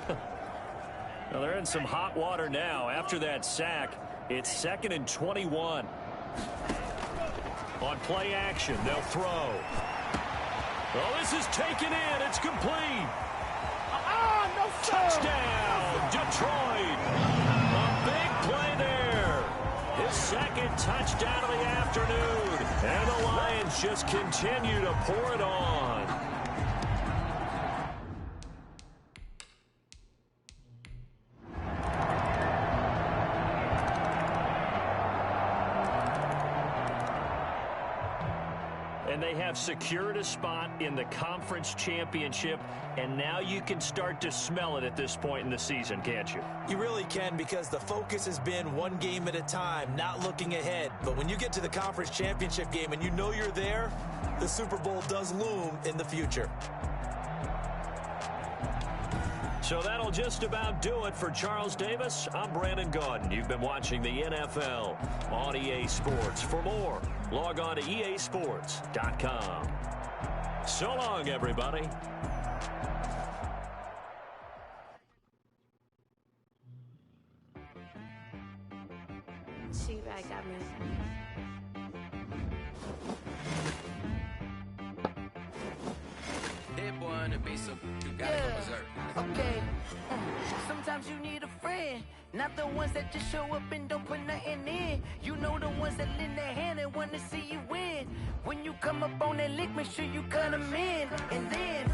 Well, they're in some hot water now. After that sack, it's 2nd and 21. On play action, they'll throw. Well, this is taken in. It's complete. No, Touchdown, Detroit. A big play there. His 2nd touchdown of the afternoon. And the Lions just continue to pour it on. And they have secured a spot in the conference championship, and now you can start to smell it at this point in the season, can't you? You really can, because the focus has been one game at a time, not looking ahead. But when you get to the conference championship game and you know you're there, the Super Bowl does loom in the future. So that'll just about do it for Charles Davis. I'm Brandon Gaudin. You've been watching the NFL on EA Sports. For more, log on to easports.com. So long, everybody. T-Bag got me. That boy on the beat, so you gotta go berserk. Okay. Sometimes you need a friend, not the ones that just show up and don't put nothing in. You know the ones that lend their hand and want to see you win. When you come up on that lick, make sure you cut them in. And then,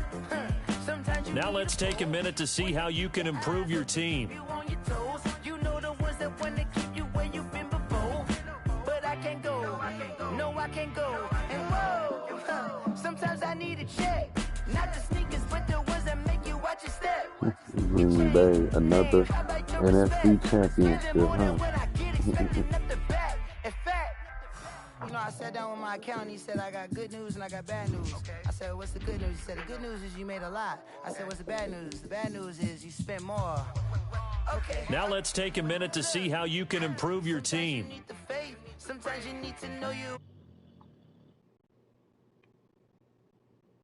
sometimes you now let's take a minute to see how you can improve your team. You on your toes. You know the ones that want to keep you where you've been before. But I can't go. No, I can't go. And whoa, sometimes I need a check. Not the sneakers, but the ones that make you watch your step. Green Bay, another NFC championship, huh? You know, I sat down with my accountant. He said, I got good news and I got bad news. I said, what's the good news? He said, the good news is you made a lot. I said, what's the bad news? The bad news is you spent more. Okay. Now let's take a minute to see how you can improve your team. Sometimes you need to know you.